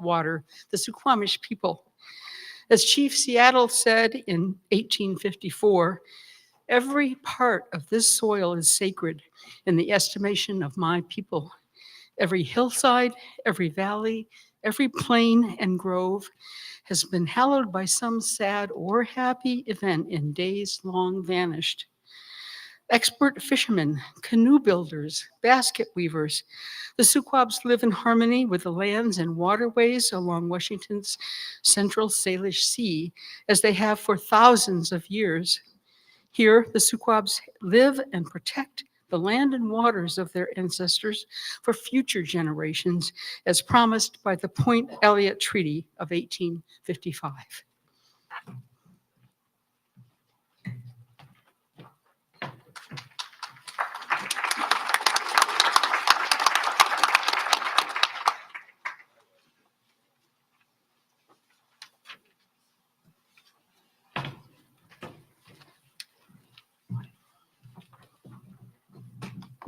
water, the Suquamish people. As Chief Seattle said in 1854, every part of this soil is sacred in the estimation of my people. Every hillside, every valley, every plain and grove has been hallowed by some sad or happy event in days long vanished. Expert fishermen, canoe builders, basket weavers, the Suquabs live in harmony with the lands and waterways along Washington's central Salish Sea, as they have for thousands of years. Here, the Suquabs live and protect the land and waters of their ancestors for future generations, as promised by the Point Elliott Treaty of 1855.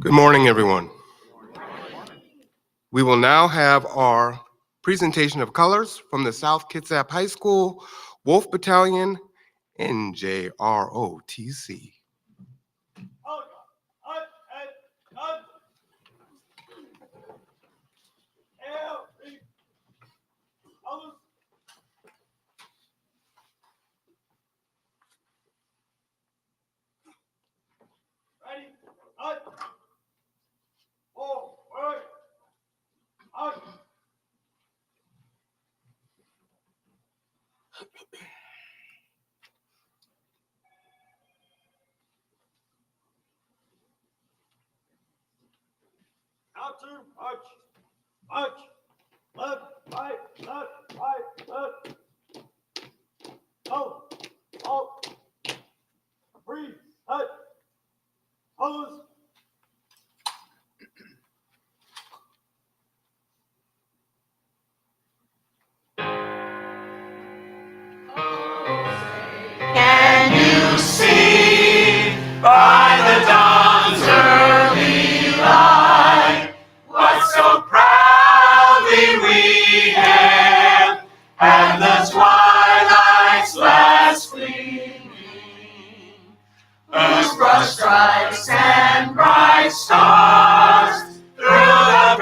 Good morning, everyone. We will now have our presentation of colors from the South Kitsap High School Wolf Battalion, NJROTC. Out to march, march, left, right, left. Go, halt, breathe, hut, pose. Can you see by the dawn's early light what so proudly we hailed, and the twilight's last gleaming, whose broad stripes and bright stars through the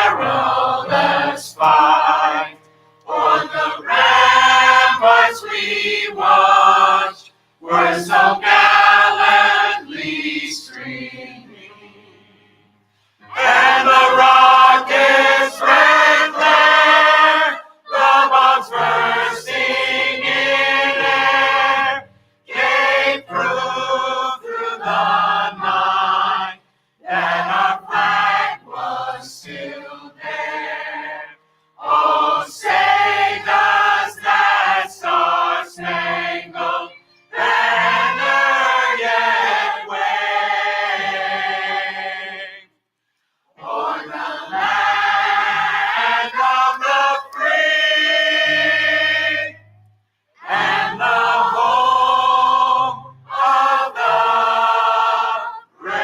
perilous fight o'er the ramparts we watched were so gallantly streaming, and the rocket's red glare, the bombs bursting in air, gave proof through the night that our flag was still there. Oh, say does that star-spangled banner yet wave o'er the land of the free and the home of the brave?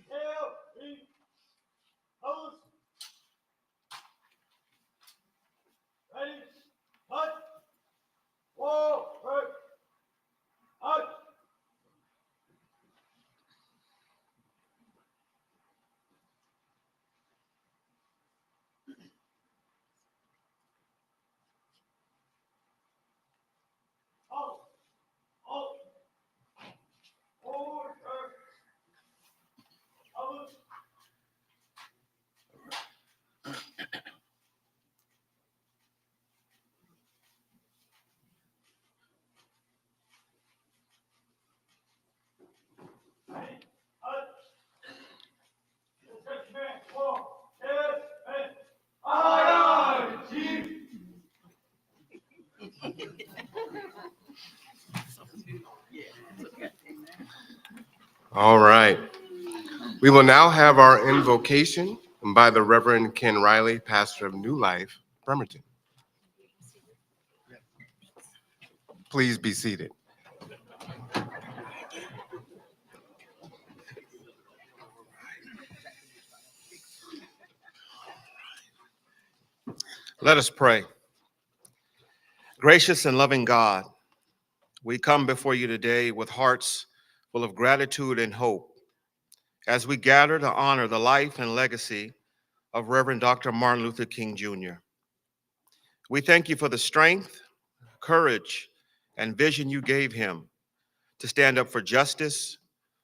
Hail, breathe, pose. Ready, hut, forward, hut. Halt, halt, forward, pose. Ready, hut. Stretch back, forward, yes, and aye, chief. All right. We will now have our invocation by the Reverend Ken Riley, pastor of New Life, Bremerton. Please be seated. Let us pray. Gracious and loving God, we come before you today with hearts full of gratitude and hope as we gather to honor the life and legacy of Reverend Dr. Martin Luther King Jr. We thank you for the strength, courage, and vision you gave him to stand up for justice,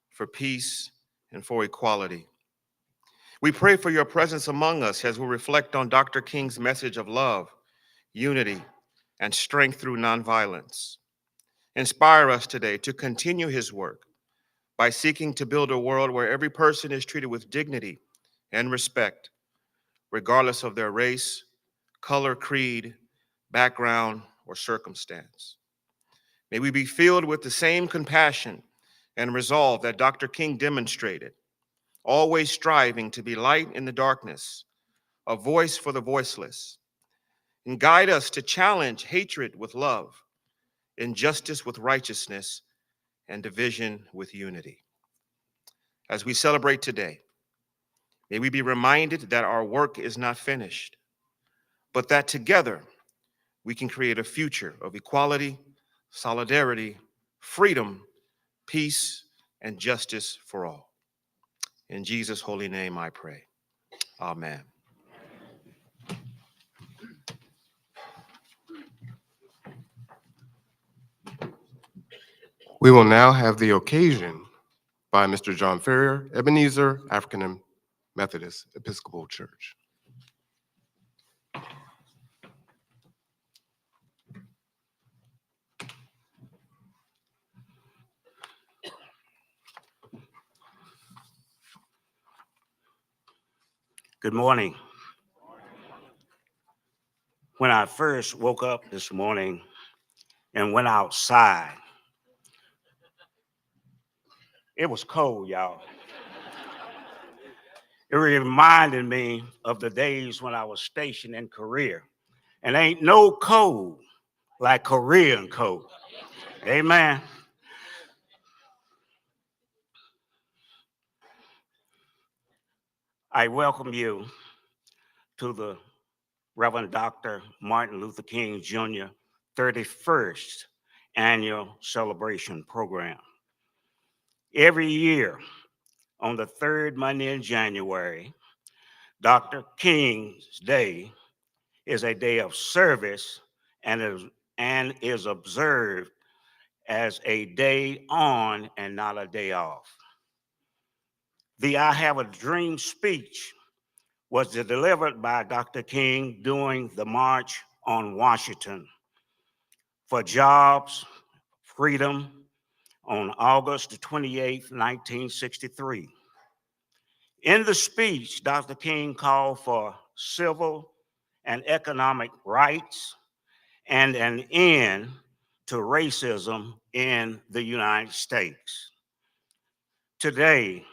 for peace, and for equality. We pray for your presence among us as we reflect on Dr. King's message of love, unity, and strength through nonviolence. Inspire us today to continue his work by seeking to build a world where every person is treated with dignity and respect, regardless of their race, color, creed, background, or circumstance. May we be filled with the same compassion and resolve that Dr. King demonstrated, always striving to be light in the darkness, a voice for the voiceless, and guide us to challenge hatred with love, injustice with righteousness, and division with unity. As we celebrate today, may we be reminded that our work is not finished, but that together we can create a future of equality, solidarity, freedom, peace, and justice for all. In Jesus' holy name I pray. Amen. We will now have the occasion by Mr. John Ferrier, Ebenezer African Methodist Episcopal Church. Good morning. When I first woke up this morning and went outside, it was cold, y'all. It reminded me of the days when I was stationed in Korea. And ain't no cold like Korean cold. Amen. I welcome you to the Reverend Dr. Martin Luther King Jr. 31st Annual Celebration Program. Every year, on the third Monday in January, Dr. King's Day is a day of service and is observed as a day on and not a day off. The I Have a Dream speech was delivered by Dr. King during the March on Washington for Jobs, Freedom on August 28, 1963. In the speech, Dr. King called for civil and economic rights and an end to racism in the United States. Today,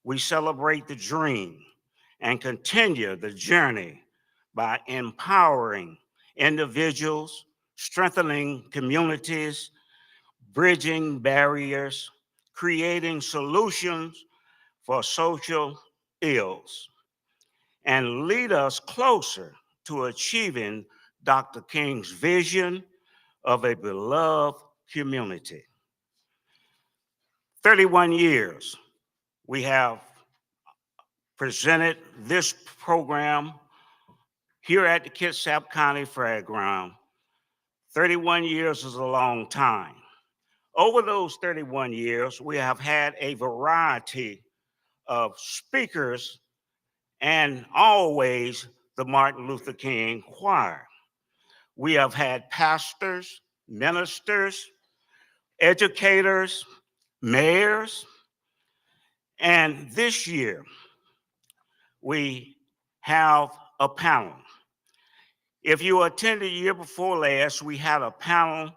we celebrate the dream and continue the journey by empowering individuals, strengthening communities, bridging barriers, creating solutions for social ills, and lead us closer to achieving Dr. King's vision of a beloved community. 31 years we have presented this program here at the Kitsap County Fairground. 31 years is a long time. Over those 31 years, we have had a variety of speakers and always the Martin Luther King Choir. We have had pastors, ministers, educators, mayors, and this year we have a panel. If you attended the year before last, we had a panel,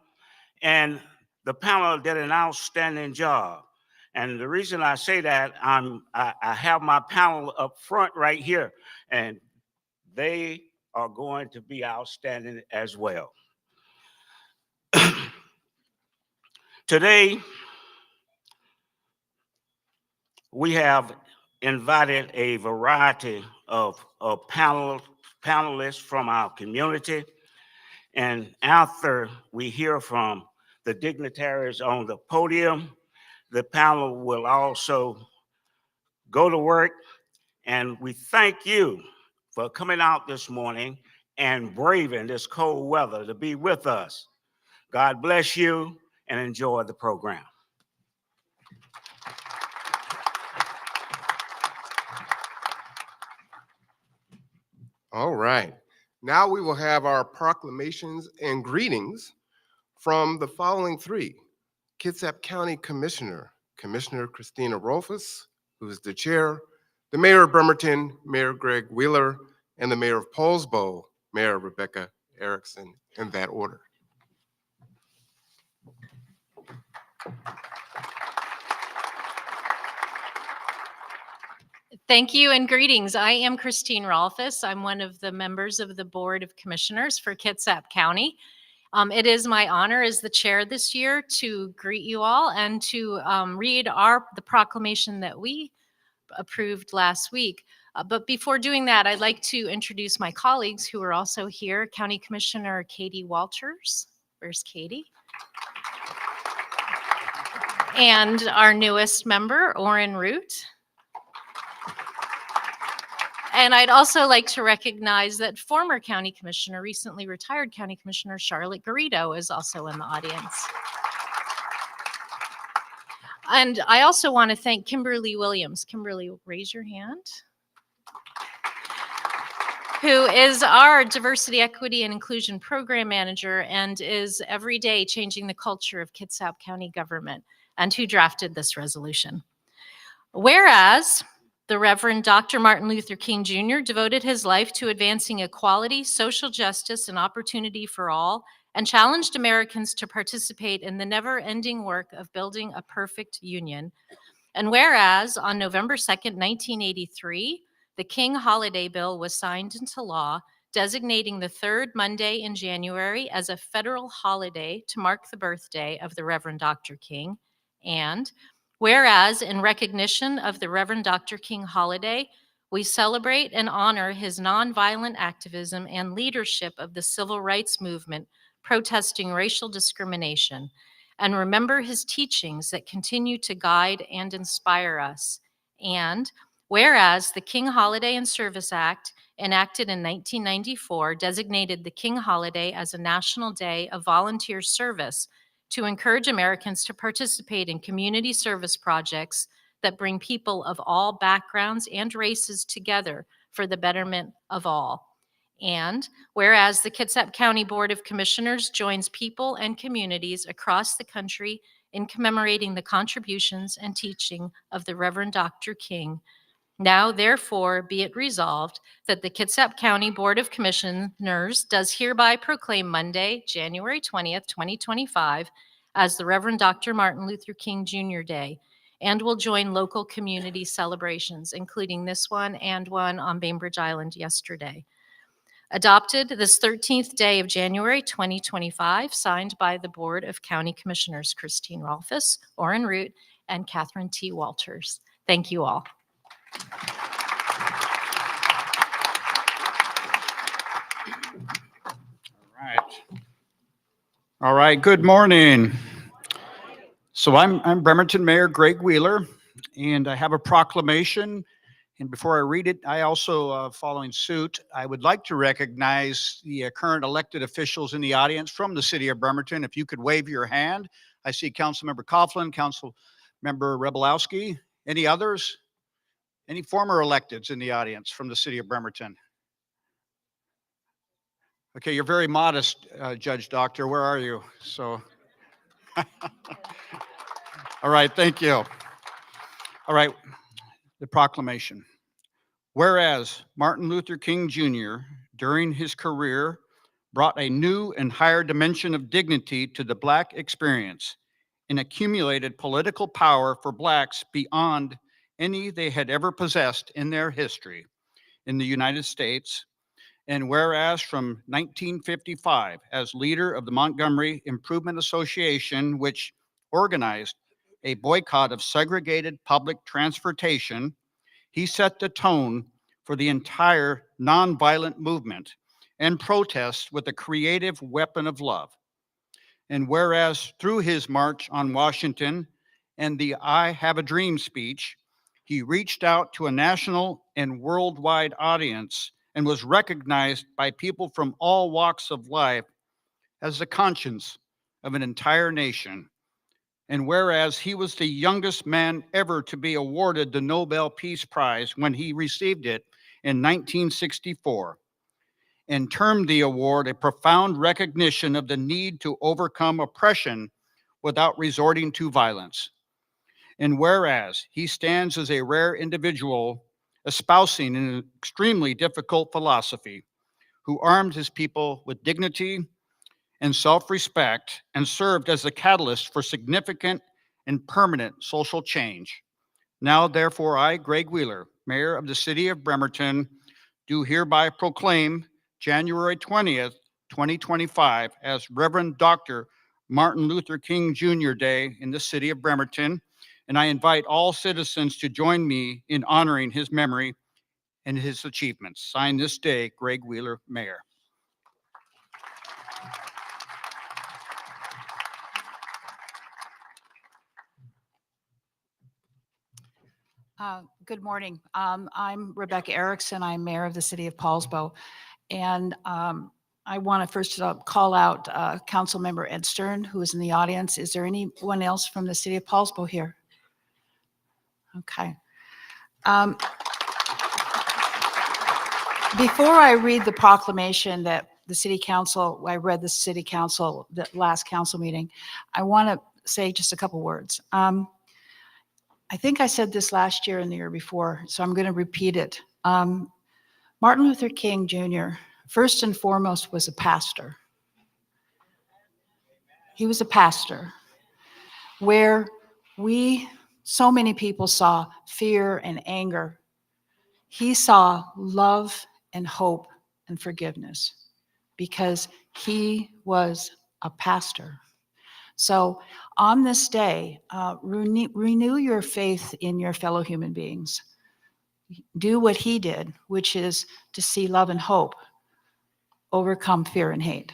and the panel did an outstanding job. And the reason I say that, I have my panel up front right here, and they are going to be outstanding as well. Today, we have invited a variety of panel panelists from our community. And after we hear from the dignitaries on the podium, the panel will also go to work. And we thank you for coming out this morning and braving this cold weather to be with us. God bless you and enjoy the program. All right. Now we will have our proclamations and greetings from the following three: Kitsap County Commissioner, Commissioner Christina Rolfus, who is the chair, the Mayor of Bremerton, Mayor Greg Wheeler, and the Mayor of Poulsbo, Mayor Rebecca Erickson, in that order. Thank you and greetings. I am Christine Rolfus. I'm one of the members of the Board of Commissioners for Kitsap County. It is my honor as the chair this year to greet you all and to read the proclamation that we approved last week. But before doing that, I'd like to introduce my colleagues who are also here. County Commissioner Katie Walters. Where's Katie? And our newest member, Orrin Root. And I'd also like to recognize that former county commissioner, recently retired county commissioner Charlotte Garrido is also in the audience. And I also want to thank Kimberly Williams. Kimberly, raise your hand. Who is our Diversity, Equity, and Inclusion Program Manager and is every day changing the culture of Kitsap County government, and who drafted this resolution. Whereas the Reverend Dr. Martin Luther King Jr. devoted his life to advancing equality, social justice, and opportunity for all, and challenged Americans to participate in the never-ending work of building a perfect union. And whereas on November 2nd, 1983, the King Holiday Bill was signed into law, designating the third Monday in January as a federal holiday to mark the birthday of the Reverend Dr. King. And whereas, in recognition of the Reverend Dr. King holiday, we celebrate and honor his nonviolent activism and leadership of the civil rights movement, protesting racial discrimination, and remember his teachings that continue to guide and inspire us. And whereas the King Holiday and Service Act, enacted in 1994, designated the King Holiday as a national day of volunteer service to encourage Americans to participate in community service projects that bring people of all backgrounds and races together for the betterment of all. And whereas the Kitsap County Board of Commissioners joins people and communities across the country in commemorating the contributions and teaching of the Reverend Dr. King, now therefore be it resolved that the Kitsap County Board of Commissioners does hereby proclaim Monday, January 20th, 2025 as the Reverend Dr. Martin Luther King Jr. Day, and will join local community celebrations, including this one and one on Bainbridge Island yesterday. Adopted this 13th day of January 2025, signed by the Board of County Commissioners, Christine Rolfus, Orrin Root, and Catherine T. Walters. Thank you all. All right, good morning. So I'm Bremerton Mayor Greg Wheeler, and I have a proclamation. And before I read it, I also, following suit, I would like to recognize the current elected officials in the audience from the city of Bremerton. If you could wave your hand. I see Councilmember Coughlin, Councilmember Rebelowski. Any others? Any former electeds in the audience from the city of Bremerton? Okay, you're very modest, Judge Doctor. Where are you? So, all right, thank you. All right, the proclamation. Whereas Martin Luther King Jr., during his career, brought a new and higher dimension of dignity to the Black experience and accumulated political power for Blacks beyond any they had ever possessed in their history in the United States. And whereas from 1955, as leader of the Montgomery Improvement Association, which organized a boycott of segregated public transportation, he set the tone for the entire nonviolent movement and protest with a creative weapon of love. And whereas through his March on Washington and the I Have a Dream speech, he reached out to a national and worldwide audience and was recognized by people from all walks of life as the conscience of an entire nation. And whereas he was the youngest man ever to be awarded the Nobel Peace Prize when he received it in 1964, and termed the award a profound recognition of the need to overcome oppression without resorting to violence. And whereas he stands as a rare individual espousing an extremely difficult philosophy, who armed his people with dignity and self-respect and served as a catalyst for significant and permanent social change. Now, therefore, I, Greg Wheeler, Mayor of the City of Bremerton, do hereby proclaim January 20th, 2025 as Reverend Dr. Martin Luther King Jr. Day in the City of Bremerton, and I invite all citizens to join me in honoring his memory and his achievements. Signed this day, Greg Wheeler, Mayor. Good morning. I'm Rebecca Erickson. I'm Mayor of the City of Paulsbo. And I want to first call out Councilmember Ed Stern, who is in the audience. Is there anyone else from the City of Paulsbo here? Okay. Before I read the proclamation that the City Council, I read the City Council, the last council meeting, I want to say just a couple words. I think I said this last year and the year before, so I'm going to repeat it. Martin Luther King Jr., first and foremost, was a pastor. He was a pastor where so many people saw fear and anger. He saw love and hope and forgiveness because he was a pastor. So on this day, renew your faith in your fellow human beings. Do what he did, which is to see love and hope overcome fear and hate.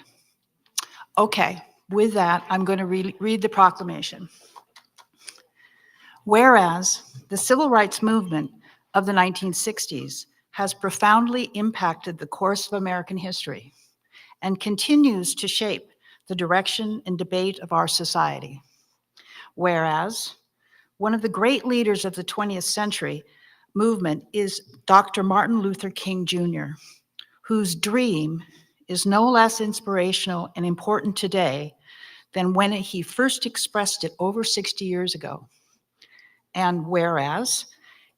Okay, with that, I'm going to read the proclamation. Whereas the civil rights movement of the 1960s has profoundly impacted the course of American history and continues to shape the direction and debate of our society. Whereas one of the great leaders of the 20th century movement is Dr. Martin Luther King Jr., whose dream is no less inspirational and important today than when he first expressed it over 60 years ago. And whereas,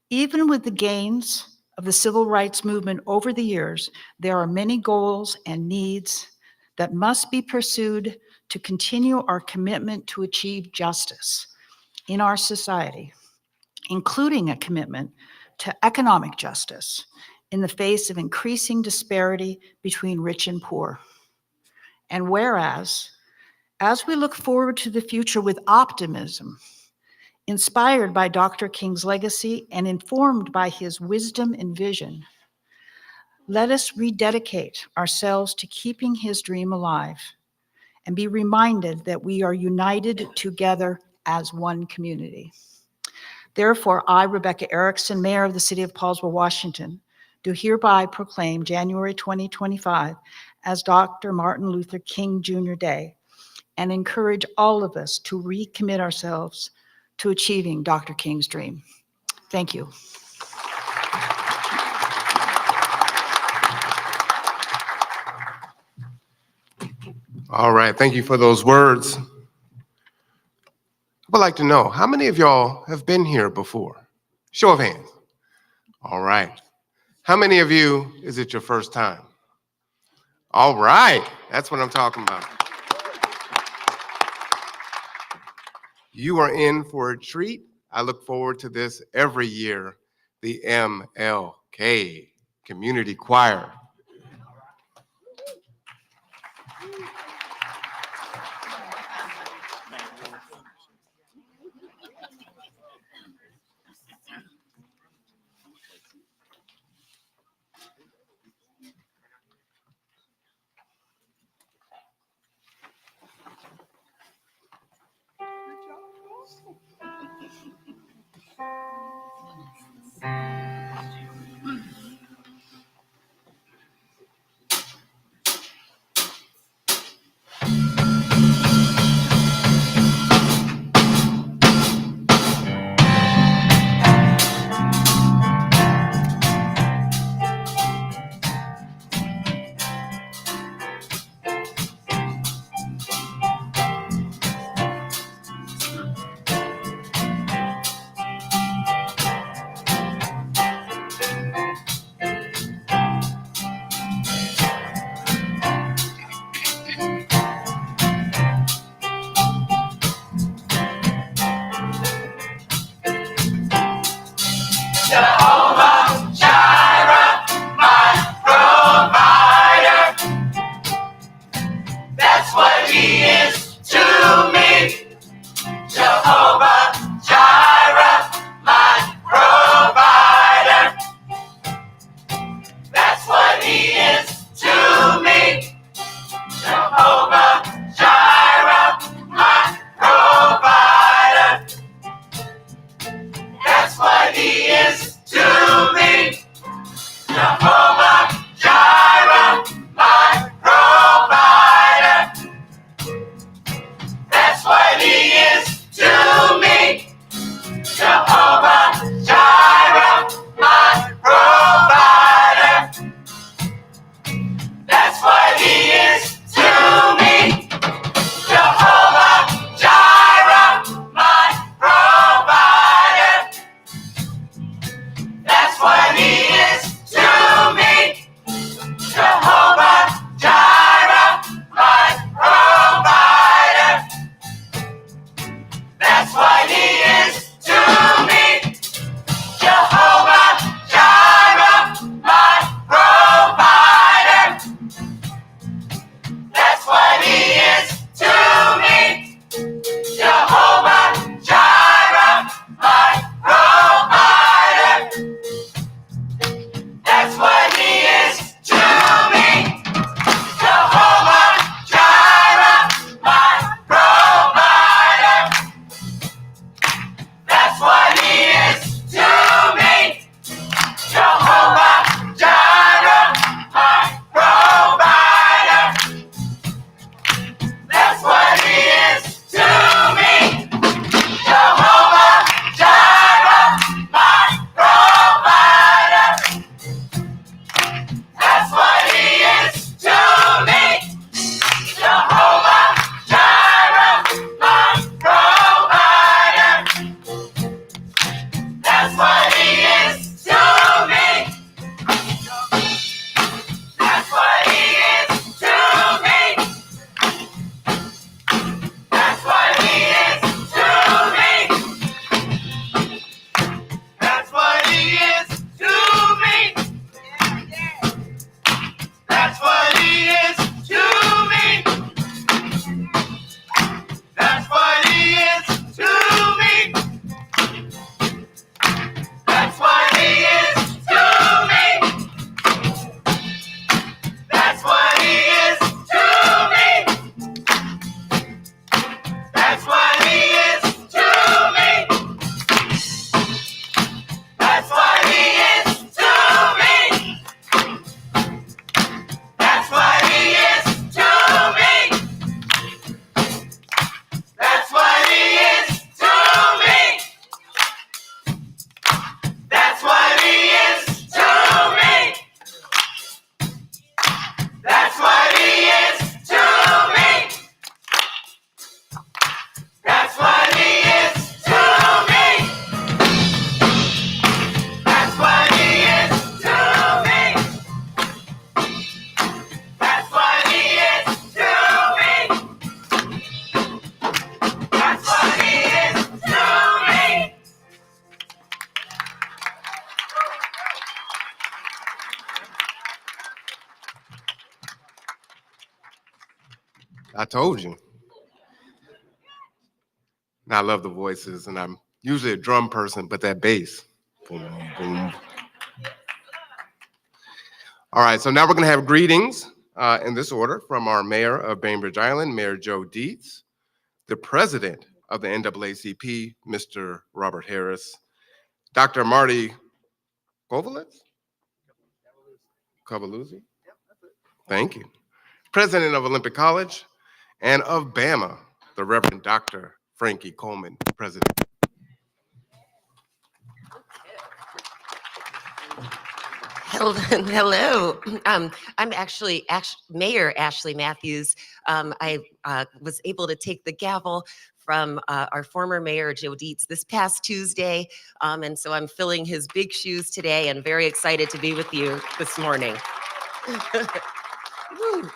even with the gains of the civil rights movement over the years, there are many goals and needs that must be pursued to continue our commitment to achieve justice in our society, including a commitment to economic justice in the face of increasing disparity between rich and poor. And whereas, as we look forward to the future with optimism, inspired by Dr. King's legacy and informed by his wisdom and vision, let us rededicate ourselves to keeping his dream alive and be reminded that we are united together as one community. Therefore, I, Rebecca Erickson, Mayor of the City of Paulsbo, Washington, do hereby proclaim January 2025 as Dr. Martin Luther King Jr. Day and encourage all of us to recommit ourselves to achieving Dr. King's dream. Thank you. All right, thank you for those words. I would like to know, how many of y'all have been here before? Show of hands. All right. How many of you is it your first time? All right, that's what I'm talking about. You are in for a treat. I look forward to this every year, the MLK Community Choir. Jehovah Jireh, my provider. That's what he is to me. Jehovah Jireh, my provider. That's what he is to me. Jehovah Jireh, my provider. That's what he is to me. Jehovah Jireh, my provider. That's what he is to me. Jehovah Jireh, my provider. That's what he is to me. Jehovah Jireh, my provider. That's what he is to me. Jehovah Jireh, my provider. That's what he is to me. Jehovah Jireh, my provider. That's what he is to me. Jehovah Jireh, my provider. That's what he is to me. Jehovah Jireh, my provider. That's what he is to me. Jehovah Jireh, my provider. That's what he is to me. Jehovah Jireh, my provider. That's what he is to me. Jehovah Jireh, my provider. That's what he is to me. That's what he is to me. That's what he is to me. That's what he is to me. That's what he is to me. That's what he is to me. That's what he is to me. That's what he is to me. That's what he is to me. That's what he is to me. That's what he is to me. That's what he is to me. That's what he is to me. That's what he is to me. That's what he is to me. That's what he is to me. That's what he is to me. That's what he is to me. I told you. And I love the voices, and I'm usually a drum person, but that bass. Boom, boom. All right, so now we're going to have greetings in this order from our mayor of Bainbridge Island, Mayor Joe Dietz, the president of the NAACP, Mr. Robert Harris, Dr. Marty Kovalitz? Kovaluzzi? Thank you. President of Olympic College, and of Bama, the Reverend Dr. Frankie Coleman, president. Hello. I'm actually Mayor Ashley Matthews. I was able to take the gavel from our former mayor, Joe Dietz, this past Tuesday. And so I'm filling his big shoes today and very excited to be with you this morning. Woo.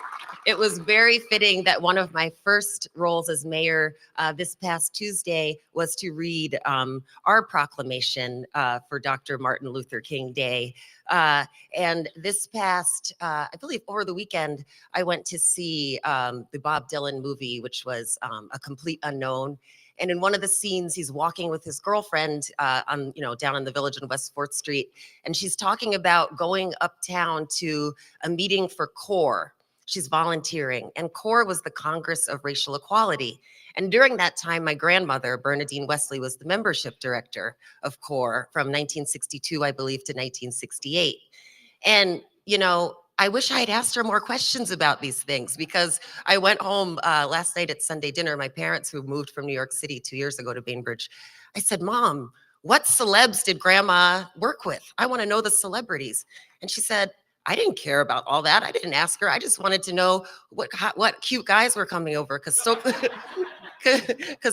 it was very fitting that one of my first roles as mayor this past Tuesday was to read our proclamation for Dr. Martin Luther King Day. And this past, I believe over the weekend, I went to see the Bob Dylan movie, which was A Complete Unknown. And in one of the scenes, he's walking with his girlfriend down in the village on West 4th Street. And she's talking about going uptown to a meeting for CORE. She's volunteering. And CORE was the Congress of Racial Equality. And during that time, my grandmother, Bernadine Wesley, was the membership director of CORE from 1962, I believe, to 1968. And, I wish I had asked her more questions about these things, because I went home last night at Sunday dinner. My parents, who moved from New York City 2 years ago to Bainbridge, I said, Mom, what celebs did Grandma work with? I want to know the celebrities. And she said, I didn't care about all that. I didn't ask her. I just wanted to know what cute guys were coming over, because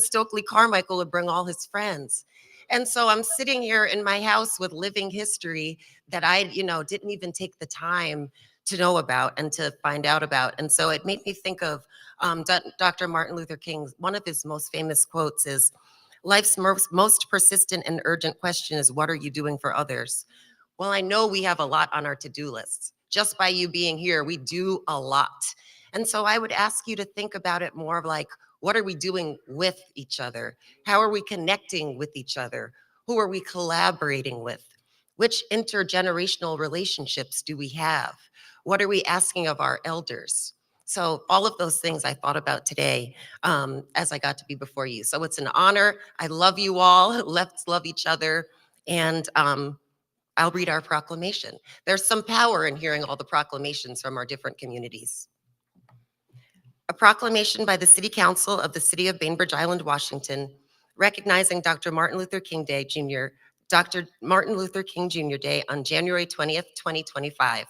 Stokely Carmichael would bring all his friends. And so I'm sitting here in my house with living history that I, didn't even take the time to know about and to find out about. And so it made me think of Dr. Martin Luther King. One of his most famous quotes is, life's most persistent and urgent question is, what are you doing for others? Well, I know we have a lot on our to-do lists. Just by you being here, we do a lot. And so I would ask you to think about it more of like, what are we doing with each other? How are we connecting with each other? Who are we collaborating with? Which intergenerational relationships do we have? What are we asking of our elders? So all of those things I thought about today as I got to be before you. So it's an honor. I love you all. Let's love each other. And I'll read our proclamation. There's some power in hearing all the proclamations from our different communities. A proclamation by the City Council of the City of Bainbridge Island, Washington, recognizing Dr. Martin Luther King Day Jr., Dr. Martin Luther King Jr. Day on January 20th, 2025.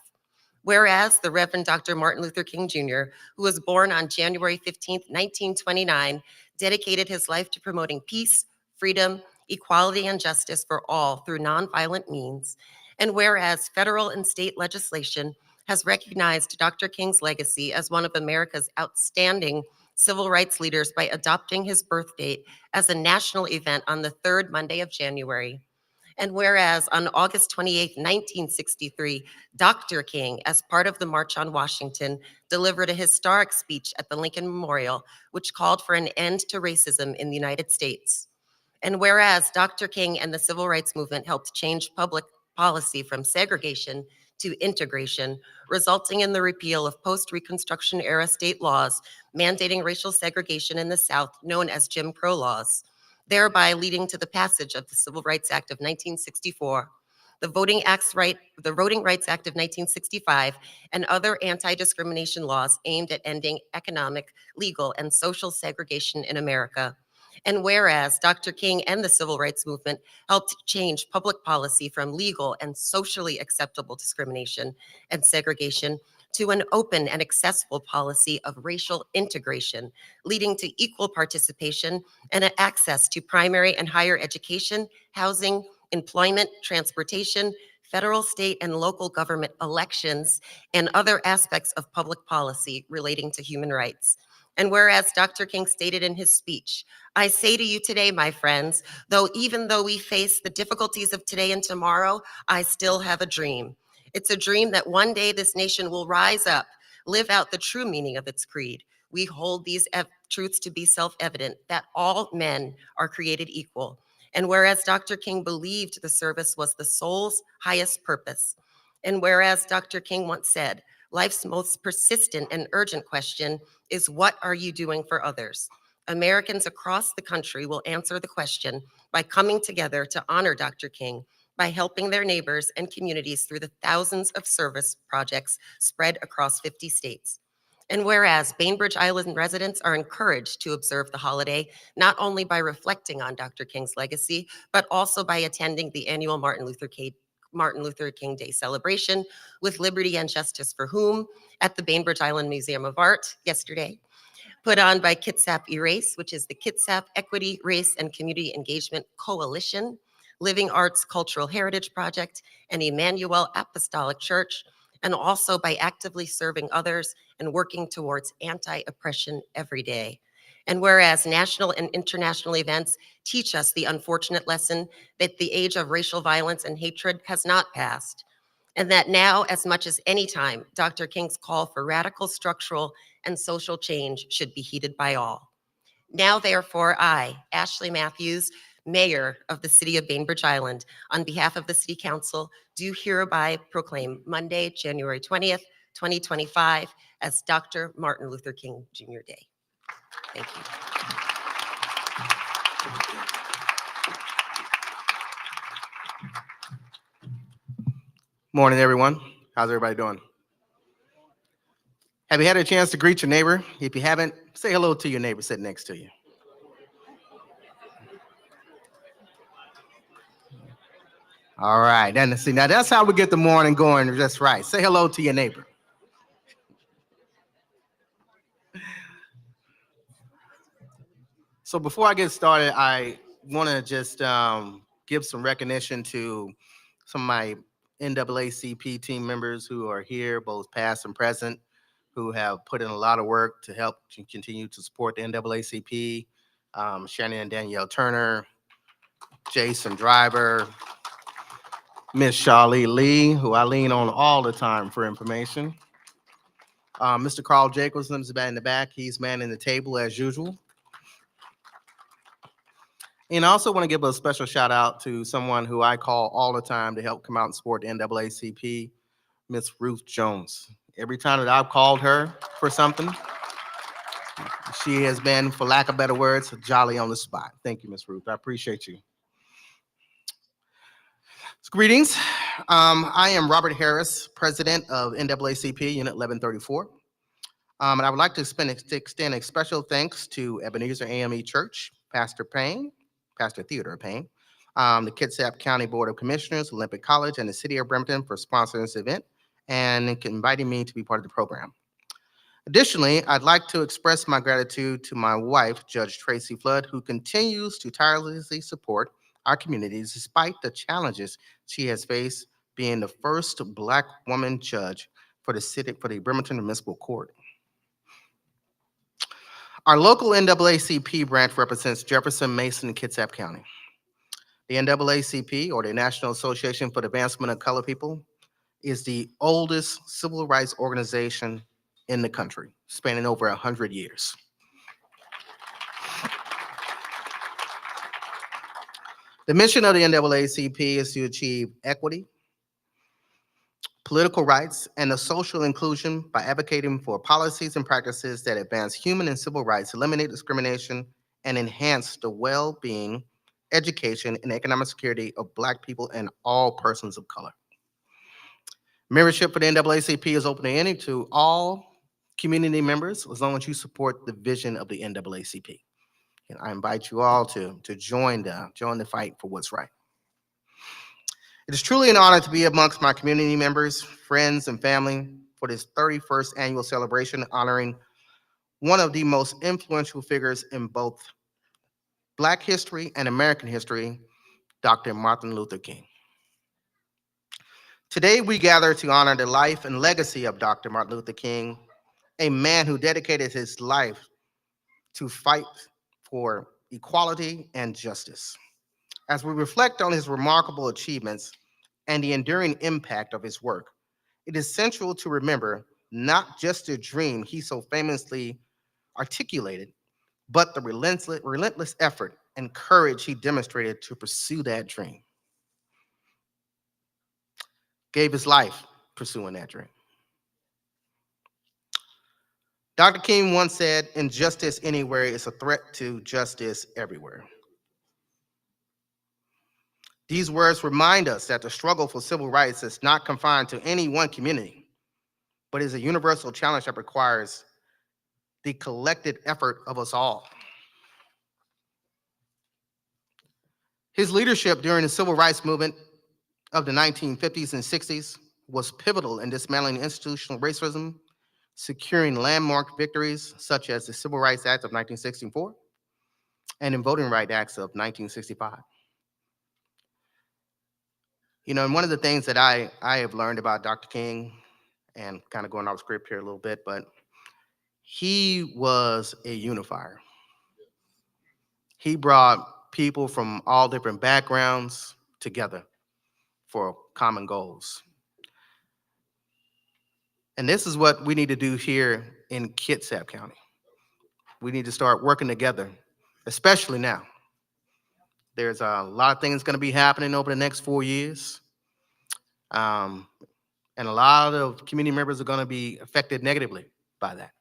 Whereas the Reverend Dr. Martin Luther King Jr., who was born on January 15th, 1929, dedicated his life to promoting peace, freedom, equality, and justice for all through nonviolent means. And whereas federal and state legislation has recognized Dr. King's legacy as one of America's outstanding civil rights leaders by adopting his birth date as a national event on the third Monday of January. And whereas on August 28, 1963, Dr. King, as part of the March on Washington, delivered a historic speech at the Lincoln Memorial, which called for an end to racism in the United States. And whereas Dr. King and the Civil Rights Movement helped change public policy from segregation to integration, resulting in the repeal of post-Reconstruction era state laws mandating racial segregation in the South, known as Jim Crow laws, thereby leading to the passage of the Civil Rights Act of 1964, the Voting Rights Act of 1965, and other anti-discrimination laws aimed at ending economic, legal, and social segregation in America. And whereas Dr. King and the Civil Rights Movement helped change public policy from legal and socially acceptable discrimination and segregation to an open and accessible policy of racial integration, leading to equal participation and access to primary and higher education, housing, employment, transportation, federal, state, and local government elections, and other aspects of public policy relating to human rights. And whereas Dr. King stated in his speech, I say to you today, my friends, even though we face the difficulties of today and tomorrow, I still have a dream. It's a dream that one day this nation will rise up, live out the true meaning of its creed. We hold these truths to be self-evident, that all men are created equal. And whereas Dr. King believed the service was the soul's highest purpose, and whereas Dr. King once said, life's most persistent and urgent question is, what are you doing for others? Americans across the country will answer the question by coming together to honor Dr. King, by helping their neighbors and communities through the thousands of service projects spread across 50 states. And whereas Bainbridge Island residents are encouraged to observe the holiday, not only by reflecting on Dr. King's legacy, but also by attending the annual Martin Luther King Day celebration with Liberty and Justice for Whom at the Bainbridge Island Museum of Art yesterday, put on by Kitsap Erase, which is the Kitsap Equity, Race, and Community Engagement Coalition, Living Arts Cultural Heritage Project, and Emmanuel Apostolic Church, and also by actively serving others and working towards anti-oppression every day. And whereas national and international events teach us the unfortunate lesson that the age of racial violence and hatred has not passed, and that now, as much as any time, Dr. King's call for radical structural and social change should be heeded by all. Now, therefore, I, Ashley Matthews, Mayor of the City of Bainbridge Island, on behalf of the City Council, do hereby proclaim Monday, January 20th, 2025 as Dr. Martin Luther King Jr. Day. Thank you. Morning, everyone. How's everybody doing? Have you had a chance to greet your neighbor? If you haven't, say hello to your neighbor sitting next to you. All right, and see, now that's how we get the morning going just right. Say hello to your neighbor. So before I get started, I want to just give some recognition to some of my NAACP team members who are here, both past and present, who have put in a lot of work to help to continue to support the NAACP. Shannon and Danielle Turner, Jason Driver, Miss Charlie Lee, who I lean on all the time for information. Mr. Carl Jacobson is in the back. He's manning the table as usual. And I also want to give a special shout out to someone who I call all the time to help come out and support the NAACP, Miss Ruth Jones. Every time that I've called her for something, she has been, for lack of better words, jolly on the spot. Thank you, Miss Ruth. I appreciate you. So, greetings. I am Robert Harris, president of NAACP Unit 1134. And I would like to extend a special thanks to Ebenezer AME Church, Pastor Theodore Payne, the Kitsap County Board of Commissioners, Olympic College, and the City of Bremerton for sponsoring this event and inviting me to be part of the program. Additionally, I'd like to express my gratitude to my wife, Judge Tracy Flood, who continues to tirelessly support our communities despite the challenges she has faced being the first Black woman judge for the Bremerton Municipal Court. Our local NAACP branch represents Jefferson, Mason, and Kitsap County. The NAACP, or the National Association for the Advancement of Colored People, is the oldest civil rights organization in the country, spanning over 100 years. The mission of the NAACP is to achieve equity, political rights, and the social inclusion by advocating for policies and practices that advance human and civil rights, eliminate discrimination, and enhance the well-being, education, and economic security of Black people and all persons of color. Membership for the NAACP is open to all community members as long as you support the vision of the NAACP. And I invite you all to join the fight for what's right. It is truly an honor to be amongst my community members, friends, and family for this 31st annual celebration honoring one of the most influential figures in both Black history and American history, Dr. Martin Luther King. Today, we gather to honor the life and legacy of Dr. Martin Luther King, a man who dedicated his life to fight for equality and justice. As we reflect on his remarkable achievements and the enduring impact of his work, it is essential to remember not just the dream he so famously articulated, but the relentless effort and courage he demonstrated to pursue that dream. Gave his life pursuing that dream. Dr. King once said, "Injustice anywhere is a threat to justice everywhere." These words remind us that the struggle for civil rights is not confined to any one community, but is a universal challenge that requires the collective effort of us all. His leadership during the civil rights movement of the 1950s and 60s was pivotal in dismantling institutional racism, securing landmark victories such as the Civil Rights Act of 1964 and the Voting Rights Acts of 1965. You know, and one of the things that I have learned about Dr. King, and kind of going off script here a little bit, but He was a unifier. He brought people from all different backgrounds together for common goals. And this is what we need to do here in Kitsap County. We need to start working together, especially now. There's a lot of things going to be happening over the next 4 years. And a lot of community members are going to be affected negatively by that.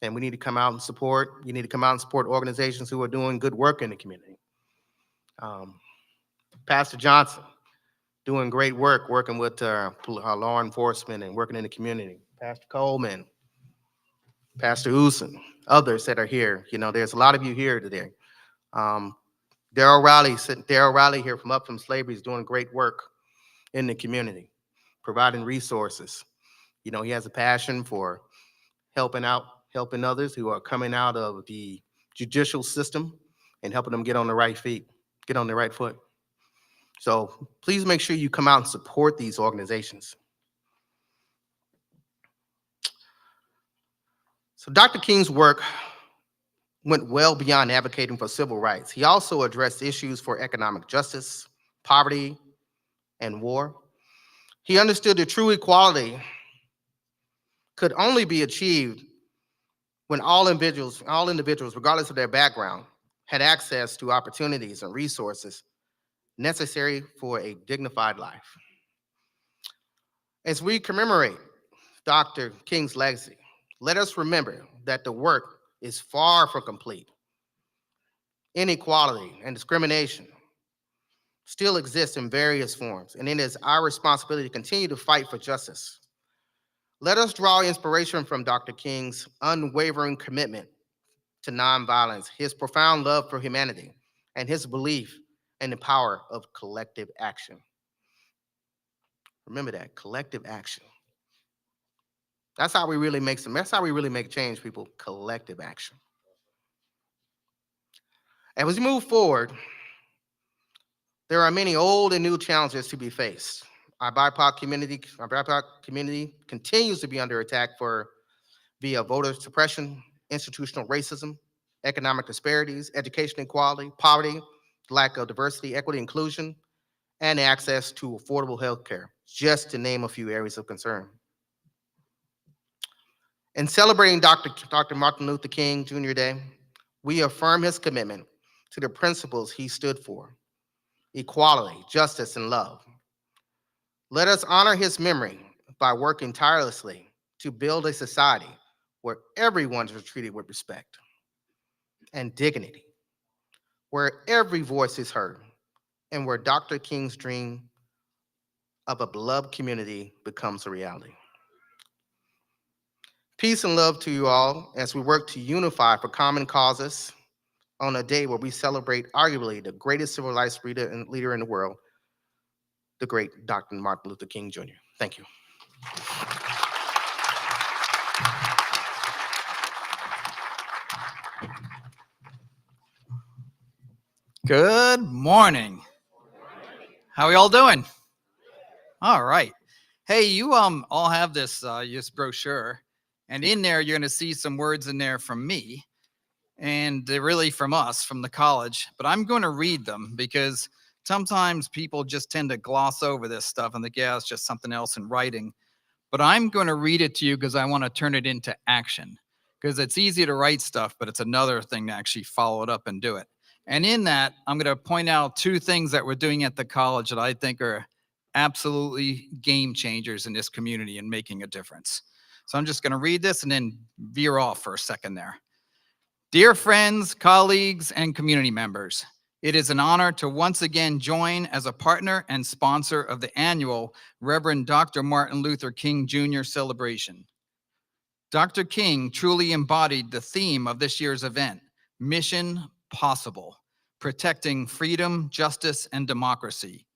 And we need to come out and support. You need to come out and support organizations who are doing good work in the community. Pastor Johnson, doing great work, working with law enforcement and working in the community. Pastor Coleman, Pastor Usen, others that are here. You know, there's a lot of you here today. Darrell Riley here from Up From Slavery is doing great work in the community, providing resources. You know, he has a passion for helping others who are coming out of the judicial system and helping them get on the right feet, get on the right foot. So please make sure you come out and support these organizations. So Dr. King's work went well beyond advocating for civil rights. He also addressed issues for economic justice, poverty, and war. He understood that true equality could only be achieved when all individuals, regardless of their background, had access to opportunities and resources necessary for a dignified life. As we commemorate Dr. King's legacy, let us remember that the work is far from complete. Inequality and discrimination still exist in various forms, and it is our responsibility to continue to fight for justice. Let us draw inspiration from Dr. King's unwavering commitment to nonviolence, his profound love for humanity, and his belief in the power of collective action. Remember that, collective action. That's how we really make change, people, collective action. And as we move forward, there are many old and new challenges to be faced. Our BIPOC community continues to be under attack via voter suppression, institutional racism, economic disparities, education inequality, poverty, lack of diversity, equity, inclusion, and access to affordable health care, just to name a few areas of concern. In celebrating Dr. Martin Luther King Jr. Day, we affirm his commitment to the principles he stood for: equality, justice, and love. Let us honor his memory by working tirelessly to build a society where everyone is treated with respect and dignity, where every voice is heard, and where Dr. King's dream of a beloved community becomes a reality. Peace and love to you all as we work to unify for common causes on a day where we celebrate arguably the greatest civil rights leader in the world, the great Dr. Martin Luther King Jr. Thank you. Good morning. How are y'all doing? All right. Hey, you all have this brochure, and in there you're going to see some words in there from me, and they're really from us, from the college. But I'm going to read them because sometimes people just tend to gloss over this stuff and think, yeah, it's just something else in writing. But I'm going to read it to you because I want to turn it into action. Because it's easy to write stuff, but it's another thing to actually follow it up and do it. And in that, I'm going to point out two things that we're doing at the college that I think are absolutely game changers in this community and making a difference. So I'm just going to read this and then veer off for a second there. Dear friends, colleagues, and community members, it is an honor to once again join as a partner and sponsor of the annual Reverend Dr. Martin Luther King Jr. celebration. Dr. King truly embodied the theme of this year's event, Mission Possible, protecting freedom, justice, and democracy.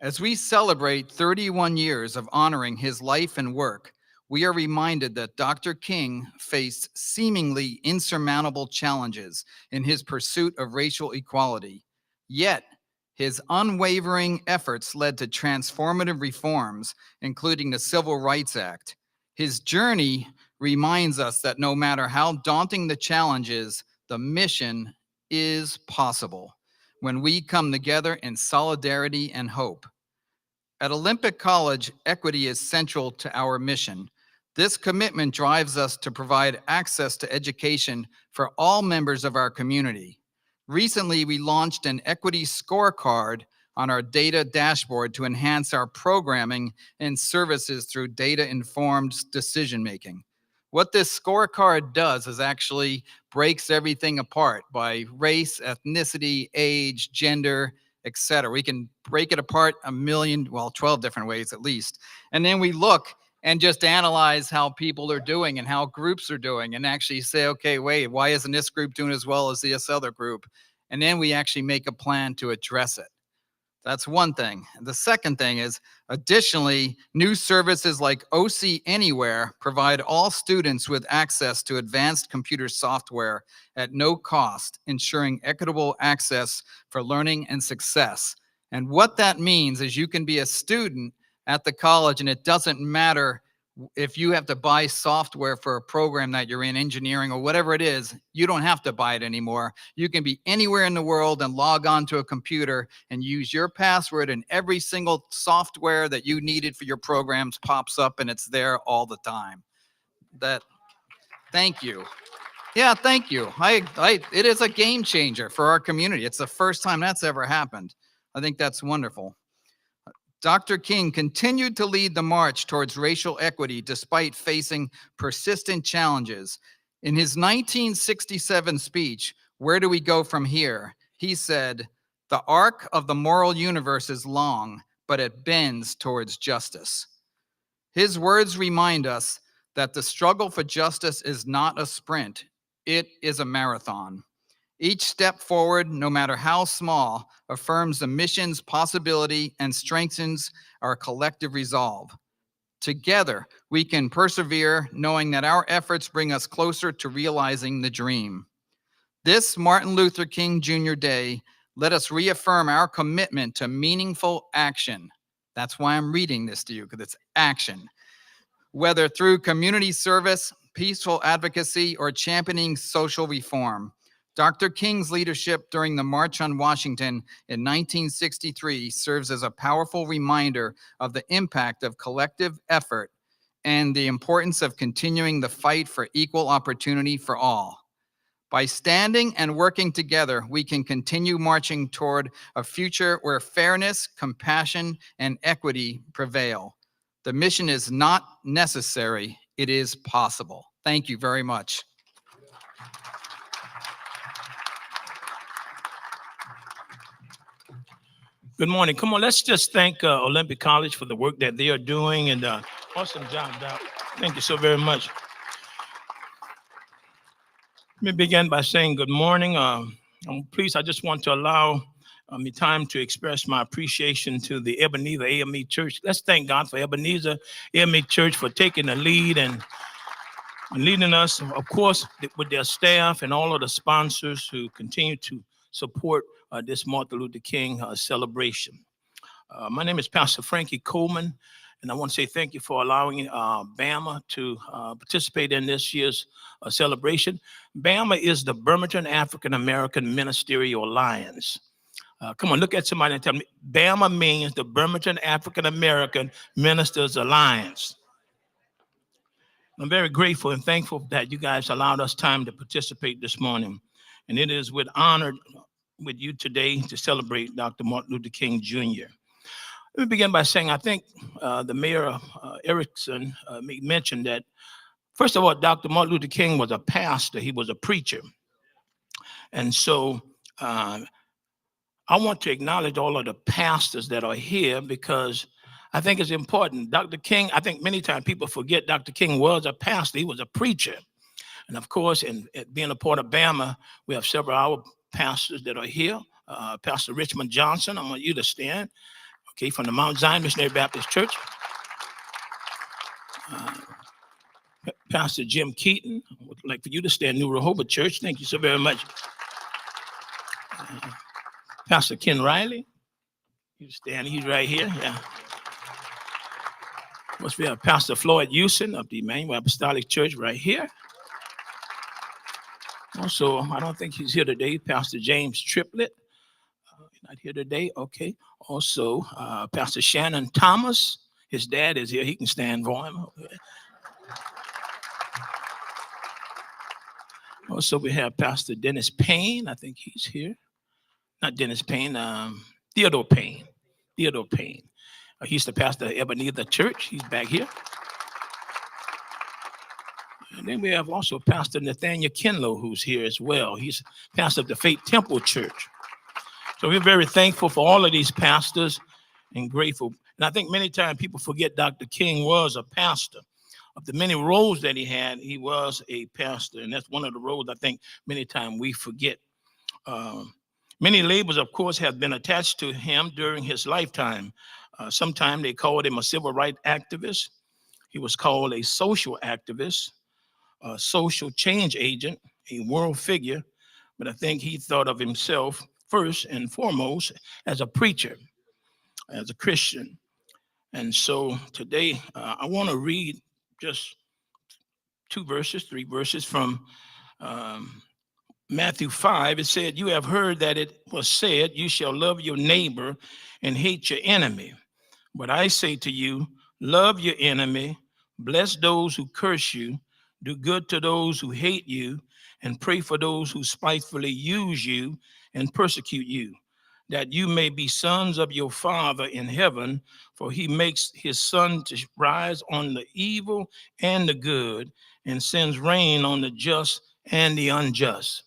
As we celebrate 31 years of honoring his life and work, we are reminded that Dr. King faced seemingly insurmountable challenges in his pursuit of racial equality. Yet, his unwavering efforts led to transformative reforms, including the Civil Rights Act. His journey reminds us that no matter how daunting the challenges, the mission is possible when we come together in solidarity and hope. At Olympic College, equity is central to our mission. This commitment drives us to provide access to education for all members of our community. Recently, we launched an equity scorecard on our data dashboard to enhance our programming and services through data-informed decision-making. What this scorecard does is actually breaks everything apart by race, ethnicity, age, gender, etc. We can break it apart 12 different ways at least. And then we look and just analyze how people are doing and how groups are doing and actually say, okay, wait, why isn't this group doing as well as this other group? And then we actually make a plan to address it. That's one thing. The second thing is, additionally, new services like OC Anywhere provide all students with access to advanced computer software at no cost, ensuring equitable access for learning and success. And what that means is you can be a student at the college, and it doesn't matter if you have to buy software for a program that you're in, engineering or whatever it is, you don't have to buy it anymore. You can be anywhere in the world and log on to a computer and use your password, and every single software that you needed for your programs pops up and it's there all the time. Thank you. Yeah, thank you. It is a game changer for our community. It's the first time that's ever happened. I think that's wonderful. Dr. King continued to lead the march towards racial equity despite facing persistent challenges. In his 1967 speech, "Where do we go from here?" he said, "The arc of the moral universe is long, but it bends towards justice." His words remind us that the struggle for justice is not a sprint, it is a marathon. Each step forward, no matter how small, affirms the mission's possibility and strengthens our collective resolve. Together, we can persevere, knowing that our efforts bring us closer to realizing the dream. This Martin Luther King Jr. Day, let us reaffirm our commitment to meaningful action. That's why I'm reading this to you, because it's action. Whether through community service, peaceful advocacy, or championing social reform. Dr. King's leadership during the March on Washington in 1963 serves as a powerful reminder of the impact of collective effort and the importance of continuing the fight for equal opportunity for all. By standing and working together, we can continue marching toward a future where fairness, compassion, and equity prevail. The mission is not necessary, it is possible. Thank you very much. Good morning. Come on, let's just thank Olympic College for the work that they are doing, and awesome job, Doc. Thank you so very much. Let me begin by saying good morning. I'm pleased. I just want to allow me time to express my appreciation to the Ebenezer AME Church. Let's thank God for Ebenezer AME Church for taking the lead and leading us, of course, with their staff and all of the sponsors who continue to support this Martin Luther King celebration. My name is Pastor Frankie Coleman, and I want to say thank you for allowing BAMA to participate in this year's celebration. BAMA is the Birmingham African American Ministerial Alliance. Come on, look at somebody and tell me, BAMA means the Birmingham African American Ministers Alliance. I'm very grateful and thankful that you guys allowed us time to participate this morning. And it is with honor with you today to celebrate Dr. Martin Luther King Jr. Let me begin by saying, I think the Mayor Erickson mentioned that, first of all, Dr. Martin Luther King was a pastor. He was a preacher. And so I want to acknowledge all of the pastors that are here because I think it's important. Dr. King, I think many times people forget Dr. King was a pastor. He was a preacher. And of course, in being a part of BAMA, we have several of our pastors that are here. Pastor Richmond Johnson, I want you to stand, okay, from the Mount Zion Missionary Baptist Church. Pastor Jim Keaton, I would like for you to stand, New Rehoboth Church. Thank you so very much. Pastor Ken Riley, you stand, he's right here, yeah. course, we have Pastor Floyd Houston of the Emmanuel Apostolic Church right here. Also, I don't think he's here today, Pastor James Triplett. Not here today, okay. Also, Pastor Shannon Thomas, his dad is here, he can stand for him. Okay. Also, we have Pastor Dennis Payne, I think he's here. Not Dennis Payne, Theodore Payne. Theodore Payne. He's the pastor of Ebenezer Church, he's back here. And then we have also Pastor Nathaniel Kinlow, who's here as well. He's pastor of the Faith Temple Church. So we're very thankful for all of these pastors and grateful. And I think many times people forget Dr. King was a pastor. Of the many roles that he had, he was a pastor. And that's one of the roles I think many times we forget. Many labels, of course, have been attached to him during his lifetime. Sometimes they called him a civil rights activist. He was called a social activist, a social change agent, a world figure. But I think he thought of himself first and foremost as a preacher, as a Christian. And so today I want to read just 3 verses from Matthew 5. It said, "You have heard that it was said, you shall love your neighbor and hate your enemy. But I say to you, love your enemy, bless those who curse you, do good to those who hate you, and pray for those who spitefully use you and persecute you, that you may be sons of your Father in heaven, for he makes his sun to rise on the evil and the good, and sends rain on the just and the unjust."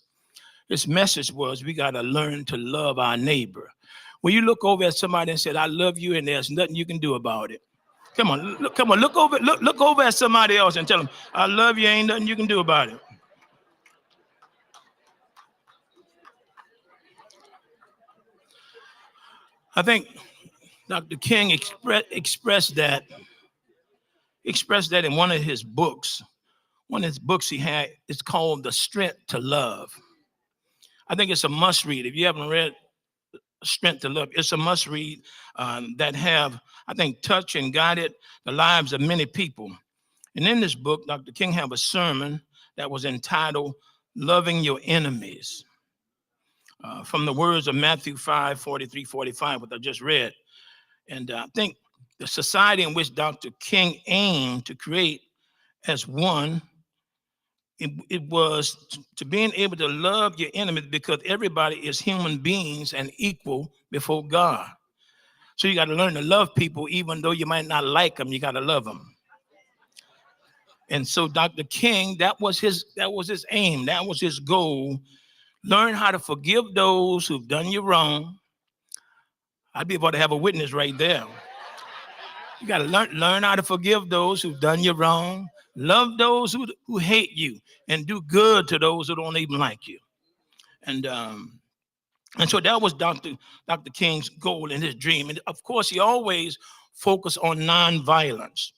This message was, we got to learn to love our neighbor. When you look over at somebody and said, "I love you," and there's nothing you can do about it. Come on, look over at somebody else and tell them, "I love you," ain't nothing you can do about it. I think Dr. King expressed that in one of his books. One of his books he had, it's called The Strength to Love. I think it's a must read. If you haven't read Strength to Love, it's a must read that have, I think, touched and guided the lives of many people. And in this book, Dr. King have a sermon that was entitled "Loving Your Enemies," from the words of Matthew 5:43-45, what I just read. And I think the society in which Dr. King aimed to create as one, it was to being able to love your enemies, because everybody is human beings and equal before God. So you got to learn to love people, even though you might not like them, you got to love them. And so Dr. King, that was his aim, that was his goal. Learn how to forgive those who've done you wrong. I'd be able to have a witness right there. You got to learn how to forgive those who've done you wrong. Love those who hate you, and do good to those who don't even like you. And so that was Dr. King's goal and his dream. And of course, he always focused on nonviolence.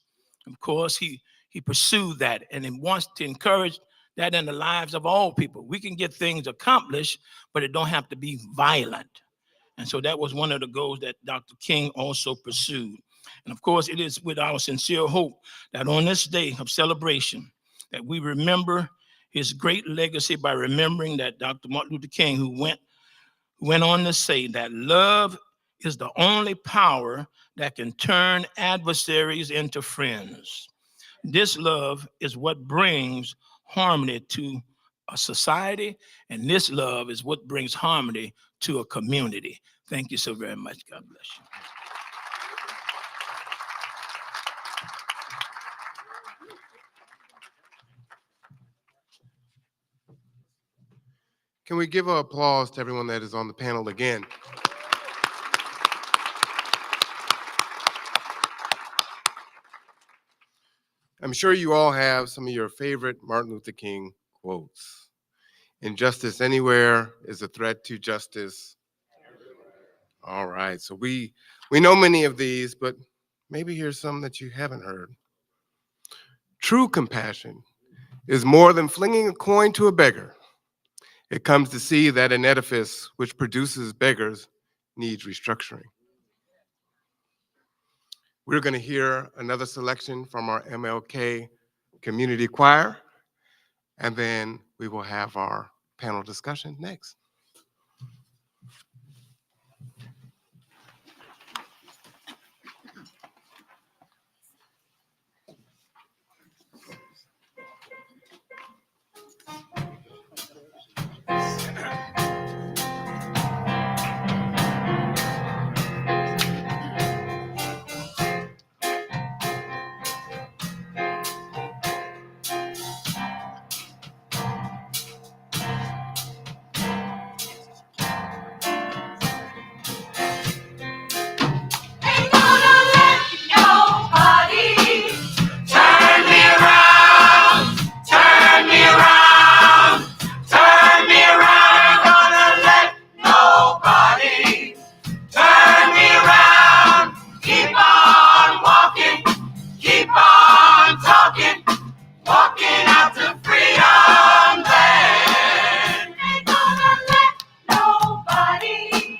Of course, he pursued that, and he wants to encourage that in the lives of all people. We can get things accomplished, but it don't have to be violent. And so that was one of the goals that Dr. King also pursued. And of course, it is with our sincere hope that on this day of celebration, that we remember his great legacy by remembering that Dr. Martin Luther King, who went on to say that love is the only power that can turn adversaries into friends. This love is what brings harmony to a society, and this love is what brings harmony to a community. Thank you so very much. God bless you. Can we give an applause to everyone that is on the panel again? I'm sure you all have some of your favorite Martin Luther King quotes. Injustice anywhere is a threat to justice. All right, so we know many of these, but maybe here's some that you haven't heard. True compassion is more than flinging a coin to a beggar. It comes to see that an edifice which produces beggars needs restructuring. We're going to hear another selection from our MLK Community Choir, and then we will have our panel discussion next. Ain't gonna let nobody turn me around, turn me around, turn me around. Ain't gonna let nobody turn me around. Keep on walking, keep on talking, walking out to freedom land. Ain't gonna let nobody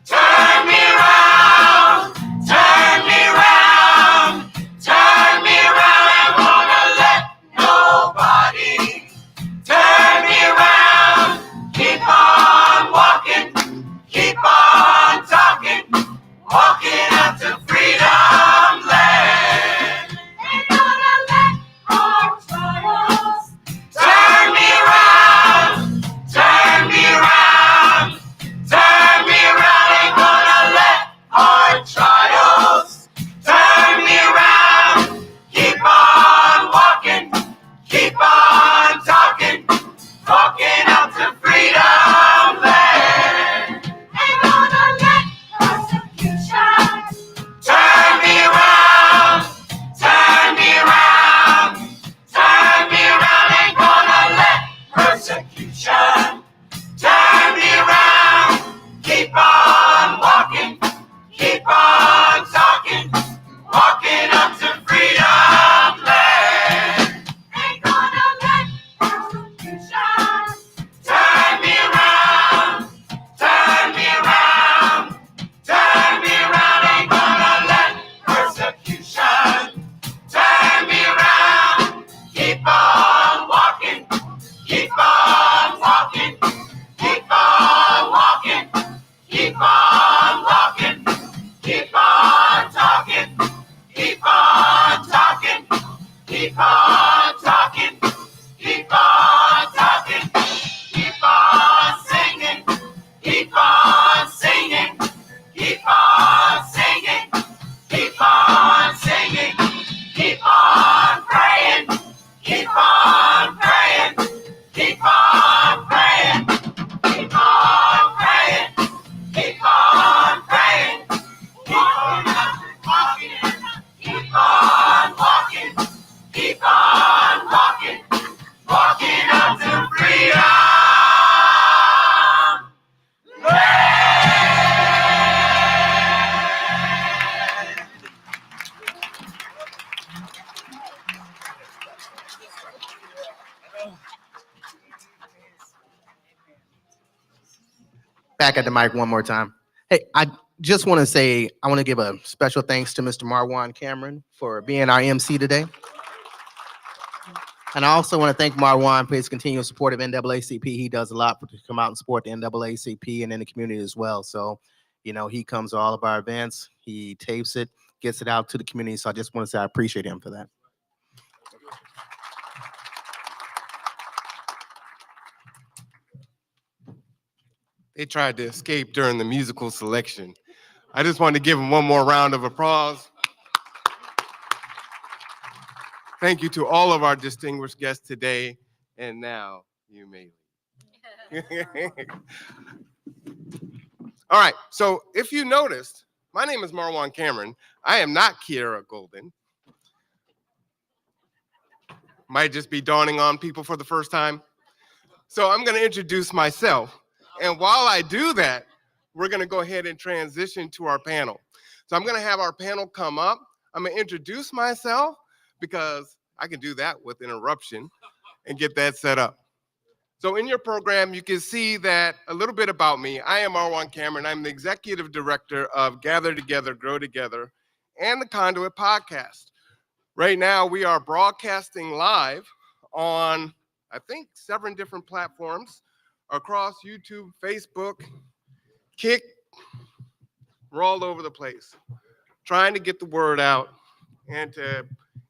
turn me around, turn me around, turn me around. Ain't gonna let nobody turn me around. Keep on walking, keep on talking, walking out to freedom land. Ain't gonna let our trials turn me around, turn me around, turn me around. Ain't gonna let hard trials turn me around. Keep on walking, keep on talking, walking out to freedom land. Ain't gonna let persecution turn me around, turn me around, turn me around. Ain't gonna let persecution turn me around. Keep on walking, keep on talking, walking up to freedom land. Ain't gonna let persecution turn me around, turn me around, turn me around. Ain't gonna let persecution turn me around. Keep on walking, keep on walking, keep on walking, keep on walking, keep on talking, keep on talking, keep on talking, keep on talking, keep on singing, keep on singing, keep on singing, keep on singing, keep on praying, keep on praying, keep on praying, keep on praying, keep on praying, keep on walking, keep on walking, keep on walking, walking up to freedom. Back at the mic one more time. Hey, I just want to say, I want to give a special thanks to Mr. Marwan Cameron for being our MC today. And I also want to thank Marwan for his continual support of NAACP. He does a lot to come out and support the NAACP and in the community as well. So, you know, he comes to all of our events, he tapes it, gets it out to the community. So I just want to say I appreciate him for that. They tried to escape during the musical selection. I just wanted to give them one more round of applause. Thank you to all of our distinguished guests today. And now you may leave. All right, so if you noticed, my name is Marwan Cameron. I am not Kiera Golden. Might just be dawning on people for the first time. So I'm going to introduce myself. And while I do that, we're going to go ahead and transition to our panel. So I'm going to have our panel come up. I'm going to introduce myself because I can do that with interruption and get that set up. So in your program, you can see that a little bit about me. I am Marwan Cameron. I'm the executive director of Gather Together, Grow Together, and the Conduit podcast. Right now, we are broadcasting live on, I think, 7 different platforms across YouTube, Facebook, Kick. We're all over the place, trying to get the word out and to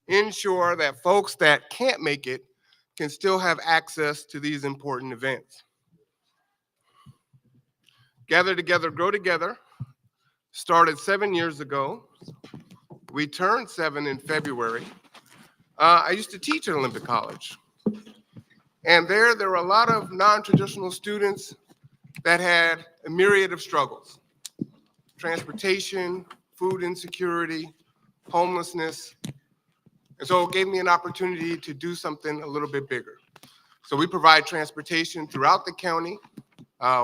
ensure that folks that can't make it can still have access to these important events. Gather Together, Grow Together started 7 years ago. We turned 7 in February. I used to teach at Olympic College. And there were a lot of non-traditional students that had a myriad of struggles. Transportation, food insecurity, homelessness. And so it gave me an opportunity to do something a little bit bigger. So we provide transportation throughout the county.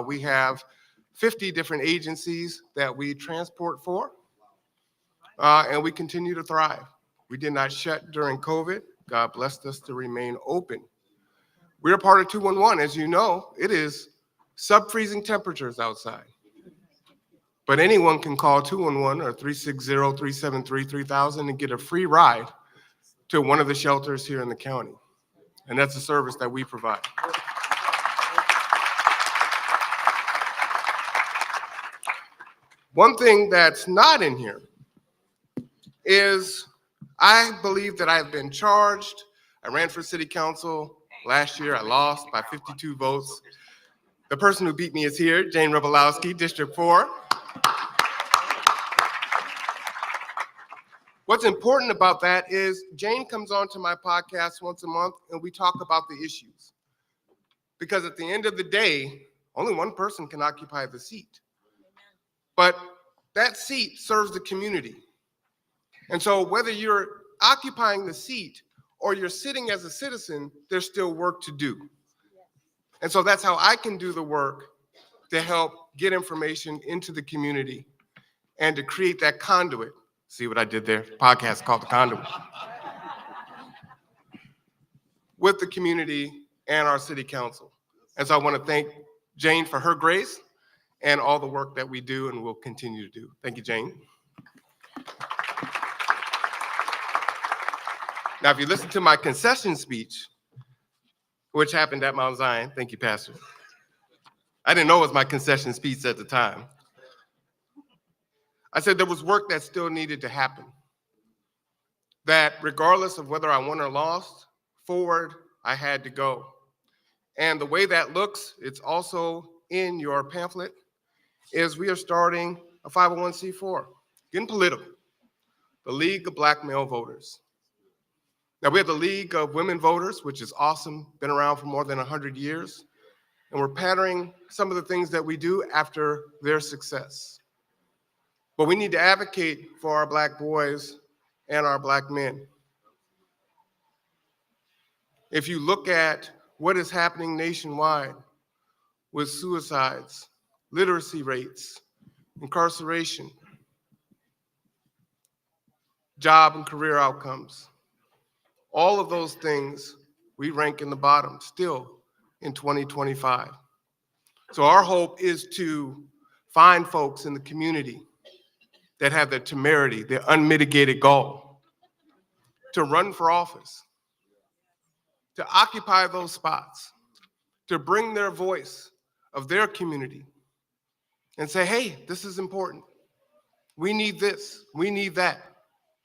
We have 50 different agencies that we transport for, and we continue to thrive. We did not shut during COVID. God blessed us to remain open. We're a part of 211. As you know, it is sub-freezing temperatures outside. But anyone can call 211 or 360-373-3000 and get a free ride to one of the shelters here in the county. And that's a service that we provide. One thing that's not in here is I believe that I've been charged. I ran for city council last year. I lost by 52 votes. The person who beat me is here, Jane Rebolowski, District 4. What's important about that is Jane comes on to my podcast once a month and we talk about the issues. Because at the end of the day, only one person can occupy the seat. But that seat serves the community. And so whether you're occupying the seat or you're sitting as a citizen, there's still work to do. And so that's how I can do the work to help get information into the community and to create that conduit. See what I did there? Podcast called The Conduit. With the community and our city council. And so I want to thank Jane for her grace and all the work that we do and will continue to do. Thank you, Jane. Now, if you listen to my concession speech, which happened at Mount Zion, thank you, Pastor. I didn't know it was my concession speech at the time. I said there was work that still needed to happen. That regardless of whether I won or lost, forward I had to go. And the way that looks, it's also in your pamphlet, is we are starting a 501c4, getting political, the League of Black Male Voters. Now we have the League of Women Voters, which is awesome, been around for more than 100 years, and we're patterning some of the things that we do after their success. But we need to advocate for our Black boys and our Black men. If you look at what is happening nationwide with suicides, literacy rates, incarceration, job and career outcomes, all of those things we rank in the bottom still in 2025. So our hope is to find folks in the community that have the temerity, the unmitigated gall to run for office, to occupy those spots, to bring their voice of their community and say, hey, this is important. We need this, we need that.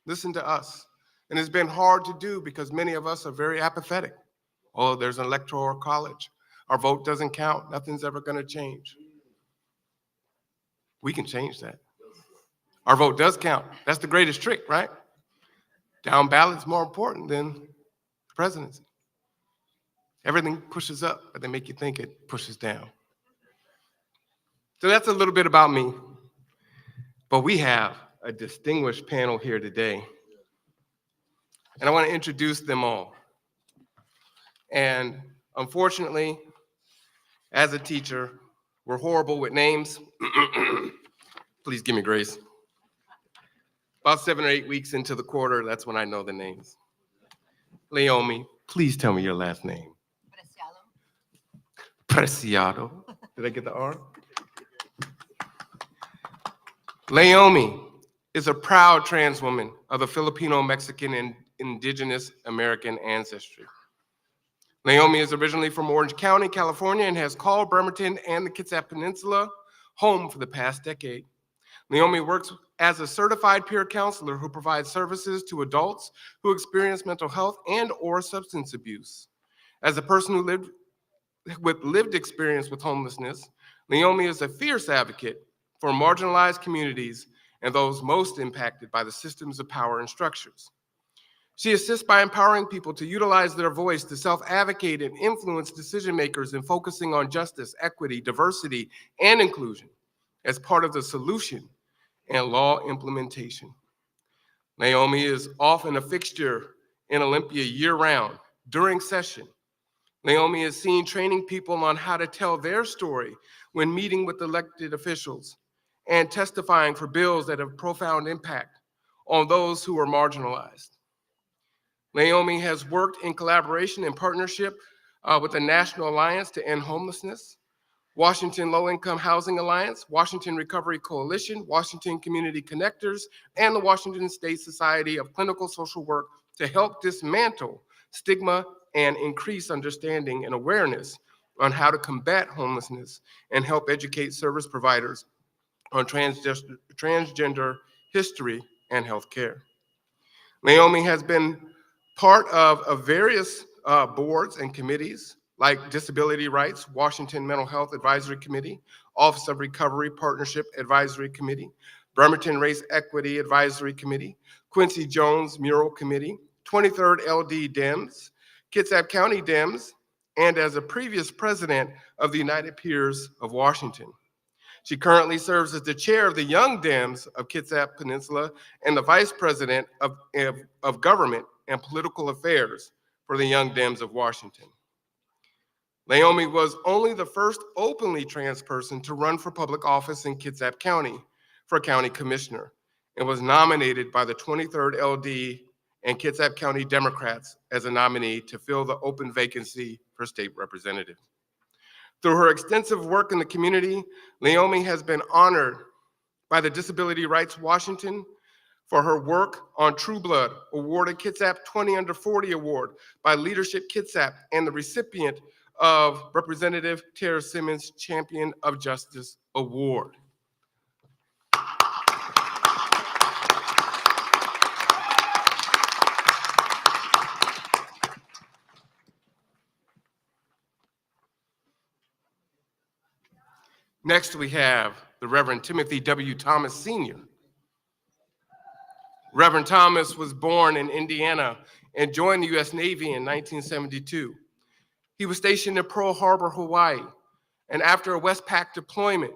Listen to us. And it's been hard to do because many of us are very apathetic. Oh, there's an electoral college. Our vote doesn't count. Nothing's ever going to change. We can change that. Our vote does count. That's the greatest trick, right? Down ballot's more important than the presidency. Everything pushes up, but they make you think it pushes down. So that's a little bit about me. But we have a distinguished panel here today. And I want to introduce them all. And unfortunately, as a teacher, we're horrible with names. Please give me grace. About 7 or 8 weeks into the quarter, that's when I know the names. Leomi, please tell me your last name. Preciado. Did I get the R? Leomi is a proud trans woman of the Filipino, Mexican, and Indigenous American ancestry. Naomi is originally from Orange County, California, and has called Bremerton and the Kitsap Peninsula home for the past decade. Naomi works as a certified peer counselor who provides services to adults who experience mental health and/or substance abuse. As a person who lived with lived experience with homelessness, Naomi is a fierce advocate for marginalized communities and those most impacted by the systems of power and structures. She assists by empowering people to utilize their voice to self-advocate and influence decision makers in focusing on justice, equity, diversity, and inclusion as part of the solution and law implementation. Naomi is often a fixture in Olympia year-round. During session, Naomi is seen training people on how to tell their story when meeting with elected officials and testifying for bills that have profound impact on those who are marginalized. Naomi has worked in collaboration and partnership with the National Alliance to End Homelessness, Washington Low-Income Housing Alliance, Washington Recovery Coalition, Washington Community Connectors, and the Washington State Society of Clinical Social Work to help dismantle stigma and increase understanding and awareness on how to combat homelessness and help educate service providers on transgender history and healthcare. Naomi has been part of various boards and committees like Disability Rights, Washington Mental Health Advisory Committee, Office of Recovery Partnership Advisory Committee, Bremerton Race Equity Advisory Committee, Quincy Jones Mural Committee, 23rd LD Dems, Kitsap County Dems, and as a previous president of the United Peers of Washington. She currently serves as the chair of the Young Dems of Kitsap Peninsula and the vice president of government and political affairs for the Young Dems of Washington. Naomi was only the first openly trans person to run for public office in Kitsap County for county commissioner and was nominated by the 23rd LD and Kitsap County Democrats as a nominee to fill the open vacancy for state representative. Through her extensive work in the community, Naomi has been honored by the Disability Rights Washington for her work on True Blood, awarded Kitsap 20 Under 40 Award by Leadership Kitsap, and the recipient of Representative Tara Simmons Champion of Justice Award. Next, we have the Reverend Timothy W. Thomas Sr. Reverend Thomas was born in Indiana and joined the U.S. Navy in 1972. He was stationed in Pearl Harbor, Hawaii, and after a Westpac deployment,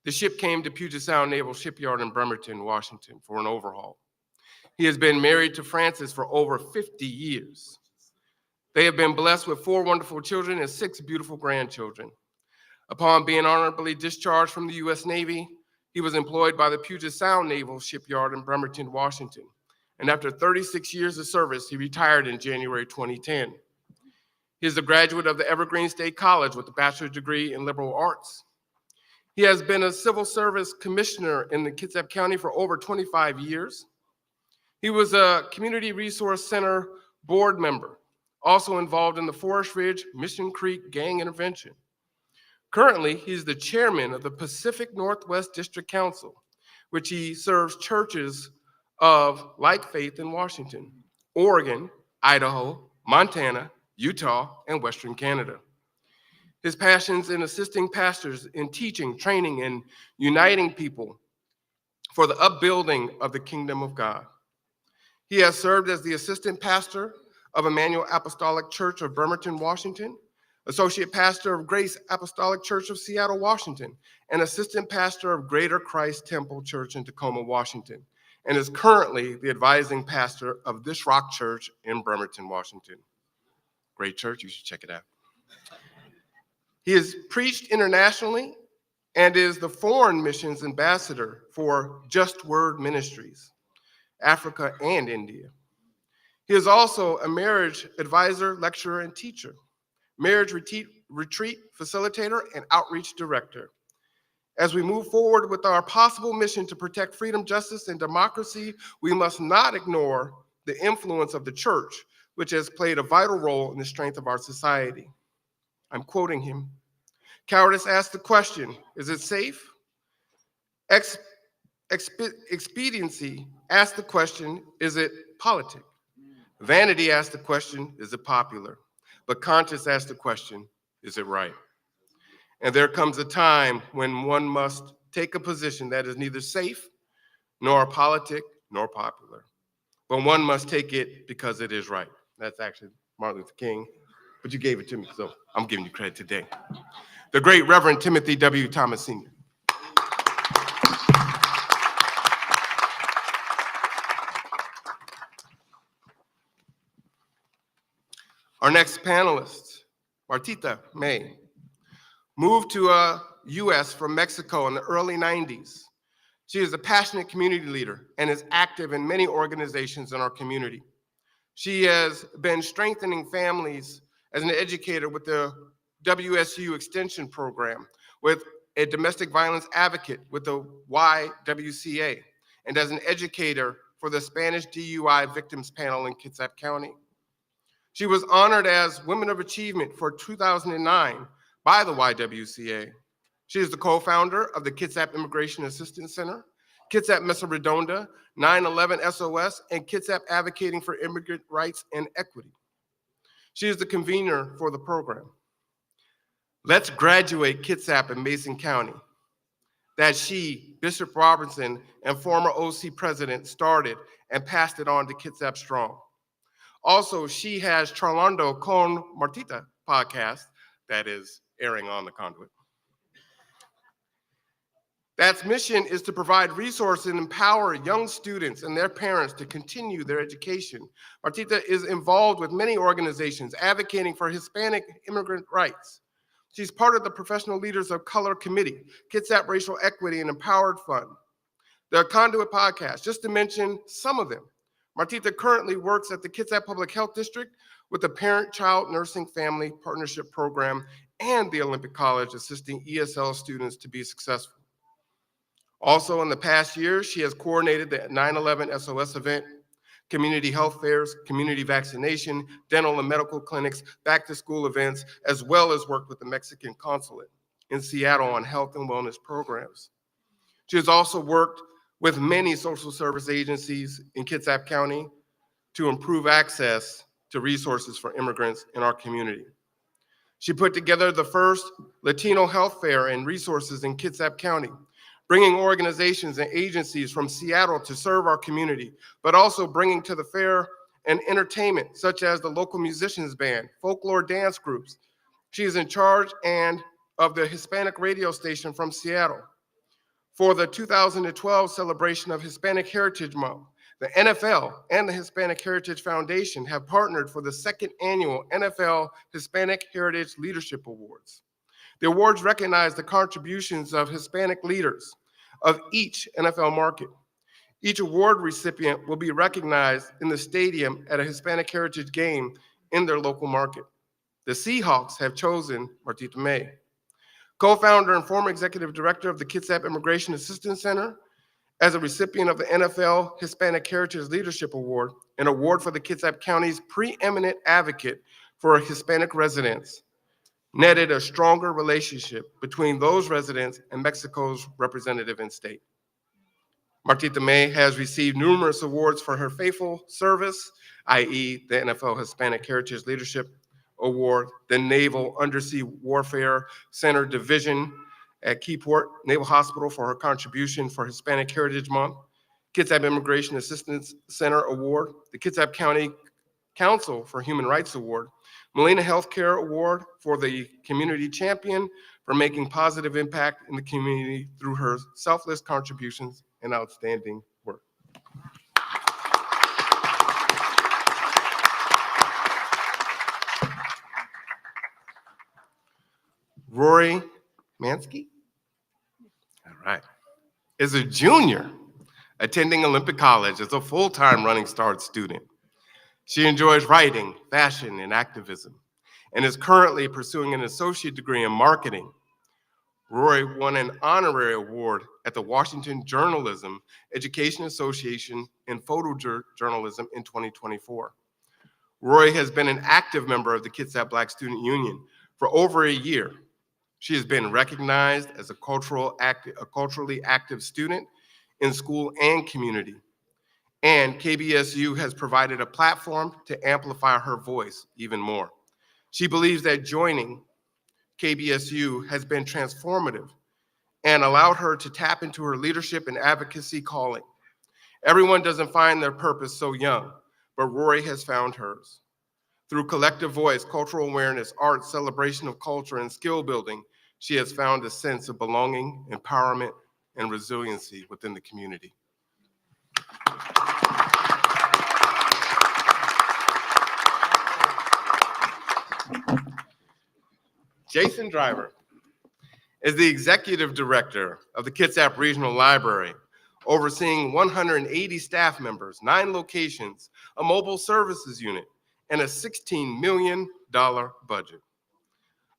the ship came to Puget Sound Naval Shipyard in Bremerton, Washington, for an overhaul. He has been married to Frances for over 50 years. They have been blessed with 4 wonderful children and 6 beautiful grandchildren. Upon being honorably discharged from the U.S. Navy, he was employed by the Puget Sound Naval Shipyard in Bremerton, Washington. And after 36 years of service, he retired in January 2010. He is a graduate of the Evergreen State College with a bachelor's degree in liberal arts. He has been a civil service commissioner in the Kitsap County for over 25 years. He was a Community Resource Center board member, also involved in the Forest Ridge Mission Creek gang intervention. Currently, he's the chairman of the Pacific Northwest District Council, which he serves churches of like faith in Washington, Oregon, Idaho, Montana, Utah, and Western Canada. His passions in assisting pastors in teaching, training, and uniting people for the upbuilding of the kingdom of God. He has served as the assistant pastor of Emmanuel Apostolic Church of Bremerton, Washington, associate pastor of Grace Apostolic Church of Seattle, Washington, and assistant pastor of Greater Christ Temple Church in Tacoma, Washington, and is currently the advising pastor of This Rock Church in Bremerton, Washington. Great church, you should check it out. He has preached internationally and is the foreign missions ambassador for Just Word Ministries, Africa and India. He is also a marriage advisor, lecturer, and teacher, marriage retreat facilitator, and outreach director. As we move forward with our possible mission to protect freedom, justice, and democracy, we must not ignore the influence of the church, which has played a vital role in the strength of our society. I'm quoting him. Cowardice asked the question, is it safe? Expediency asked the question, is it politic? Vanity asked the question, is it popular? But conscience asked the question, is it right? And there comes a time when one must take a position that is neither safe, nor politic, nor popular. But one must take it because it is right. That's actually Martin Luther King, but you gave it to me, so I'm giving you credit today. The great Reverend Timothy W. Thomas Sr. Our next panelist, Martita May, moved to U.S. from Mexico in the early 90s. She is a passionate community leader and is active in many organizations in our community. She has been strengthening families as an educator with the WSU Extension Program, with a domestic violence advocate with the YWCA, and as an educator for the Spanish DUI Victims Panel in Kitsap County. She was honored as Women of Achievement for 2009 by the YWCA. She is the co-founder of the Kitsap Immigration Assistance Center, Kitsap Mesa Redonda, 9/11 SOS, and Kitsap Advocating for Immigrant Rights and Equity. She is the convener for the program. Let's Graduate Kitsap in Mason County, that she, Bishop Robinson, and former OC president started and passed it on to Kitsap Strong. Also, she has Charlando con Martita podcast that is airing on the Conduit. That's mission is to provide resources and empower young students and their parents to continue their education. Martita is involved with many organizations advocating for Hispanic immigrant rights. She's part of the Professional Leaders of Color Committee, Kitsap Racial Equity and Empowered Fund, the Conduit podcast, just to mention some of them. Martita currently works at the Kitsap Public Health District with the Parent-Child Nursing Family Partnership Program and the Olympic College, assisting ESL students to be successful. Also, in the past year, she has coordinated the 9/11 SOS event, community health fairs, community vaccination, dental and medical clinics, back-to-school events, as well as worked with the Mexican consulate in Seattle on health and wellness programs. She has also worked with many social service agencies in Kitsap County to improve access to resources for immigrants in our community. She put together the first Latino health fair and resources in Kitsap County, bringing organizations and agencies from Seattle to serve our community, but also bringing to the fair and entertainment, such as the local musicians band, folklore dance groups. She is in charge of the Hispanic radio station from Seattle. For the 2012 celebration of Hispanic Heritage Month, the NFL and the Hispanic Heritage Foundation have partnered for the second annual NFL Hispanic Heritage Leadership Awards. The awards recognize the contributions of Hispanic leaders of each NFL market. Each award recipient will be recognized in the stadium at a Hispanic Heritage game in their local market. The Seahawks have chosen Martita May. Co-founder and former executive director of the Kitsap Immigration Assistance Center, as a recipient of the NFL Hispanic Heritage Leadership Award, an award for the Kitsap County's preeminent advocate for Hispanic residents, netted a stronger relationship between those residents and Mexico's representative in state. Martita May has received numerous awards for her faithful service, i.e. the NFL Hispanic Heritage Leadership Award, the Naval Undersea Warfare Center Division at Keyport Naval Hospital for her contribution for Hispanic Heritage Month, Kitsap Immigration Assistance Center Award, the Kitsap County Council for Human Rights Award, Molina Healthcare Award for the Community Champion for making positive impact in the community through her selfless contributions and outstanding work. Rory Mansky, all right, is a junior attending Olympic College as a full-time Running Start student. She enjoys writing, fashion, and activism, and is currently pursuing an associate degree in marketing. Roy won an honorary award at the Washington Journalism Education Association in photojournalism in 2024. Roy has been an active member of the Kitsap Black Student Union for over a year. She has been recognized as a culturally active student in school and community. And KBSU has provided a platform to amplify her voice even more. She believes that joining KBSU has been transformative and allowed her to tap into her leadership and advocacy calling. Everyone doesn't find their purpose so young, but Rory has found hers. Through collective voice, cultural awareness, art, celebration of culture, and skill building, she has found a sense of belonging, empowerment, and resiliency within the community. Jason Driver is the executive director of the Kitsap Regional Library, overseeing 180 staff members, 9 locations, a mobile services unit, and a $16 million budget.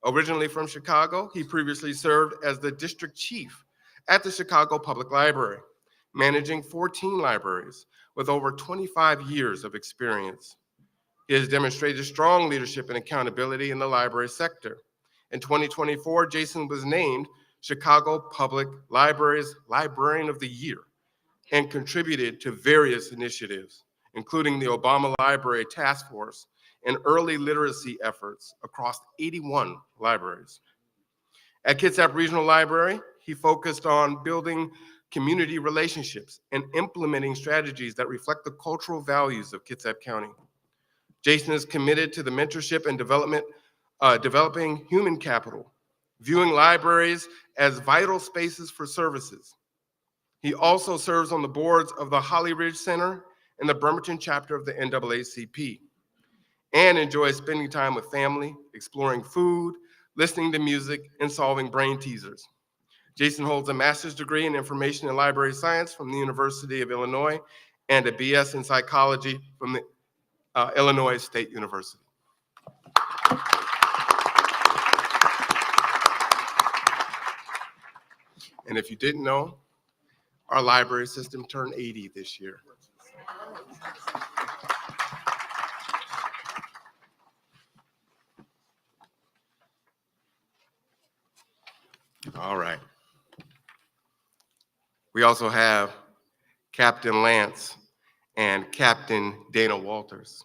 Originally from Chicago, he previously served as the district chief at the Chicago Public Library, managing 14 libraries with over 25 years of experience. He has demonstrated strong leadership and accountability in the library sector. In 2024, Jason was named Chicago Public Library's Librarian of the Year and contributed to various initiatives, including the Obama Library Task Force and early literacy efforts across 81 libraries. At Kitsap Regional Library, he focused on building community relationships and implementing strategies that reflect the cultural values of Kitsap County. Jason is committed to the mentorship and developing human capital, viewing libraries as vital spaces for services. He also serves on the boards of the Holly Ridge Center and the Bremerton chapter of the NAACP, and enjoys spending time with family, exploring food, listening to music, and solving brain teasers. Jason holds a master's degree in information and library science from the University of Illinois and a BS in psychology from the Illinois State University. And if you didn't know, our library system turned 80 this year. All right. We also have Captain Lance and Captain Dana Walters,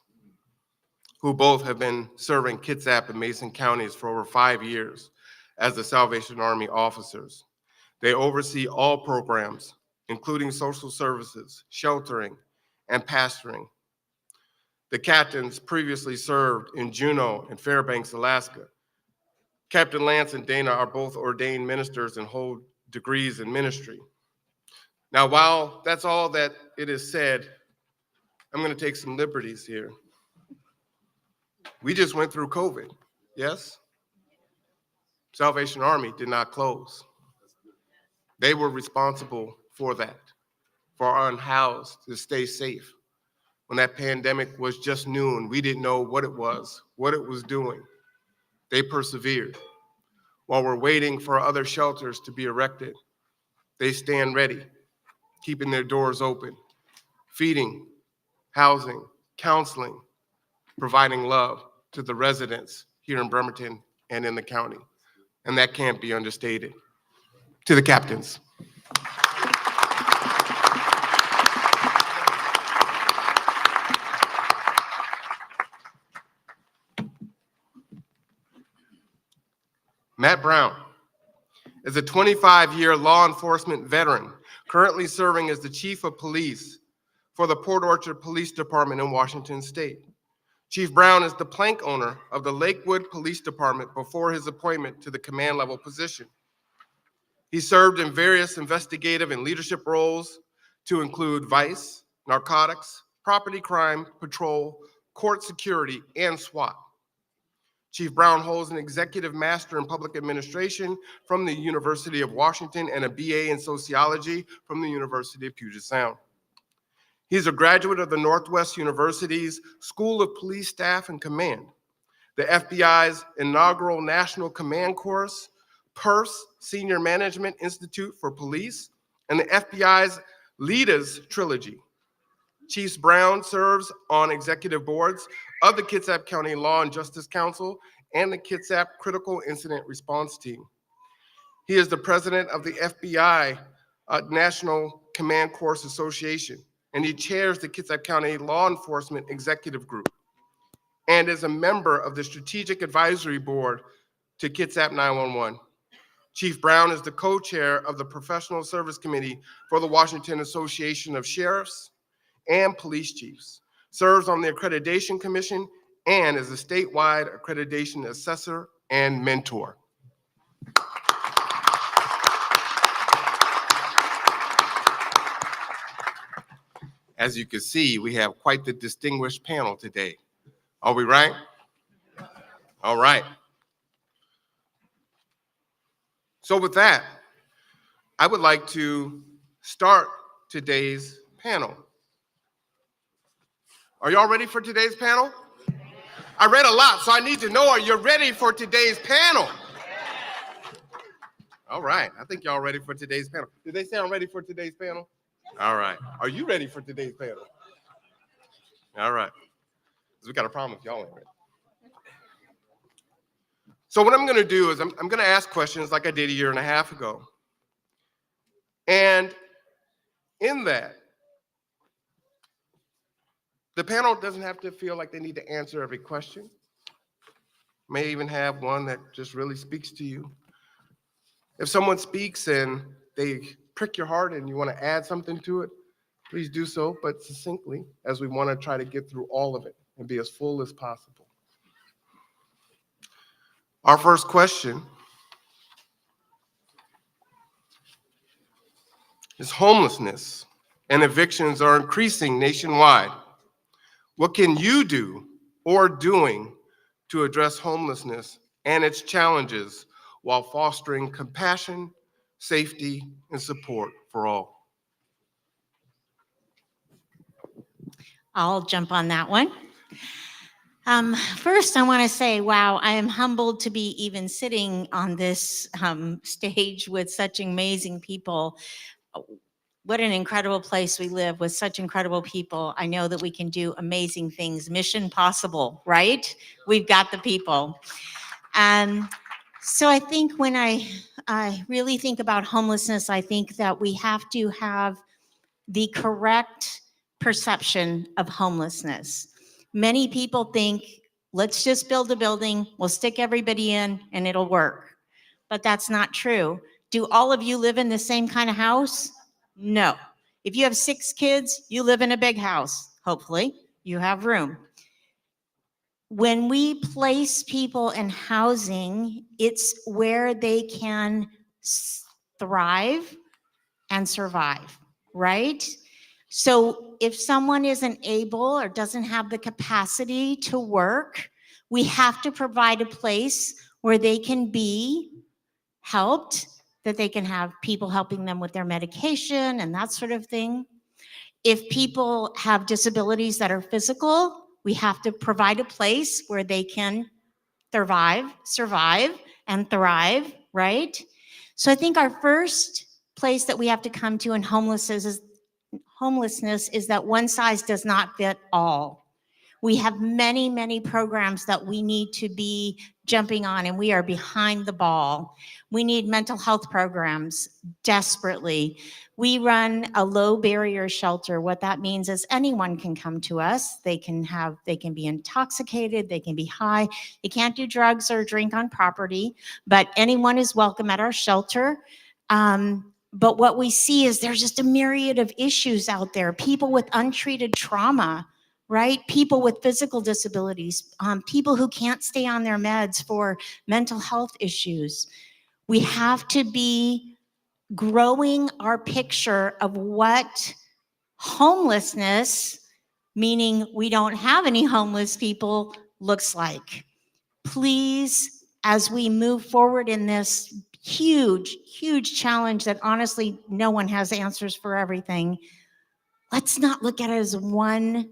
who both have been serving Kitsap and Mason counties for over 5 years as the Salvation Army officers. They oversee all programs, including social services, sheltering, and pastoring. The captains previously served in Juneau and Fairbanks, Alaska. Captain Lance and Dana are both ordained ministers and hold degrees in ministry. Now, while that's all that it is said, I'm going to take some liberties here. We just went through COVID, yes? Salvation Army did not close. They were responsible for that, for our unhoused to stay safe. When that pandemic was just new and we didn't know what it was doing, they persevered. While we're waiting for other shelters to be erected, they stand ready, keeping their doors open, feeding, housing, counseling, providing love to the residents here in Bremerton and in the county. And that can't be understated. To the captains. Matt Brown is a 25-year law enforcement veteran, currently serving as the chief of police for the Port Orchard Police Department in Washington State. Chief Brown is the plank owner of the Lakewood Police Department before his appointment to the command level position. He served in various investigative and leadership roles to include vice, narcotics, property crime, patrol, court security, and SWAT. Chief Brown holds an executive master in public administration from the University of Washington and a BA in sociology from the University of Puget Sound. He's a graduate of the Northwest University's School of Police Staff and Command, the FBI's inaugural National Command Course, Peirce Senior Management Institute for Police, and the FBI's Leaders Trilogy. Chief Brown serves on executive boards of the Kitsap County Law and Justice Council and the Kitsap Critical Incident Response Team. He is the president of the FBI National Command Course Association, and he chairs the Kitsap County Law Enforcement Executive Group and is a member of the Strategic Advisory Board to Kitsap 911. Chief Brown is the co-chair of the Professional Service Committee for the Washington Association of Sheriffs and Police Chiefs, serves on the Accreditation Commission, and is a statewide accreditation assessor and mentor. As you can see, we have quite the distinguished panel today. Are we right? All right. So with that, I would like to start today's panel. Are y'all ready for today's panel? I read a lot, so I need to know, are you ready for today's panel? All right, I think y'all ready for today's panel. Did they say I'm ready for today's panel? All right, are you ready for today's panel? All right, because we got a problem if y'all ain't ready. So what I'm gonna do is I'm gonna ask questions like I did a year and a half ago. And in that, the panel doesn't have to feel like they need to answer every question. May even have one that just really speaks to you. If someone speaks and they prick your heart and you want to add something to it, please do so, but succinctly, as we want to try to get through all of it and be as full as possible. Our first question is homelessness and evictions are increasing nationwide. What can you do or doing to address homelessness and its challenges while fostering compassion, safety, and support for all? I'll jump on that one. First, I want to say, wow, I am humbled to be even sitting on this stage with such amazing people. What an incredible place we live with such incredible people. I know that we can do amazing things. Mission possible, right? We've got the people. So I think when I really think about homelessness, I think that we have to have the correct perception of homelessness. Many people think, let's just build a building, we'll stick everybody in and it'll work. But that's not true. Do all of you live in the same kind of house? No. If you have 6 kids, you live in a big house. Hopefully, you have room. When we place people in housing, it's where they can thrive and survive, right? So if someone isn't able or doesn't have the capacity to work, we have to provide a place where they can be helped, that they can have people helping them with their medication and that sort of thing. If people have disabilities that are physical, we have to provide a place where they can survive, and thrive, right? So I think our first place that we have to come to in homelessness is that one size does not fit all. We have many, many programs that we need to be jumping on, and we are behind the ball. We need mental health programs desperately. We run a low barrier shelter. What that means is anyone can come to us. They can be intoxicated, they can be high. You can't do drugs or drink on property, but anyone is welcome at our shelter. But what we see is there's just a myriad of issues out there. People with untreated trauma, right? People with physical disabilities, people who can't stay on their meds for mental health issues. We have to be growing our picture of what homelessness, meaning we don't have any homeless people, looks like. Please, as we move forward in this huge, huge challenge that honestly no one has answers for everything, let's not look at it as one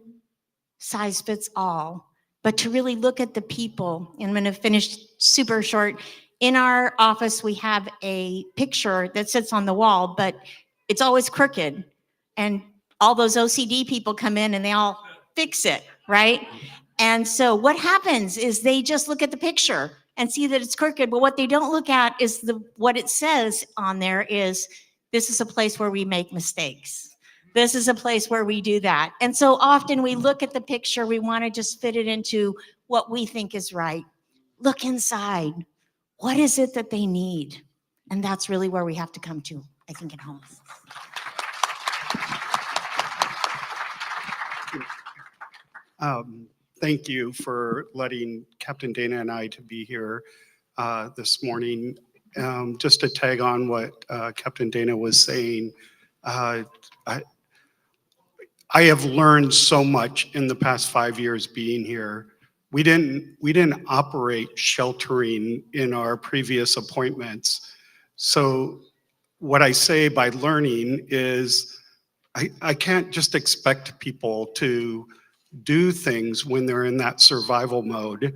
size fits all, but to really look at the people. And I'm going to finish super short. In our office, we have a picture that sits on the wall, but it's always crooked. And all those OCD people come in and they all fix it, right? And so what happens is they just look at the picture and see that it's crooked, but what they don't look at is what it says on there is, this is a place where we make mistakes. This is a place where we do that. And so often we look at the picture, we want to just fit it into what we think is right. Look inside. What is it that they need? And that's really where we have to come to, I think, at home. Thank you for letting Captain Dana and I to be here this morning. Just to tag on what Captain Dana was saying, I have learned so much in the past 5 years being here. We didn't operate sheltering in our previous appointments. So what I say by learning is I can't just expect people to do things when they're in that survival mode.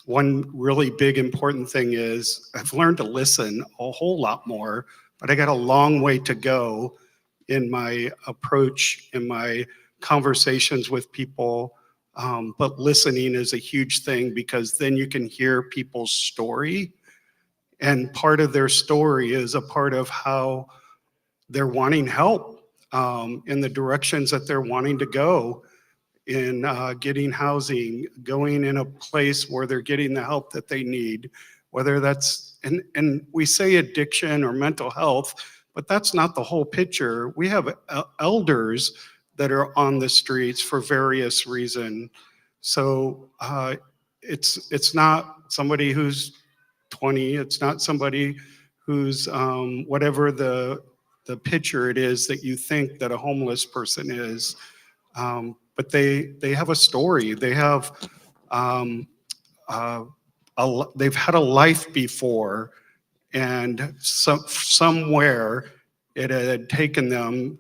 One really big important thing is I've learned to listen a whole lot more, but I got a long way to go in my approach, in my conversations with people. But listening is a huge thing because then you can hear people's story. And part of their story is a part of how they're wanting help in the directions that they're wanting to go in getting housing, going in a place where they're getting the help that they need, whether that's, and we say addiction or mental health, but that's not the whole picture. We have elders that are on the streets for various reasons. So it's not somebody who's 20, it's not somebody who's whatever the picture it is that you think that a homeless person is. But they have a story. They have they've had a life before, and somewhere it had taken them,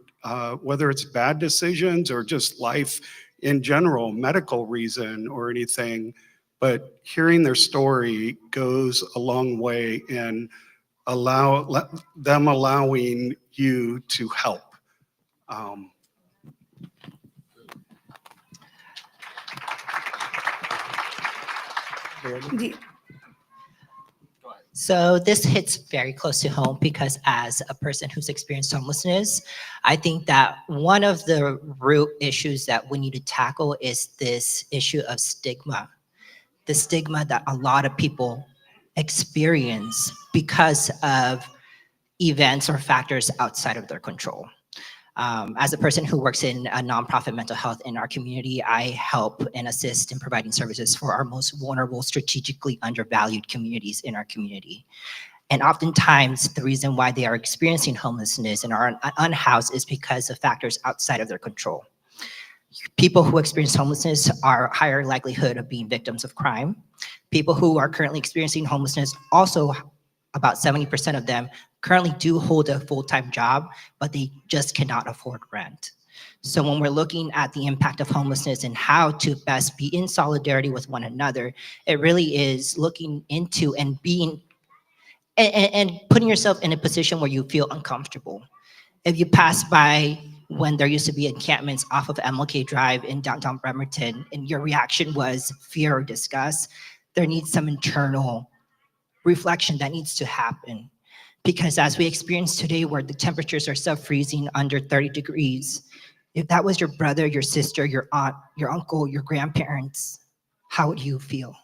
whether it's bad decisions or just life in general, medical reason or anything. But hearing their story goes a long way in allowing you to help. So this hits very close to home because as a person who's experienced homelessness, I think that one of the root issues that we need to tackle is this issue of stigma. The stigma that a lot of people experience because of events or factors outside of their control. As a person who works in a nonprofit mental health in our community, I help and assist in providing services for our most vulnerable, strategically undervalued communities in our community. And oftentimes, the reason why they are experiencing homelessness and are unhoused is because of factors outside of their control. People who experience homelessness are higher likelihood of being victims of crime. People who are currently experiencing homelessness, also about 70% of them currently do hold a full-time job, but they just cannot afford rent. So when we're looking at the impact of homelessness and how to best be in solidarity with one another, it really is looking into and being and putting yourself in a position where you feel uncomfortable. If you pass by when there used to be encampments off of MLK Drive in downtown Bremerton and your reaction was fear or disgust, there needs some internal reflection that needs to happen. Because as we experience today where the temperatures are sub-freezing under 30 degrees, if that was your brother, your sister, your aunt, your uncle, your grandparents, how would you feel?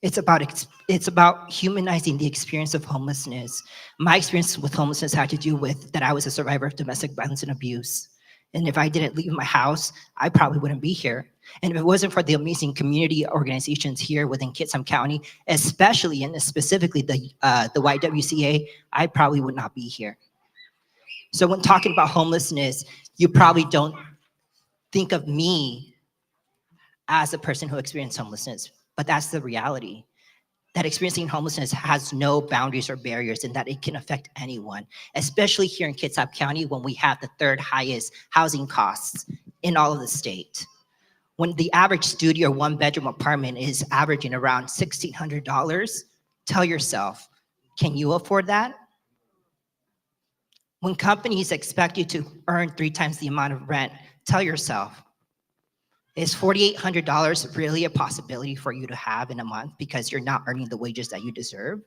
It's about humanizing the experience of homelessness. My experience with homelessness had to do with that I was a survivor of domestic violence and abuse. And if I didn't leave my house, I probably wouldn't be here. And if it wasn't for the amazing community organizations here within Kitsap County, especially and specifically the YWCA, I probably would not be here. So when talking about homelessness, you probably don't think of me as a person who experienced homelessness, but that's the reality. That experiencing homelessness has no boundaries or barriers and that it can affect anyone, especially here in Kitsap County when we have the third highest housing costs in all of the state. when the average studio or one-bedroom apartment is averaging around $1,600, tell yourself, can you afford that? When companies expect you to earn 3 times the amount of rent, tell yourself, is $4,800 really a possibility for you to have in a month because you're not earning the wages that you deserve?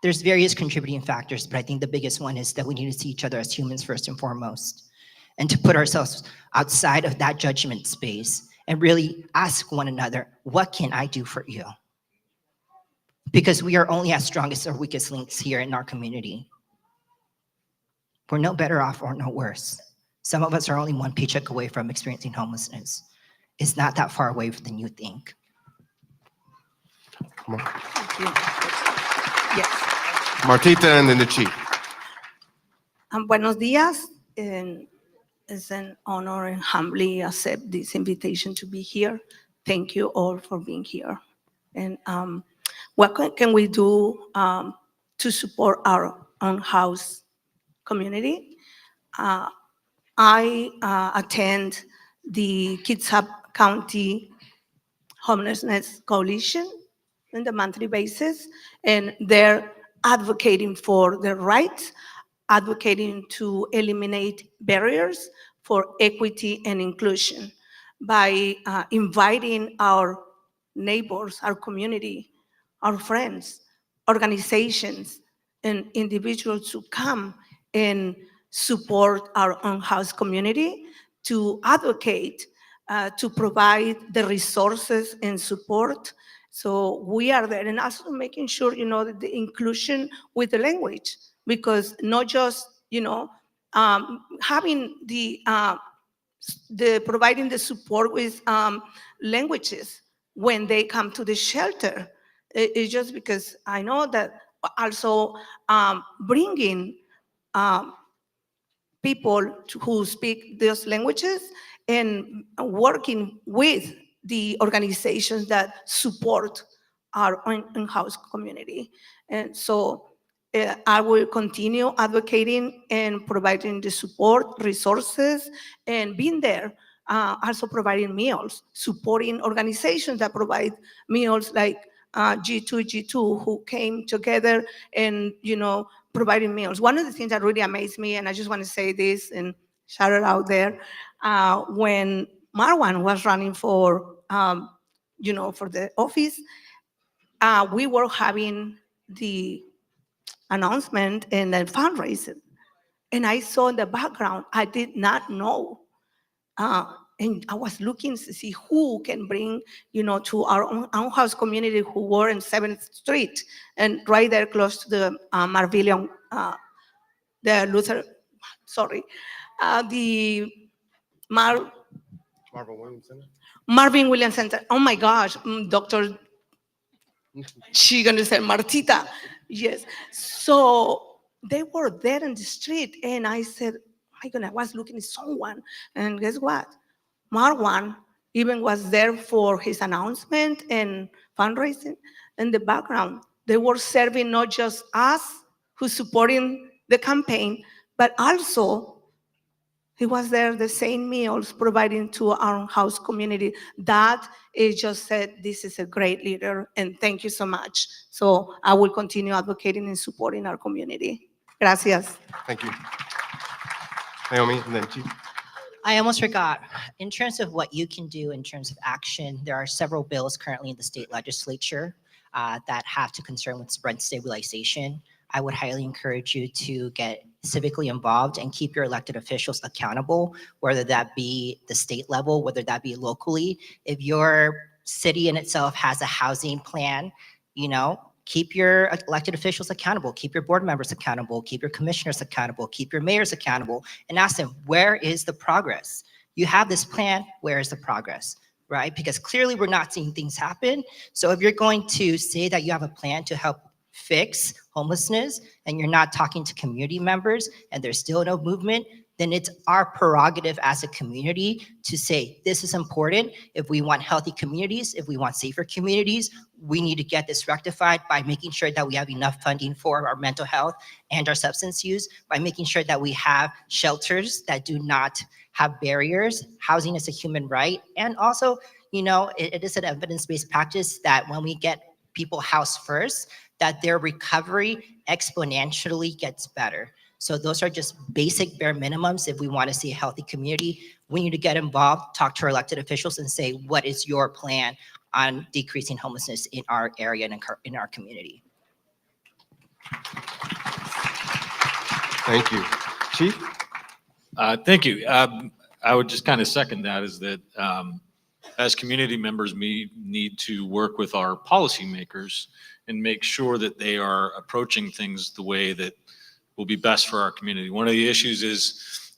There's various contributing factors, but I think the biggest one is that we need to see each other as humans first and foremost, and to put ourselves outside of that judgment space and really ask one another, what can I do for you? Because we are only as strong as our weakest links here in our community. We're no better off or no worse. Some of us are only one paycheck away from experiencing homelessness. It's not that far away than you think. Come on. Yes. Martita and then the chief. Buenos días. It's an honor and humbly accept this invitation to be here. Thank you all for being here. And what can we do to support our own house community? I attend the Kitsap County Homelessness Coalition on the monthly basis, and they're advocating for their rights, advocating to eliminate barriers for equity and inclusion by inviting our neighbors, our community, our friends, organizations, and individuals to come and support our own house community, to advocate, to provide the resources and support. So we are there, and also making sure, that the inclusion with the language, because not just, having the providing the support with languages when they come to the shelter. It's just because I know that also bringing people who speak those languages and working with the organizations that support our in-house community. And so I will continue advocating and providing the support, resources, and being there, also providing meals, supporting organizations that provide meals like G2G2, who came together and, providing meals. One of the things that really amazed me, and I just want to say this and shout it out there, when Marwan was running for, for the office, we were having the announcement and the fundraising. And I saw in the background, I did not know. And I was looking to see who can bring, to our own house community who were in 7th Street and right there close to the Marvillion, the Luther, sorry, the Marvin Williams Center. Marvin Williams Center. Oh my gosh, Dr. She gonna say Martita. Yes. So they were there in the street, and I said, my God, I was looking at someone, and guess what? Marwan even was there for his announcement and fundraising in the background. They were serving not just us who's supporting the campaign, but also he was there, the same meals providing to our own house community. That is just said, this is a great leader, and thank you so much. So I will continue advocating and supporting our community. Gracias. Thank you. Naomi, and then Chief. I almost forgot. In terms of what you can do in terms of action, there are several bills currently in the state legislature that have to concern with rent stabilization. I would highly encourage you to get civically involved and keep your elected officials accountable, whether that be the state level, whether that be locally. If your city in itself has a housing plan, keep your elected officials accountable, keep your board members accountable, keep your commissioners accountable, keep your mayors accountable, and ask them, where is the progress? You have this plan, where is the progress, right? Because clearly we're not seeing things happen. So if you're going to say that you have a plan to help fix homelessness and you're not talking to community members and there's still no movement, then it's our prerogative as a community to say, this is important. If we want healthy communities, if we want safer communities, we need to get this rectified by making sure that we have enough funding for our mental health and our substance use, by making sure that we have shelters that do not have barriers. Housing is a human right. And also, you know, it is an evidence-based practice that when we get people housed first, that their recovery exponentially gets better. So those are just basic bare minimums. If we want to see a healthy community, we need to get involved, talk to our elected officials and say, what is your plan on decreasing homelessness in our area and in our community? Thank you. Chief? Thank you. I would just kind of second that, is that as community members, we need to work with our policymakers and make sure that they are approaching things the way that will be best for our community. One of the issues is,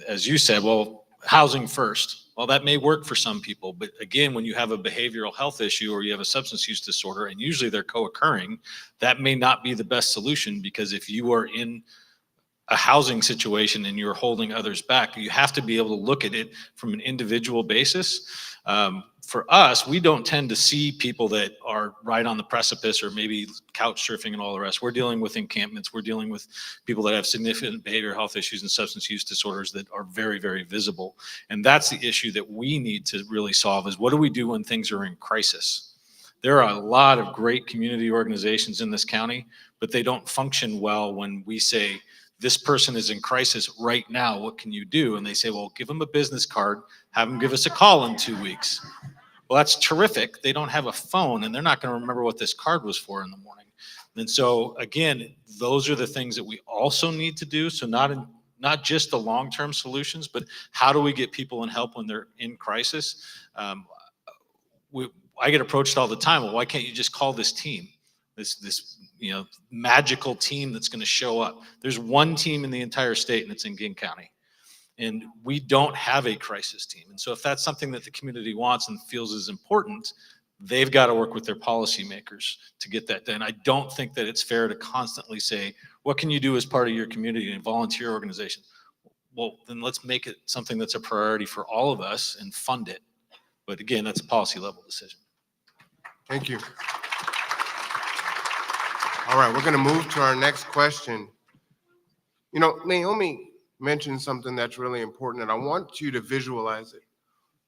as you said, well, housing first. Well, that may work for some people, but again, when you have a behavioral health issue or you have a substance use disorder, and usually they're co-occurring, that may not be the best solution, because if you are in a housing situation and you're holding others back, you have to be able to look at it from an individual basis. For us, we don't tend to see people that are right on the precipice or maybe couch surfing and all the rest. We're dealing with encampments. We're dealing with people that have significant behavioral health issues and substance use disorders that are very, very visible. And that's the issue that we need to really solve, is what do we do when things are in crisis? There are a lot of great community organizations in this county, but they don't function well when we say, this person is in crisis right now, what can you do? And they say, well, give them a business card, have them give us a call in 2 weeks. Well, that's terrific. They don't have a phone and they're not going to remember what this card was for in the morning. And so again, those are the things that we also need to do. So not just the long-term solutions, but how do we get people in help when they're in crisis? I get approached all the time, well, why can't you just call this team? This magical team that's going to show up. There's one team in the entire state, and it's in King County. And we don't have a crisis team. And so if that's something that the community wants and feels is important, they've got to work with their policymakers to get that done. I don't think that it's fair to constantly say, what can you do as part of your community and volunteer organization? Well, then let's make it something that's a priority for all of us and fund it. But again, that's a policy level decision. Thank you. All right, we're going to move to our next question. You know, Naomi mentioned something that's really important, and I want you to visualize it.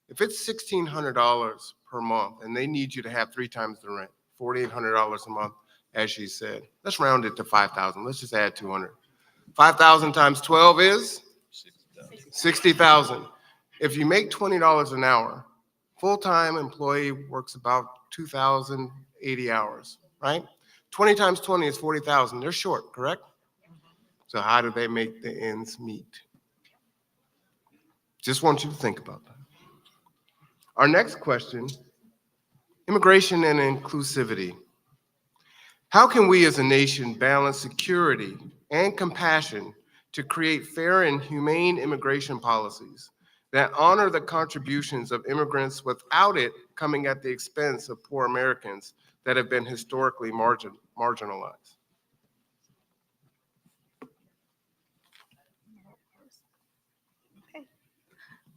If it's $1,600 per month and they need you to have 3 times the rent, $4,800 a month, as she said, let's round it to 5,000. Let's just add 200. 5,000 times 12 is 60,000. If you make $20 an hour, full-time employee works about 2,080 hours, right? 20 times 20 is 40,000. They're short, correct? So how do they make the ends meet? Just want you to think about that. Our next question, immigration and inclusivity. How can we as a nation balance security and compassion to create fair and humane immigration policies that honor the contributions of immigrants without it coming at the expense of poor Americans that have been historically marginalized?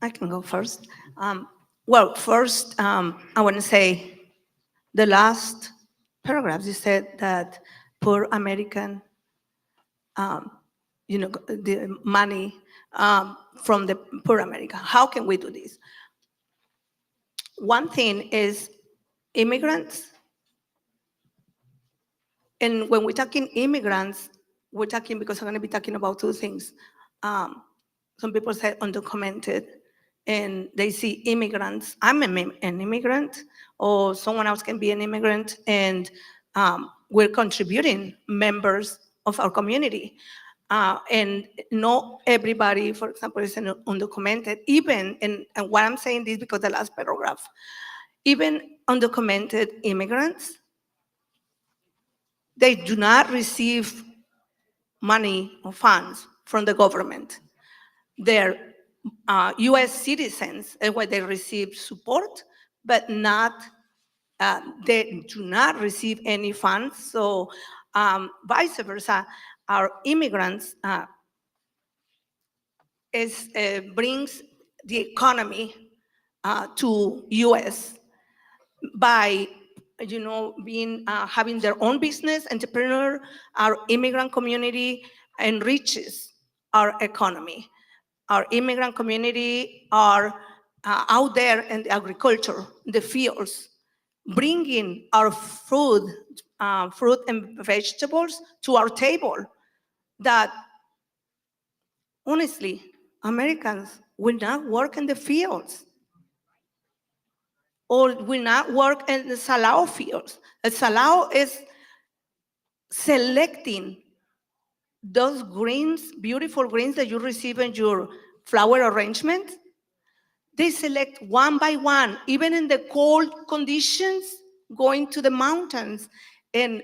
I can go first. Well, first, I want to say the last paragraph, you said that poor American, the money from the poor America. How can we do this? One thing is immigrants. And when we're talking immigrants, we're talking, because I'm going to be talking about 2 things. Some people say undocumented, and they see immigrants. I'm an immigrant, or someone else can be an immigrant, and we're contributing members of our community. And not everybody, for example, is undocumented. Even, and what I'm saying this because the last paragraph, even undocumented immigrants, they do not receive money or funds from the government. They're US citizens, and where they receive support, but not, they do not receive any funds. So vice versa, our immigrants brings the economy to U.S. by being having their own business, entrepreneur. Our immigrant community enriches our economy. Our immigrant community are out there in the agriculture, the fields, bringing our food and vegetables to our table that honestly, Americans will not work in the fields or will not work in the salao fields. A salao is selecting those greens, beautiful greens that you receive in your flower arrangement. They select one by one, even in the cold conditions, going to the mountains and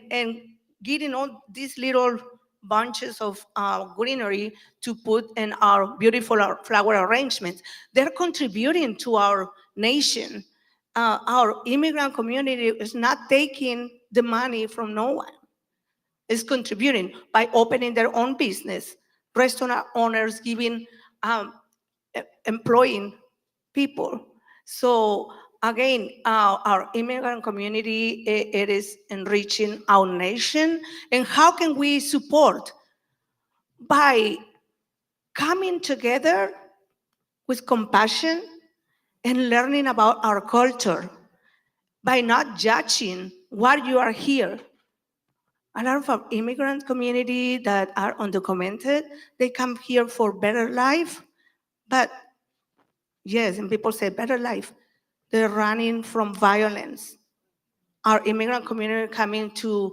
getting all these little bunches of greenery to put in our beautiful flower arrangements. They're contributing to our nation. Our immigrant community is not taking the money from no one. It's contributing by opening their own business. Restaurant owners giving, employing people. So again, our immigrant community, it is enriching our nation. And how can we support? By coming together with compassion and learning about our culture, by not judging why you are here. A lot of our immigrant community that are undocumented, they come here for better life, but yes, and people say better life. They're running from violence. Our immigrant community coming to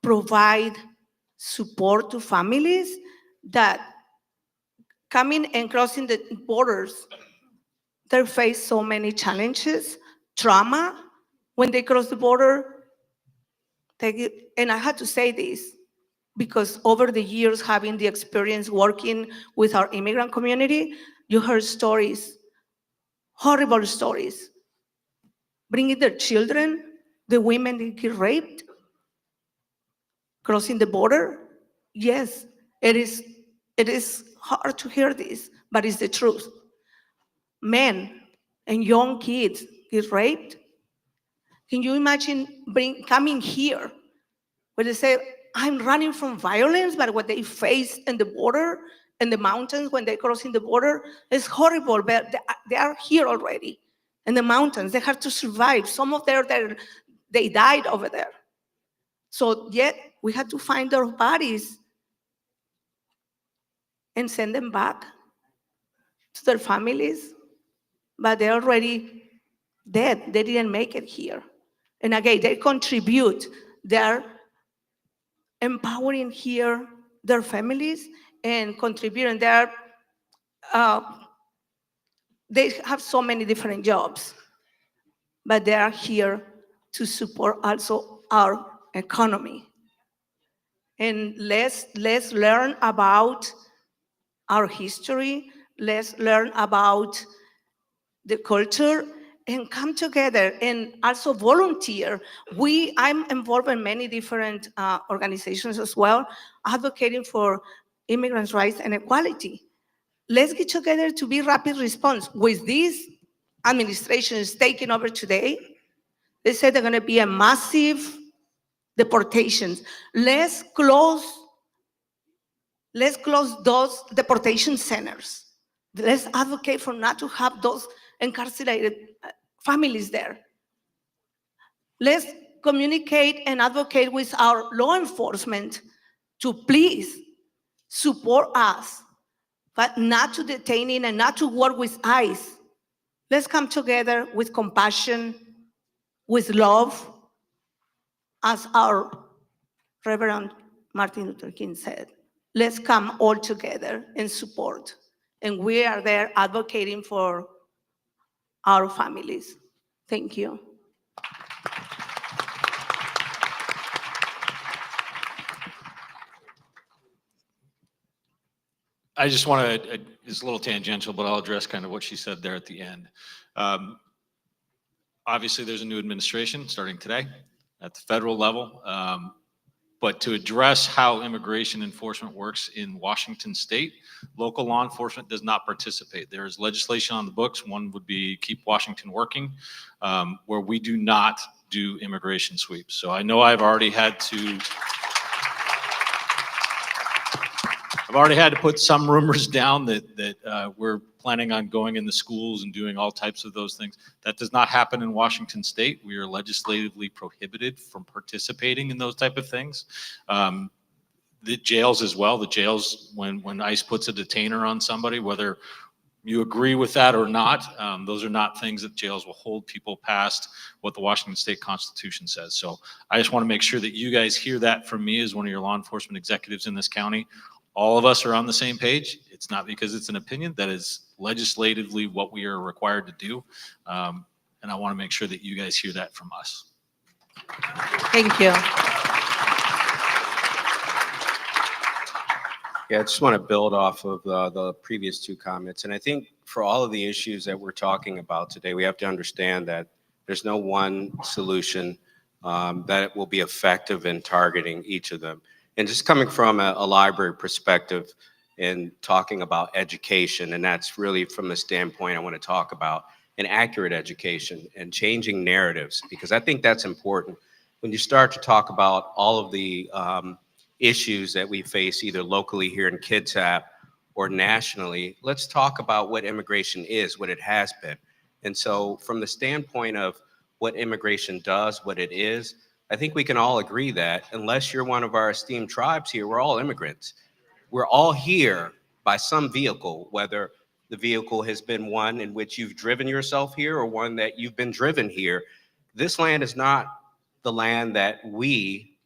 provide support to families that coming and crossing the borders, they face so many challenges, trauma when they cross the border. And I had to say this because over the years, having the experience working with our immigrant community, you heard stories, horrible stories, bringing their children, the women that get raped, crossing the border. Yes, it is hard to hear this, but it's the truth. Men and young kids get raped. Can you imagine coming here where they say, I'm running from violence, but what they face in the border, in the mountains when they're crossing the border is horrible, but they are here already in the mountains. They have to survive. Some of them, they died over there. So yet we had to find their bodies and send them back to their families, but they're already dead. They didn't make it here. And again, they contribute. They're empowering here their families and contributing. They have so many different jobs, but they are here to support also our economy. And let's learn about our history. Let's learn about the culture and come together and also volunteer. I'm involved in many different organizations as well, advocating for immigrants' rights and equality. Let's get together to be rapid response. With this administration is taking over today, they said they're gonna be a massive deportations. Let's close those deportation centers. Let's advocate for not to have those incarcerated families there. Let's communicate and advocate with our law enforcement to please support us, but not to detaining and not to work with ICE. Let's come together with compassion, with love, as our Reverend Martin Luther King said. Let's come all together and support. And we are there advocating for our families. Thank you. I just want to, it's a little tangential, but I'll address kind of what she said there at the end. Obviously, there's a new administration starting today at the federal level, But to address how immigration enforcement works in Washington state, local law enforcement does not participate. There is legislation on the books. One would be Keep Washington Working, where we do not do immigration sweeps. So I know I've already had to put some rumors down that we're planning on going in the schools and doing all types of those things. That does not happen in Washington state. We are legislatively prohibited from participating in those type of things. The jails as well. The jails, when ICE puts a detainer on somebody, whether you agree with that or not, those are not things that jails will hold people past what the Washington State Constitution says. So I just want to make sure that you guys hear that from me as one of your law enforcement executives in this county. All of us are on the same page. It's not because it's an opinion. That is legislatively what we are required to do. And I want to make sure that you guys hear that from us. Thank you. Yeah, I just want to build off of the previous two comments. And I think for all of the issues that we're talking about today, we have to understand that there's no one solution that will be effective in targeting each of them. And just coming from a library perspective and talking about education, and that's really from the standpoint I want to talk about an accurate education and changing narratives, because I think that's important. When you start to talk about all of the issues that we face either locally here in Kitsap or nationally, let's talk about what immigration is, what it has been. And so from the standpoint of what immigration does, what it is, I think we can all agree that unless you're one of our esteemed tribes here, we're all immigrants. We're all here by some vehicle, whether the vehicle has been one in which you've driven yourself here or one that you've been driven here. This land is not the land that we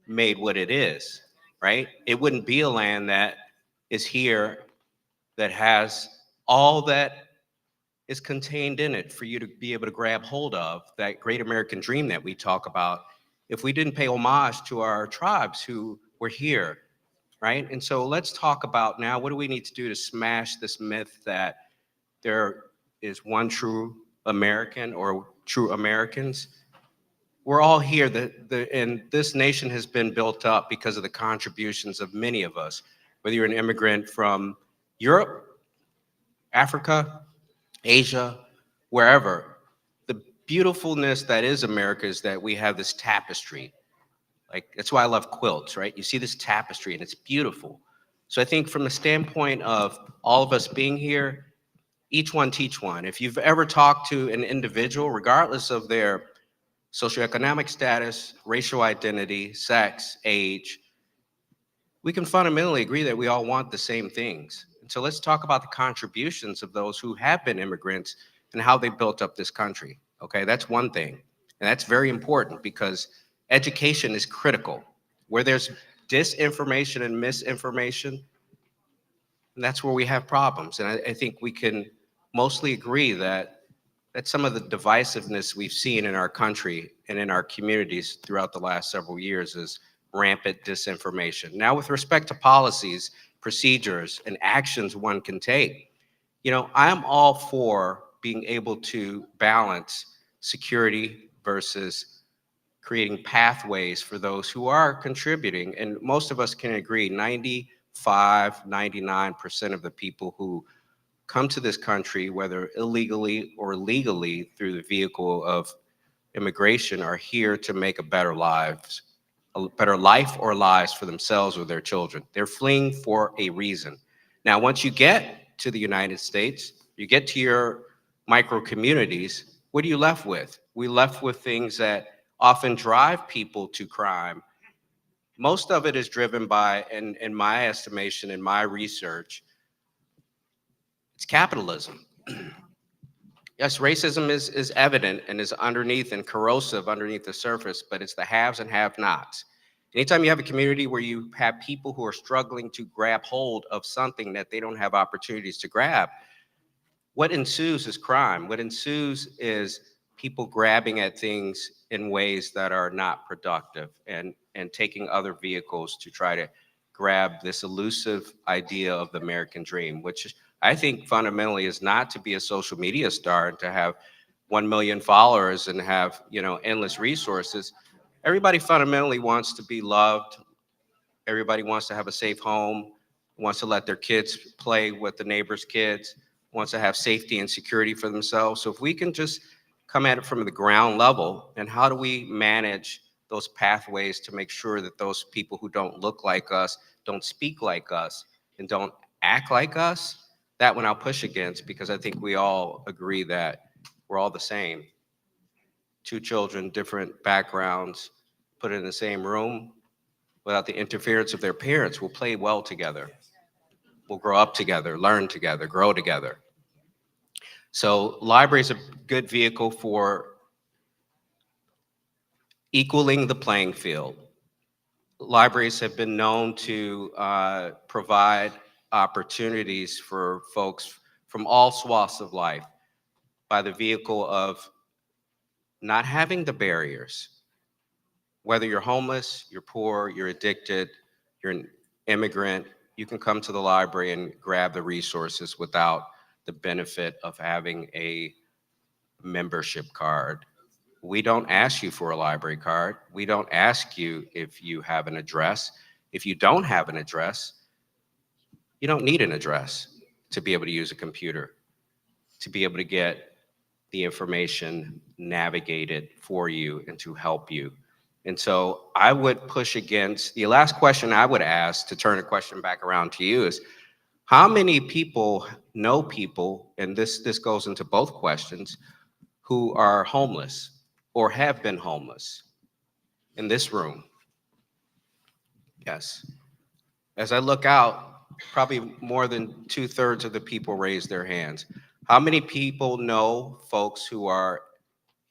made what it is, right? It wouldn't be a land that is here that has all that is contained in it for you to be able to grab hold of, that great American dream that we talk about, if we didn't pay homage to our tribes who were here, right? And so let's talk about now, what do we need to do to smash this myth that there is one true American or true Americans? We're all here, and this nation has been built up because of the contributions of many of us, whether you're an immigrant from Europe, Africa, Asia, wherever. The beautifulness that is America is that we have this tapestry. Like, that's why I love quilts, right? You see this tapestry and it's beautiful. So I think from the standpoint of all of us being here, each one teach one. If you've ever talked to an individual, regardless of their socioeconomic status, racial identity, sex, age, we can fundamentally agree that we all want the same things. And so let's talk about the contributions of those who have been immigrants and how they built up this country. Okay, that's one thing. And that's very important because education is critical. Where there's disinformation and misinformation, and that's where we have problems. And I think we can mostly agree that some of the divisiveness we've seen in our country and in our communities throughout the last several years is rampant disinformation. Now, with respect to policies, procedures, and actions one can take, I'm all for being able to balance security versus creating pathways for those who are contributing. And most of us can agree 99% of the people who come to this country, whether illegally or legally through the vehicle of immigration, are here to make a better life or lives for themselves or their children. They're fleeing for a reason. Now, once you get to the United States, you get to your micro communities, what are you left with? We're left with things that often drive people to crime. Most of it is driven by, in my estimation, in my research, it's capitalism. Yes, racism is evident and is underneath and corrosive underneath the surface, but it's the haves and have-nots. Anytime you have a community where you have people who are struggling to grab hold of something that they don't have opportunities to grab, what ensues is crime. What ensues is people grabbing at things in ways that are not productive and taking other vehicles to try to grab this elusive idea of the American dream, which I think fundamentally is not to be a social media star and to have 1 million followers and have, endless resources. everybody fundamentally wants to be loved. Everybody wants to have a safe home, wants to let their kids play with the neighbor's kids, wants to have safety and security for themselves. So if we can just come at it from the ground level, and how do we manage those pathways to make sure that those people who don't look like us, don't speak like us, and don't act like us, that one I'll push against, because I think we all agree that we're all the same. Two children, different backgrounds, put in the same room without the interference of their parents will play well together. We'll grow up together, learn together, grow together. So library is a good vehicle for equaling the playing field. Libraries have been known to provide opportunities for folks from all swaths of life by the vehicle of not having the barriers. Whether you're homeless, you're poor, you're addicted, you're an immigrant, you can come to the library and grab the resources without the benefit of having a membership card. We don't ask you for a library card. We don't ask you if you have an address. If you don't have an address, you don't need an address to be able to use a computer, to be able to get the information navigated for you and to help you. And so I would push against, the last question I would ask, to turn the question back around to you, is how many people know people, and this goes into both questions, who are homeless or have been homeless in this room? Yes. As I look out, probably more than 2/3 of the people raise their hands. How many people know folks who are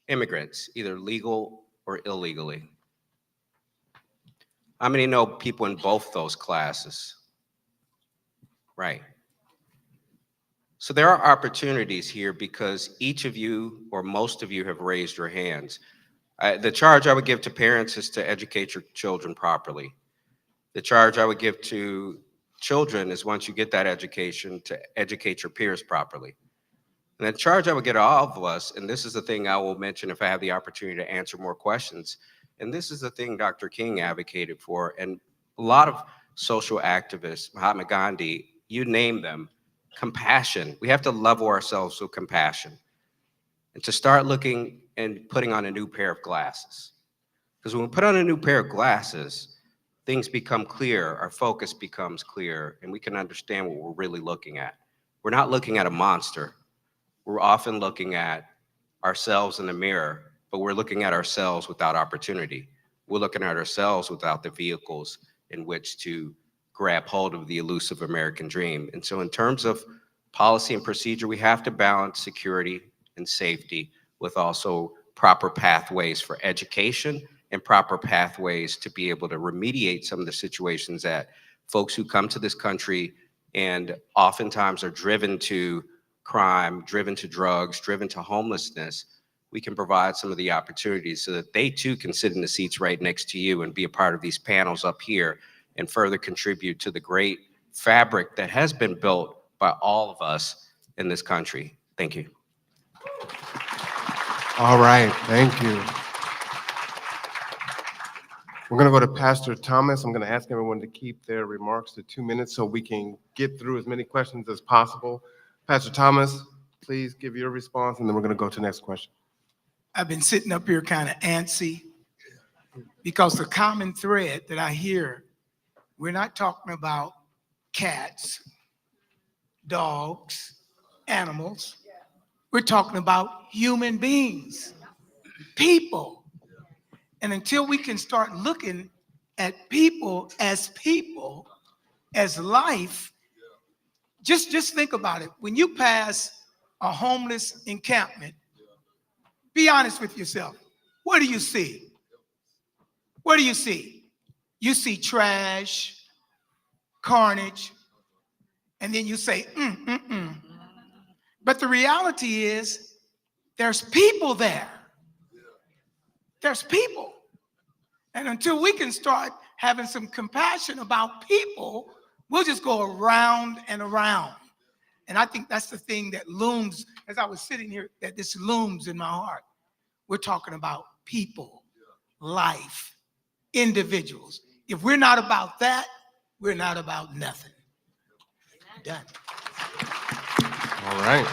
immigrants, either legal or illegally? How many know people in both those classes? Right. So there are opportunities here because each of you or most of you have raised your hands. The charge I would give to parents is to educate your children properly. The charge I would give to children is, once you get that education, to educate your peers properly. And the charge I would get to all of us, and this is the thing I will mention if I have the opportunity to answer more questions, and this is the thing Dr. King advocated for, and a lot of social activists, Mahatma Gandhi, you name them, compassion. We have to level ourselves with compassion and to start looking and putting on a new pair of glasses. Because when we put on a new pair of glasses, things become clear, our focus becomes clear, and we can understand what we're really looking at. We're not looking at a monster. We're often looking at ourselves in the mirror, but we're looking at ourselves without opportunity. We're looking at ourselves without the vehicles in which to grab hold of the elusive American dream. And so in terms of policy and procedure, we have to balance security and safety with also proper pathways for education and proper pathways to be able to remediate some of the situations that folks who come to this country and oftentimes are driven to crime, driven to drugs, driven to homelessness. We can provide some of the opportunities so that they too can sit in the seats right next to you and be a part of these panels up here and further contribute to the great fabric that has been built by all of us in this country. Thank you. All right, thank you. We're going to go to Pastor Thomas. I'm going to ask everyone to keep their remarks to 2 minutes so we can get through as many questions as possible. Pastor Thomas, please give your response, and then we're going to go to the next question. I've been sitting up here kind of antsy because the common thread that I hear, we're not talking about cats, dogs, animals. We're talking about human beings, people. And until we can start looking at people, as life, just think about it. When you pass a homeless encampment, be honest with yourself. What do you see? What do you see? You see trash, carnage, and then you say, But the reality is there's people there. There's people. And until we can start having some compassion about people, we'll just go around and around. And I think that's the thing that looms, as I was sitting here, that this looms in my heart. We're talking about people. life individuals. If we're not about that, we're not about nothing. Done. All right.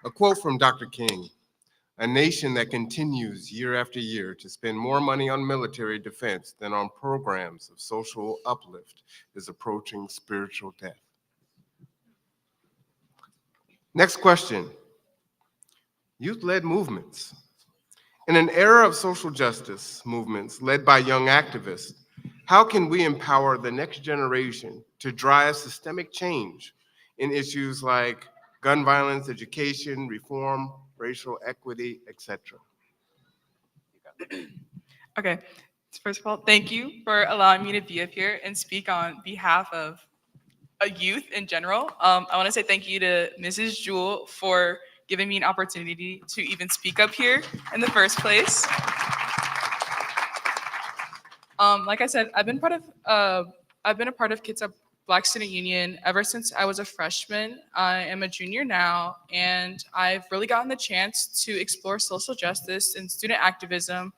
A quote from Dr. King: "A nation that continues year after year to spend more money on military defense than on programs of social uplift is approaching spiritual death." Next question. Youth-led movements. In an era of social justice movements led by young activists, how can we empower the next generation to drive systemic change in issues like gun violence, education, reform, racial equity, etc.? Okay, first of all, thank you for allowing me to be up here and speak on behalf of a youth in general. I want to say thank you to Mrs. Jewell for giving me an opportunity to even speak up here in the first place. Like I said, I've been a part of Kids Up Black Student Union ever since I was a freshman. I am a junior now, and I've really gotten the chance to explore social justice and student activism,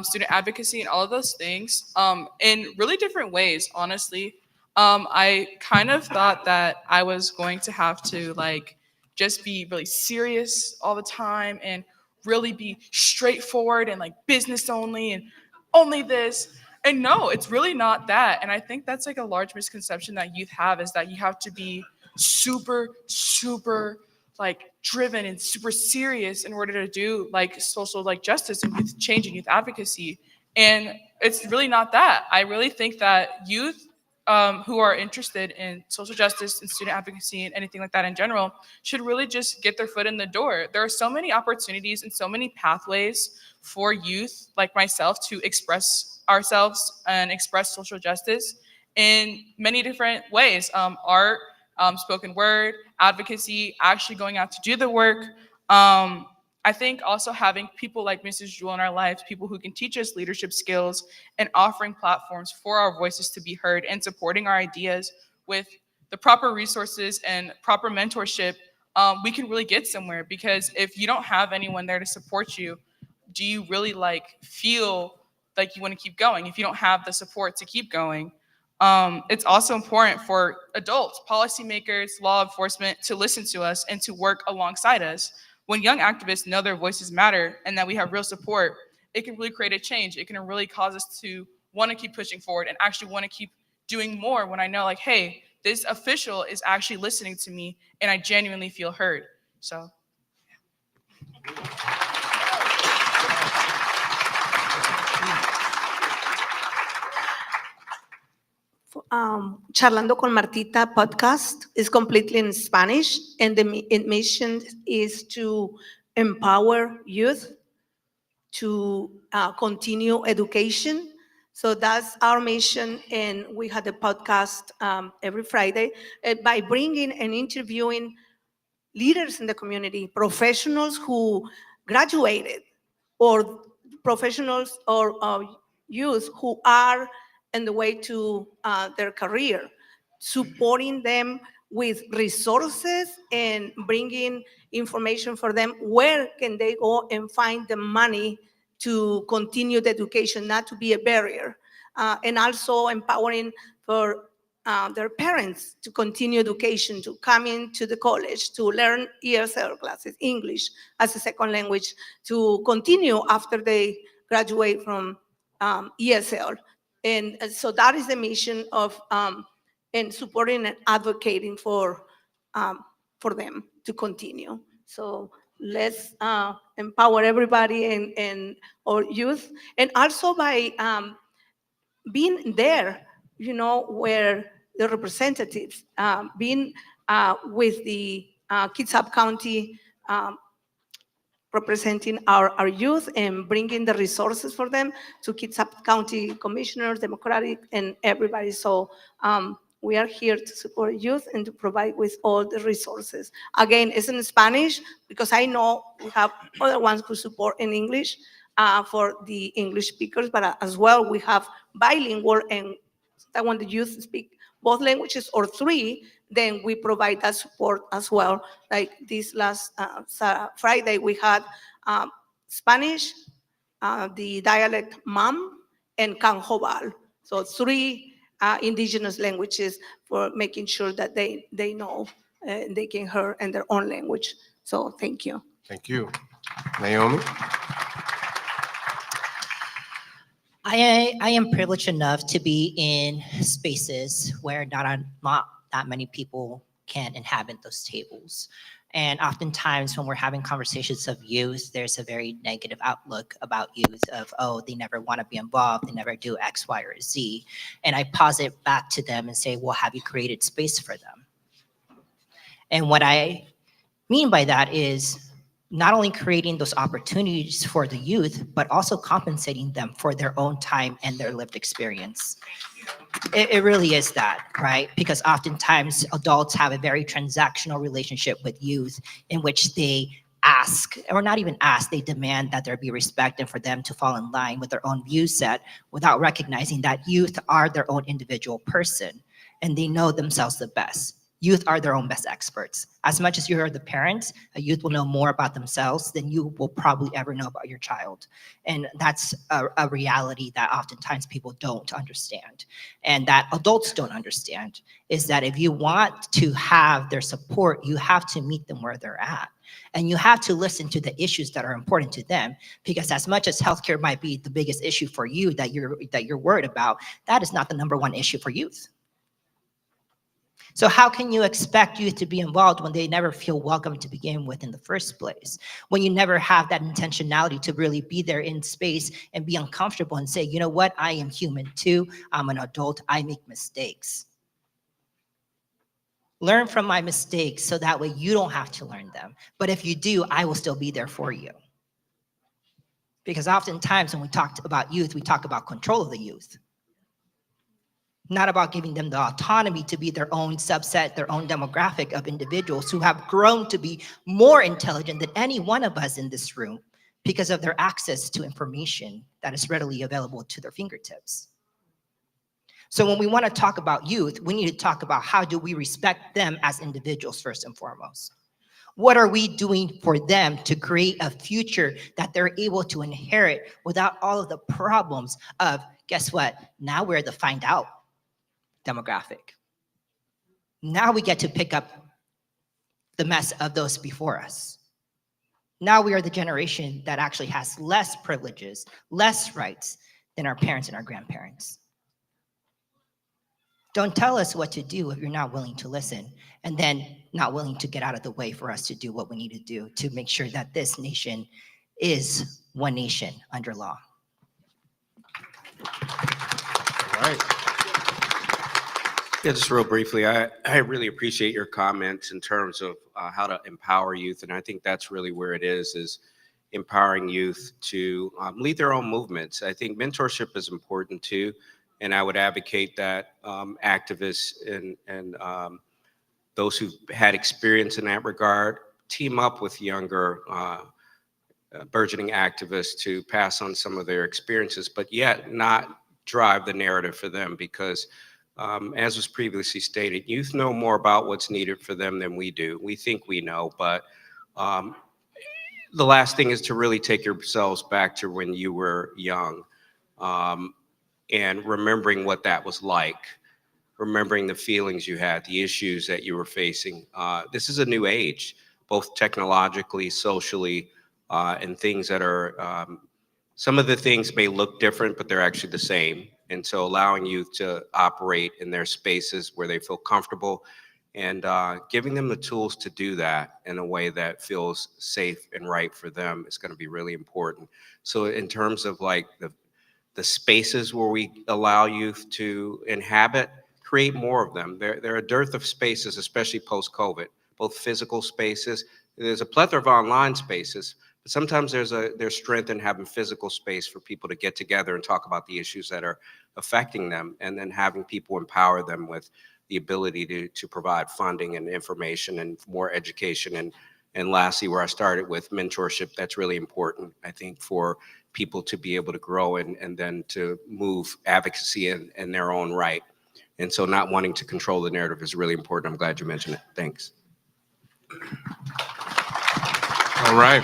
student advocacy, and all of those things in really different ways, honestly. I kind of thought that I was going to have to just be really serious all the time and really be straightforward and business only and only this. And no, it's really not that. And I think that's a large misconception that youth have, is that you have to be super driven and super serious in order to do social justice and youth change and youth advocacy. And it's really not that. I really think that youth who are interested in social justice and student advocacy and anything like that in general should really just get their foot in the door. There are so many opportunities and so many pathways for youth like myself to express ourselves and express social justice in many different ways. Art, spoken word, advocacy, actually going out to do the work. I think also having people like Mrs. Jewell in our lives, people who can teach us leadership skills and offering platforms for our voices to be heard and supporting our ideas with the proper resources and proper mentorship, we can really get somewhere. Because if you don't have anyone there to support you, do you really feel like you want to keep going if you don't have the support to keep going? It's also important for adults, policymakers, law enforcement to listen to us and to work alongside us. When young activists know their voices matter and that we have real support, it can really create a change. It can really cause us to want to keep pushing forward and actually want to keep doing more when I know hey, this official is actually listening to me and I genuinely feel heard. So. Charlando con Martita podcast is completely in Spanish, and the mission is to empower youth to continue education. So that's our mission, and we had a podcast every Friday by bringing and interviewing leaders in the community, professionals who graduated, or professionals or youth who are in the way to their career, supporting them with resources and bringing information for them. Where can they go and find the money to continue the education, not to be a barrier, and also empowering for their parents to continue education, to come into the college, to learn ESL classes, English as a second language, to continue after they graduate from ESL. And so that is the mission of and supporting and advocating for them to continue. So let's empower everybody and our youth, and also by being there, where the representatives, being with the Kitsap County, representing our youth and bringing the resources for them to Kitsap County commissioners, Democratic, and everybody. So we are here to support youth and to provide with all the resources. Again, it's in Spanish because I know we have other ones who support in English for the English speakers, but as well we have bilingual, and that when the youth speak both languages or three, then we provide that support as well. Like this last Friday, we had Spanish, the dialect Mam, and Canjobal. So 3 indigenous languages for making sure that they know they can hear in their own language. So thank you. Thank you. Naomi? I am privileged enough to be in spaces where not that many people can inhabit those tables. And oftentimes when we're having conversations of youth, there's a very negative outlook about youth of, oh, they never want to be involved, they never do X, Y, or Z. And I posit back to them and say, well, have you created space for them? And what I mean by that is not only creating those opportunities for the youth, but also compensating them for their own time and their lived experience. It really is that, right? Because oftentimes adults have a very transactional relationship with youth in which they ask, or not even ask, they demand that there be respect and for them to fall in line with their own view set without recognizing that youth are their own individual person and they know themselves the best. Youth are their own best experts. As much as you are the parents, a youth will know more about themselves than you will probably ever know about your child. And that's a reality that oftentimes people don't understand. And that adults don't understand is that if you want to have their support, you have to meet them where they're at. And you have to listen to the issues that are important to them, because as much as healthcare might be the biggest issue for you that you're worried about, that is not the #1 issue for youth. So how can you expect youth to be involved when they never feel welcome to begin with in the first place? When you never have that intentionality to really be there in space and be uncomfortable and say, you know what, I am human too. I'm an adult, I make mistakes. Learn from my mistakes so that way you don't have to learn them. But if you do, I will still be there for you. Because oftentimes when we talk about youth, we talk about control of the youth. Not about giving them the autonomy to be their own subset, their own demographic of individuals who have grown to be more intelligent than any one of us in this room because of their access to information that is readily available to their fingertips. So when we want to talk about youth, we need to talk about how do we respect them as individuals first and foremost. What are we doing for them to create a future that they're able to inherit without all of the problems of, guess what, now we're the find out demographic. Now we get to pick up the mess of those before us. Now we are the generation that actually has less privileges, less rights than our parents and our grandparents. Don't tell us what to do if you're not willing to listen, and then not willing to get out of the way for us to do what we need to do to make sure that this nation is one nation under law. All right. Yeah, just real briefly, I really appreciate your comments in terms of how to empower youth. And I think that's really where it is empowering youth to lead their own movements. I think mentorship is important too. And I would advocate that activists and those who've had experience in that regard team up with younger burgeoning activists to pass on some of their experiences, but yet not drive the narrative for them, because as was previously stated, youth know more about what's needed for them than we do. We think we know, but the last thing is to really take yourselves back to when you were young and remembering what that was like, remembering the feelings you had, the issues that you were facing. This is a new age, both technologically, socially, and things that are, some of the things may look different, but they're actually the same. And so allowing youth to operate in their spaces where they feel comfortable and giving them the tools to do that in a way that feels safe and right for them is going to be really important. So in terms of like the spaces where we allow youth to inhabit, create more of them. There are a dearth of spaces, especially post-COVID, both physical spaces. There's a plethora of online spaces, but sometimes there's strength in having physical space for people to get together and talk about the issues that are affecting them, and then having people empower them with the ability to provide funding and information and more education. And lastly, where I started with mentorship, that's really important, I think, for people to be able to grow and then to move advocacy in their own right. And so not wanting to control the narrative is really important. I'm glad you mentioned it. Thanks. All right.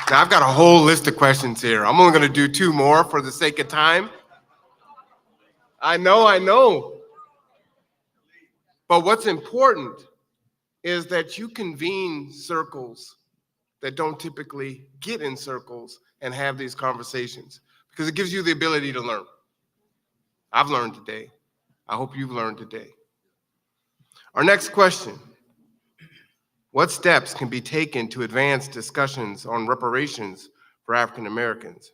Now I've got a whole list of questions here. I'm only going to do 2 more for the sake of time. I know. But what's important is that you convene circles that don't typically get in circles and have these conversations, because it gives you the ability to learn. I've learned today. I hope you've learned today. Our next question: what steps can be taken to advance discussions on reparations for African Americans?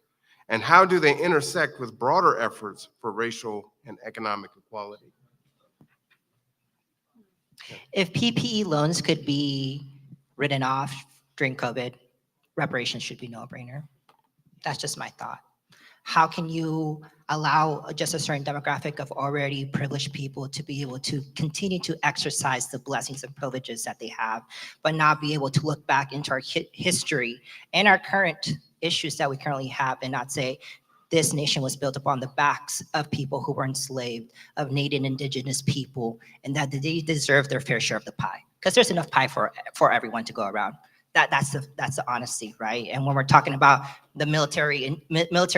And how do they intersect with broader efforts for racial and economic equality? If PPE loans could be written off during COVID, reparations should be no-brainer. That's just my thought. How can you allow just a certain demographic of already privileged people to be able to continue to exercise the blessings and privileges that they have, but not be able to look back into our history and our current issues that we currently have and not say, this nation was built upon the backs of people who were enslaved, of Native and Indigenous people, and that they deserve their fair share of the pie. Because there's enough pie for everyone to go around. That's the honesty, right? And when we're talking about the military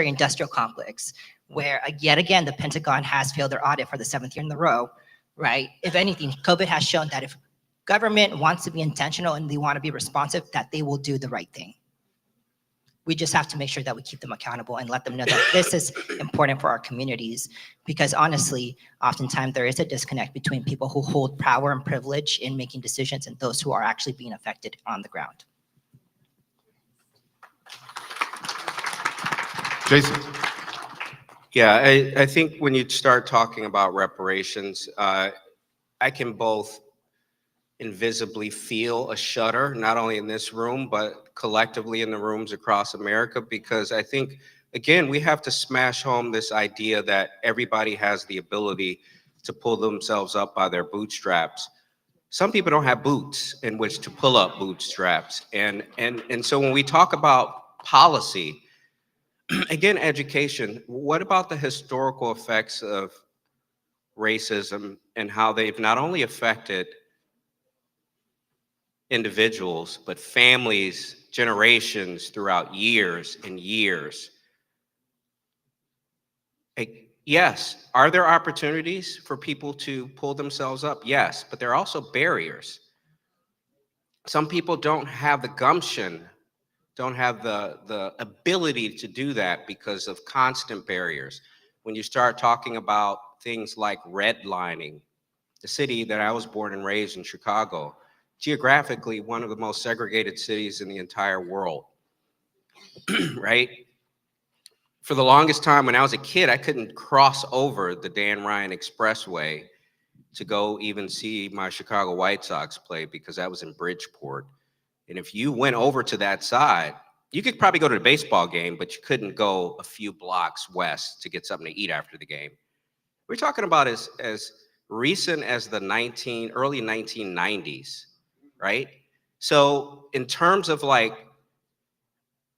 industrial complex, where yet again, the Pentagon has failed their audit for the 7th year in a row, right? If anything, COVID has shown that if government wants to be intentional and they want to be responsive, that they will do the right thing. We just have to make sure that we keep them accountable and let them know that this is important for our communities. Because honestly, oftentimes there is a disconnect between people who hold power and privilege in making decisions and those who are actually being affected on the ground. Jason. Yeah, I think when you start talking about reparations, I can both invisibly feel a shudder, not only in this room, but collectively in the rooms across America, because I think, again, we have to smash home this idea that everybody has the ability to pull themselves up by their bootstraps. Some people don't have boots in which to pull up bootstraps. And so when we talk about policy, again, education, what about the historical effects of racism and how they've not only affected individuals, but families, generations throughout years and years? Yes, are there opportunities for people to pull themselves up? Yes, but there are also barriers. Some people don't have the gumption, don't have the ability to do that because of constant barriers. When you start talking about things like redlining, the city that I was born and raised in, Chicago, geographically one of the most segregated cities in the entire world, right? For the longest time when I was a kid, I couldn't cross over the Dan Ryan Expressway to go even see my Chicago White Sox play because that was in Bridgeport. And if you went over to that side, you could probably go to the baseball game, but you couldn't go a few blocks west to get something to eat after the game. We're talking about as recent as the early 1990s, right? So in terms of like,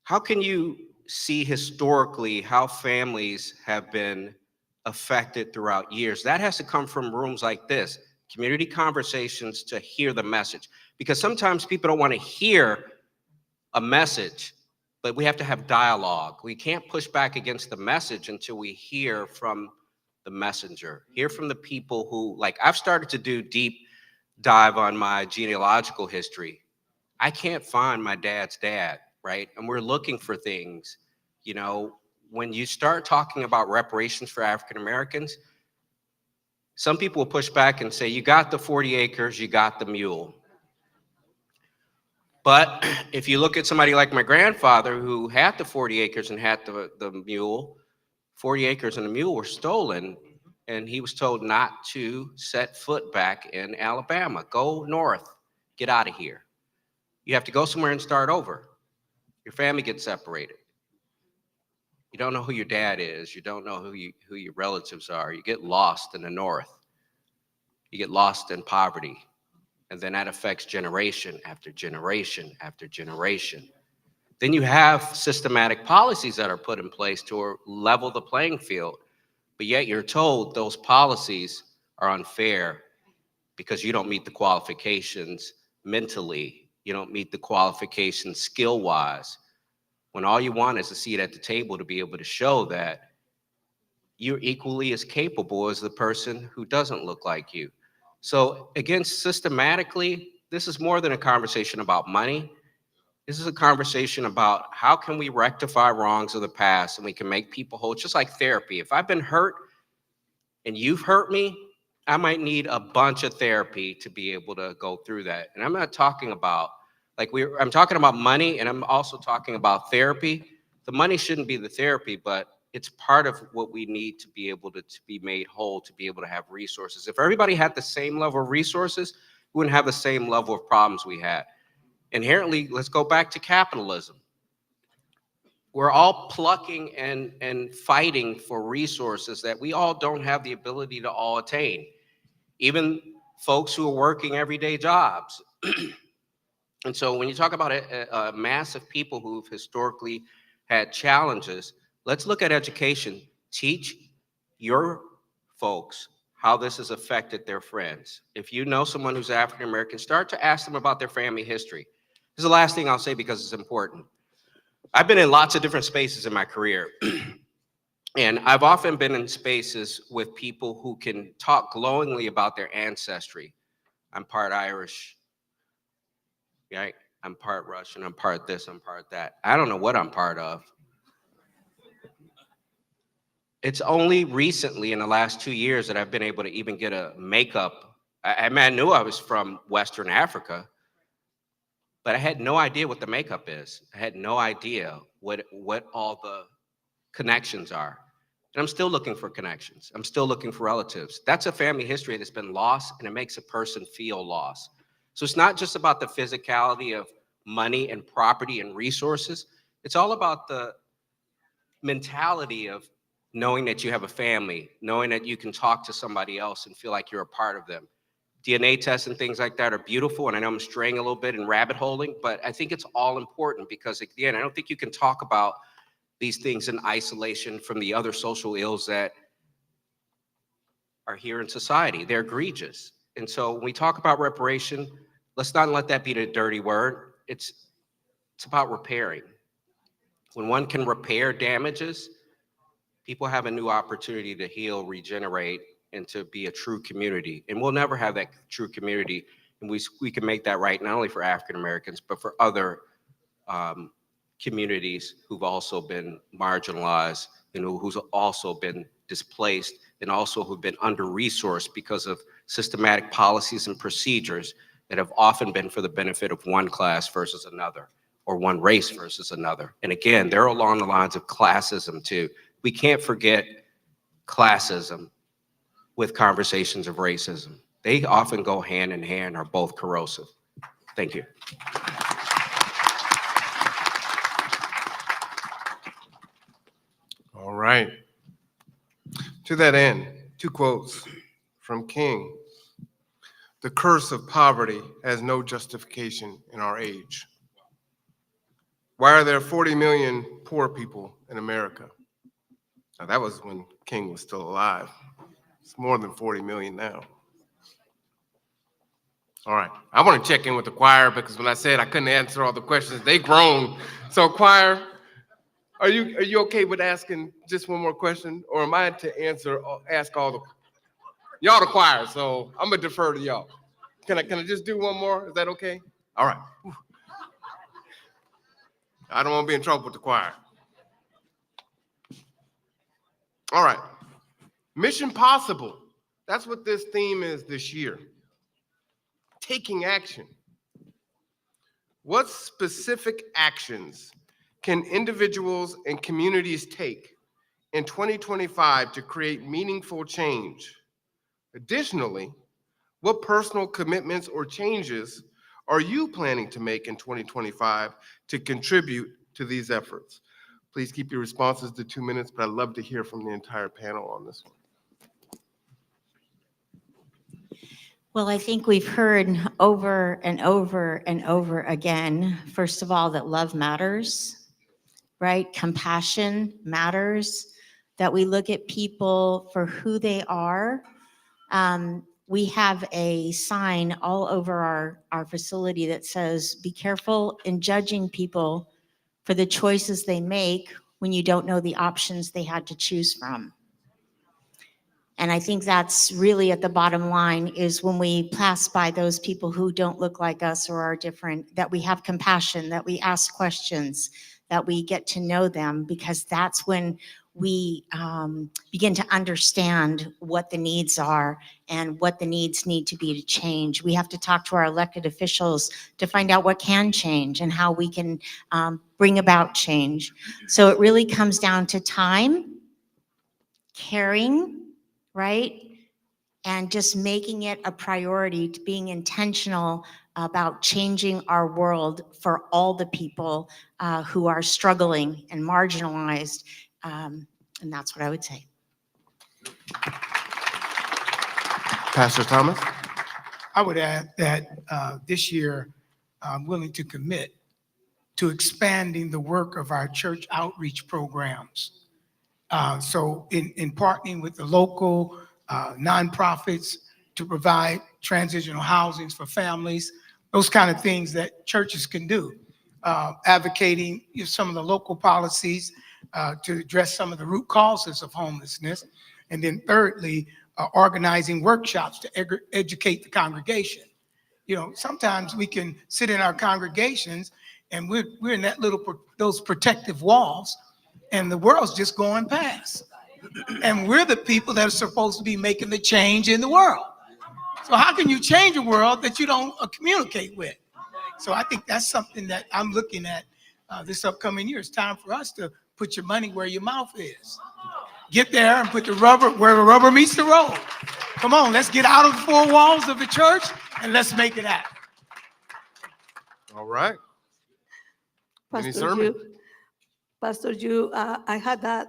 how can you see historically how families have been affected throughout years? That has to come from rooms like this, community conversations, to hear the message. Because sometimes people don't want to hear a message, but we have to have dialogue. We can't push back against the message until we hear from the messenger, hear from the people who, like, I've started to do deep dive on my genealogical history. I can't find my dad's dad, right? And we're looking for things, you know, when you start talking about reparations for African Americans, some people will push back and say, you got the 40 acres, you got the mule. But if you look at somebody like my grandfather who had the 40 acres and had the mule, 40 acres and the mule were stolen, and he was told not to set foot back in Alabama. Go north, get out of here. You have to go somewhere and start over. Your family gets separated. You don't know who your dad is. You don't know who your relatives are. You get lost in the north. You get lost in poverty. And then that affects generation after generation after generation. Then you have systematic policies that are put in place to level the playing field. but yet you're told those policies are unfair because you don't meet the qualifications mentally, you don't meet the qualifications skill-wise, when all you want is a seat at the table to be able to show that you're equally as capable as the person who doesn't look like you. So again, systematically, this is more than a conversation about money. This is a conversation about how can we rectify wrongs of the past and we can make people whole, just like therapy. If I've been hurt and you've hurt me, I might need a bunch of therapy to be able to go through that. And I'm not talking about, I'm talking about money, and I'm also talking about therapy. The money shouldn't be the therapy, but it's part of what we need to be able to be made whole, to be able to have resources. If everybody had the same level of resources, we wouldn't have the same level of problems we had. Inherently, let's go back to capitalism. We're all plucking and fighting for resources that we all don't have the ability to all attain. Even folks who are working everyday jobs. And so when you talk about a mass of people who've historically had challenges, let's look at education. Teach your folks how this has affected their friends. If you know someone who's African-American, start to ask them about their family history. This is the last thing I'll say because it's important. I've been in lots of different spaces in my career. And I've often been in spaces with people who can talk glowingly about their ancestry. I'm part Irish, right? I'm part Russian, I'm part this, I'm part that. I don't know what I'm part of. It's only recently in the last 2 years that I've been able to even get a makeup. I knew I was from Western Africa, but I had no idea what the makeup is. I had no idea what all the connections are. And I'm still looking for connections. I'm still looking for relatives. That's a family history that's been lost, and it makes a person feel lost. So it's not just about the physicality of money and property and resources. It's all about the mentality of knowing that you have a family, knowing that you can talk to somebody else and feel like you're a part of them. DNA tests and things like that are beautiful, and I know I'm straying a little bit in rabbit holing, but I think it's all important because, again, I don't think you can talk about these things in isolation from the other social ills that are here in society. They're egregious. And so when we talk about reparation, let's not let that be the dirty word. It's about repairing. When one can repair damages, people have a new opportunity to heal, regenerate, and to be a true community. And we'll never have that true community. And we can make that right, not only for African Americans, but for other communities who've also been marginalized and who's also been displaced and also who've been under-resourced because of systematic policies and procedures that have often been for the benefit of one class versus another, or one race versus another. And again, they're along the lines of classism too. We can't forget classism with conversations of racism. They often go hand in hand, are both corrosive. Thank you. All right. To that end, 2 quotes from King. The curse of poverty has no justification in our age. Why are there 40 million poor people in America? Now, that was when King was still alive. It's more than 40 million now. All right. I want to check in with the choir because when I said I couldn't answer all the questions, they groaned. So choir, are you okay with asking just one more question? Or am I to ask all the, y'all the choir, so I'm gonna defer to y'all. Can I just do one more? Is that okay? All right. I don't want to be in trouble with the choir. All right. Mission Possible. That's what this theme is this year. Taking action. What specific actions can individuals and communities take in 2025 to create meaningful change? Additionally, what personal commitments or changes are you planning to make in 2025 to contribute to these efforts? Please keep your responses to 2 minutes, but I'd love to hear from the entire panel on this one. Well, I think we've heard over and over and over again, first of all, that love matters, right? Compassion matters. that we look at people for who they are. We have a sign all over our facility that says, be careful in judging people for the choices they make when you don't know the options they had to choose from. And I think that's really at the bottom line, is when we pass by those people who don't look like us or are different, that we have compassion, that we ask questions, that we get to know them, because that's when we begin to understand what the needs are and what the needs need to be to change. We have to talk to our elected officials to find out what can change and how we can bring about change. So it really comes down to time, caring, right? And just making it a priority, to being intentional about changing our world for all the people who are struggling and marginalized. And that's what I would say. Pastor Thomas? I would add that this year, I'm willing to commit to expanding the work of our church outreach programs. So in partnering with the local nonprofits to provide transitional housings for families, those kind of things that churches can do. Advocating some of the local policies to address some of the root causes of homelessness. And then thirdly, organizing workshops to educate the congregation. You know, sometimes we can sit in our congregations and we're in that those protective walls, and the world's just going past. And we're the people that are supposed to be making the change in the world. So how can you change a world that you don't communicate with? So I think that's something that I'm looking at this upcoming year. It's time for us to put your money where your mouth is. Get there and put the rubber where the rubber meets the road. Come on, let's get out of the four walls of the church and let's make it happen. All right. Any Pastor sermon? Pastor Yu, I had that.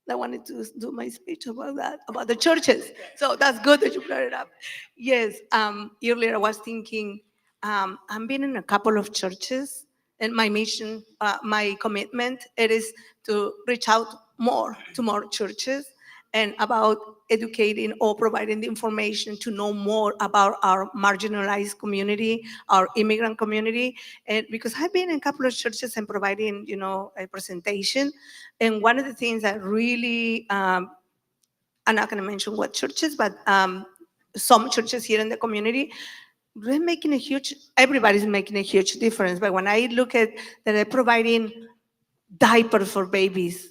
I wanted to do my speech about that, about the churches. So that's good that you brought it up. Yes, earlier I was thinking, I'm been in a couple of churches, and my mission, my commitment, it is to reach out more to more churches and about educating or providing the information to know more about our marginalized community, our immigrant community. And because I've been in a couple of churches and providing, you know, a presentation. And one of the things that really, I'm not gonna mention what churches, but some churches here in the community, we're making a huge, everybody's making a huge difference. But when I look at that, they're providing diapers for babies,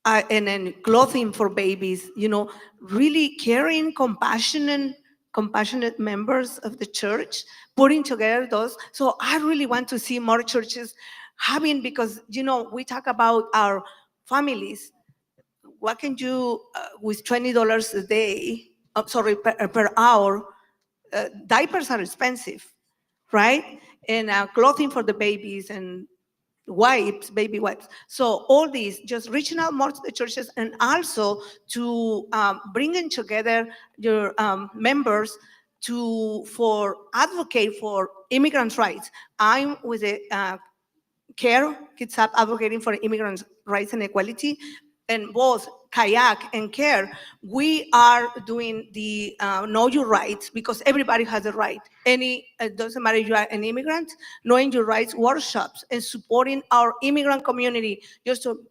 and then clothing for babies, you know, really caring, compassionate members of the church, putting together those. So I really want to see more churches having, because, you know, we talk about our families. What can you, with $20 a day, per hour, diapers are expensive, right? And clothing for the babies and wipes, baby wipes. So all these, just reaching out more to the churches, and also to bringing together your members for advocate for immigrants' rights. I'm with a CARE, Kids Up, advocating for immigrants' rights and equality. And both Kayak and CARE, we are doing the Know Your Rights, because everybody has a right. It doesn't matter if you are an immigrant, knowing your rights workshops and supporting our immigrant community, just to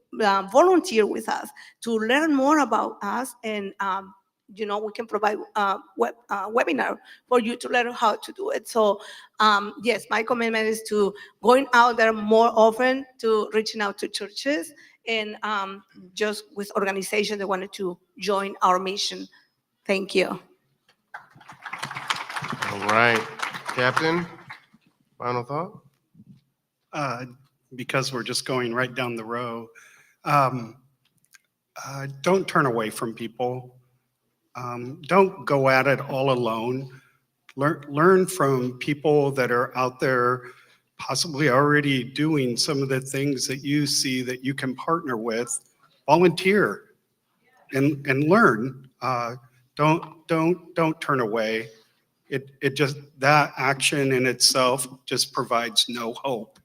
volunteer with us, to learn more about us. And you know, we can provide webinar for you to learn how to do it. So yes, my commitment is to going out there more often, to reaching out to churches, and just with organizations that wanted to join our mission. Thank you. All right. Captain, final thought? Because we're just going right down the row, don't turn away from people. Don't go at it all alone. Learn from people that are out there possibly already doing some of the things that you see that you can partner with. Volunteer and learn. Don't turn away. It just, that action in itself just provides no hope.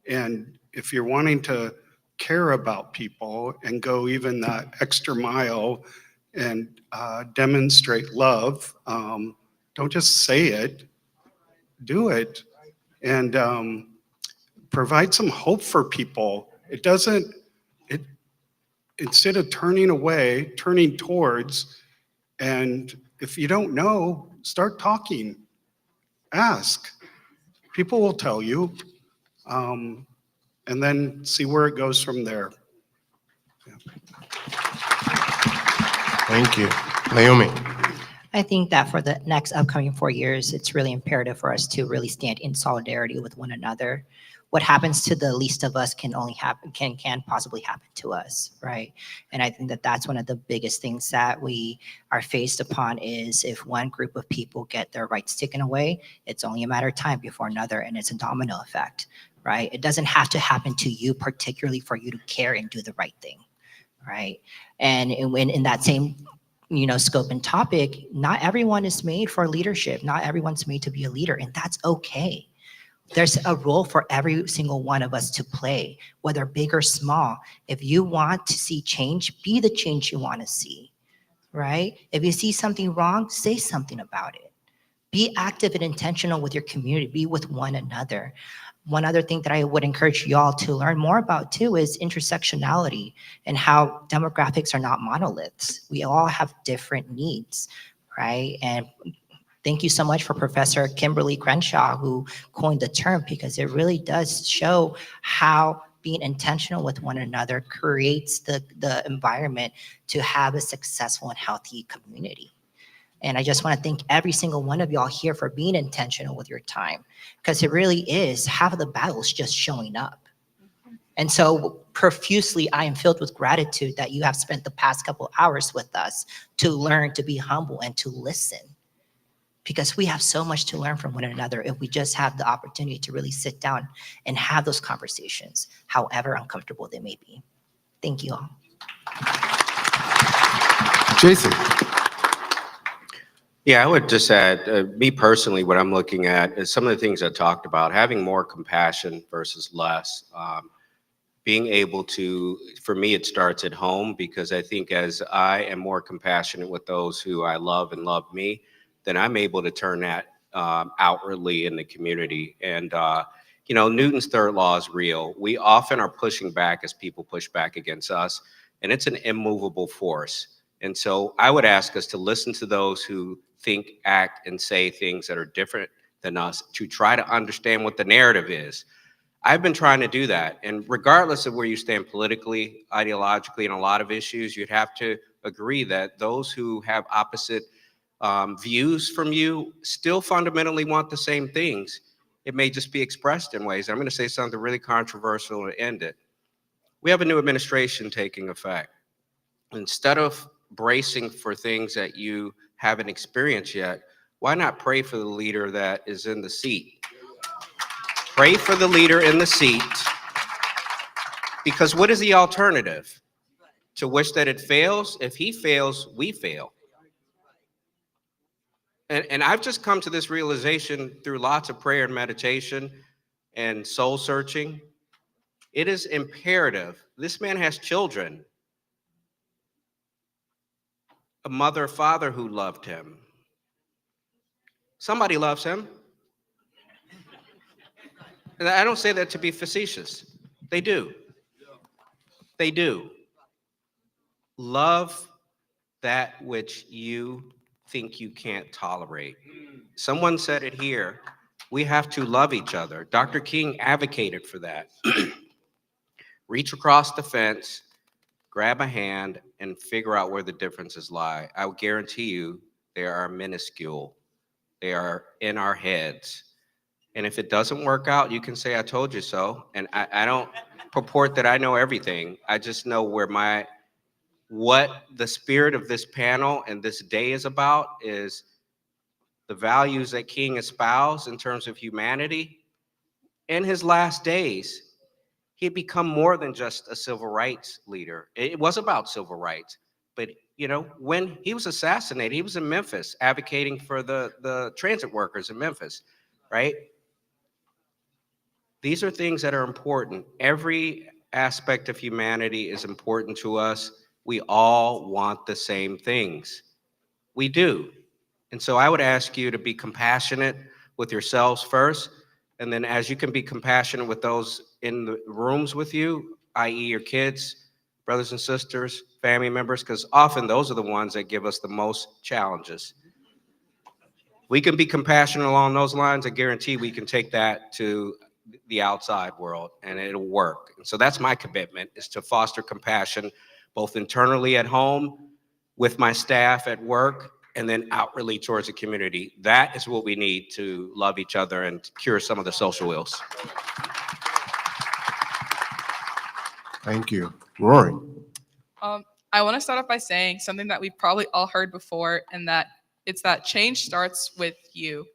And if you're wanting to care about people and go even that extra mile and demonstrate love. Don't just say it, do it, and provide some hope for people. It doesn't, instead of turning away, turning towards, and if you don't know, start talking, ask. People will tell you, and then see where it goes from there. Thank you. Naomi. I think that for the next upcoming 4 years, it's really imperative for us to really stand in solidarity with one another. What happens to the least of us can only happen, can possibly happen to us, right? And I think that that's one of the biggest things that we are faced upon is if one group of people get their rights taken away, it's only a matter of time before another, and it's a domino effect, right? It doesn't have to happen to you particularly for you to care and do the right thing, right? And in that same scope and topic, not everyone is made for leadership. Not everyone's made to be a leader, and that's okay. There's a role for every single one of us to play, whether big or small. If you want to see change, be the change you want to see, right? If you see something wrong, say something about it. Be active and intentional with your community, be with one another. One other thing that I would encourage y'all to learn more about too is intersectionality and how demographics are not monoliths. We all have different needs, right? And thank you so much for Professor Kimberly Crenshaw, who coined the term, because it really does show how being intentional with one another creates the environment to have a successful and healthy community. And I just want to thank every single one of y'all here for being intentional with your time, because it really is half of the battle is just showing up. And so profusely, I am filled with gratitude that you have spent the past couple hours with us to learn to be humble and to listen, because we have so much to learn from one another if we just have the opportunity to really sit down and have those conversations, however uncomfortable they may be. Thank you all. Jason. Yeah, I would just add, me personally, what I'm looking at is some of the things I talked about, having more compassion versus less. Being able to, for me, it starts at home, because I think as I am more compassionate with those who I love and love me, then I'm able to turn that outwardly in the community. And, Newton's third law is real. We often are pushing back as people push back against us, and it's an immovable force. And so I would ask us to listen to those who think, act, and say things that are different than us, to try to understand what the narrative is. I've been trying to do that. And regardless of where you stand politically, ideologically, in a lot of issues, you'd have to agree that those who have opposite views from you still fundamentally want the same things. It may just be expressed in ways. I'm going to say something really controversial to end it. We have a new administration taking effect. Instead of bracing for things that you haven't experienced yet, why not pray for the leader that is in the seat? Pray for the leader in the seat, because what is the alternative? To wish that it fails? If he fails, we fail. And I've just come to this realization through lots of prayer and meditation and soul searching. It is imperative. This man has children. A mother, a father who loved him. Somebody loves him. And I don't say that to be facetious. They do. They do. Love that which you think you can't tolerate. Someone said it here. We have to love each other. Dr. King advocated for that. Reach across the fence, grab a hand, and figure out where the differences lie. I will guarantee you they are minuscule. They are in our heads. And if it doesn't work out, you can say, I told you so. And I don't purport that I know everything. I just know what the spirit of this panel and this day is about is the values that King espoused in terms of humanity. In his last days, he had become more than just a civil rights leader. It was about civil rights. But, when he was assassinated, he was in Memphis advocating for the transit workers in Memphis, right? These are things that are important. Every aspect of humanity is important to us. We all want the same things. We do. And so I would ask you to be compassionate with yourselves first. And then as you can be compassionate with those in the rooms with you, i.e. your kids, brothers and sisters, family members, because often those are the ones that give us the most challenges. We can be compassionate along those lines. I guarantee we can take that to the outside world and it'll work. And so that's my commitment, is to foster compassion both internally at home, with my staff at work, and then outwardly towards the community. That is what we need to love each other and to cure some of the social ills. Thank you. Rory. I want to start off by saying something that we've probably all heard before, and that it's that change starts with you.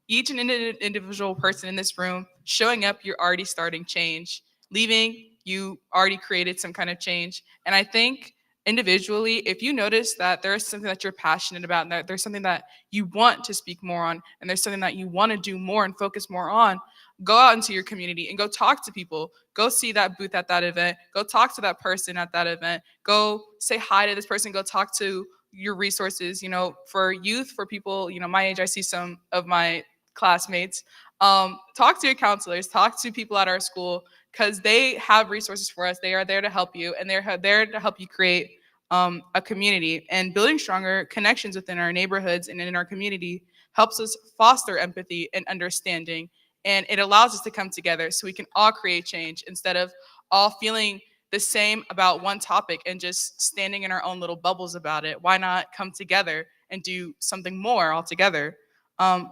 Each and individual person in this room, showing up, you're already starting change. Leaving, you already created some kind of change. And I think individually, if you notice that there is something that you're passionate about, and that there's something that you want to speak more on, and there's something that you want to do more and focus more on, go out into your community and go talk to people. Go see that booth at that event. Go talk to that person at that event. Go say hi to this person. Go talk to your resources. You know, for youth, for people, you know, my age, I see some of my classmates. Talk to your counselors. Talk to people at our school, because they have resources for us. They are there to help you, and they're there to help you create a community. And building stronger connections within our neighborhoods and in our community helps us foster empathy and understanding. And it allows us to come together so we can all create change instead of all feeling the same about one topic and just standing in our own little bubbles about it. Why not come together and do something more all together?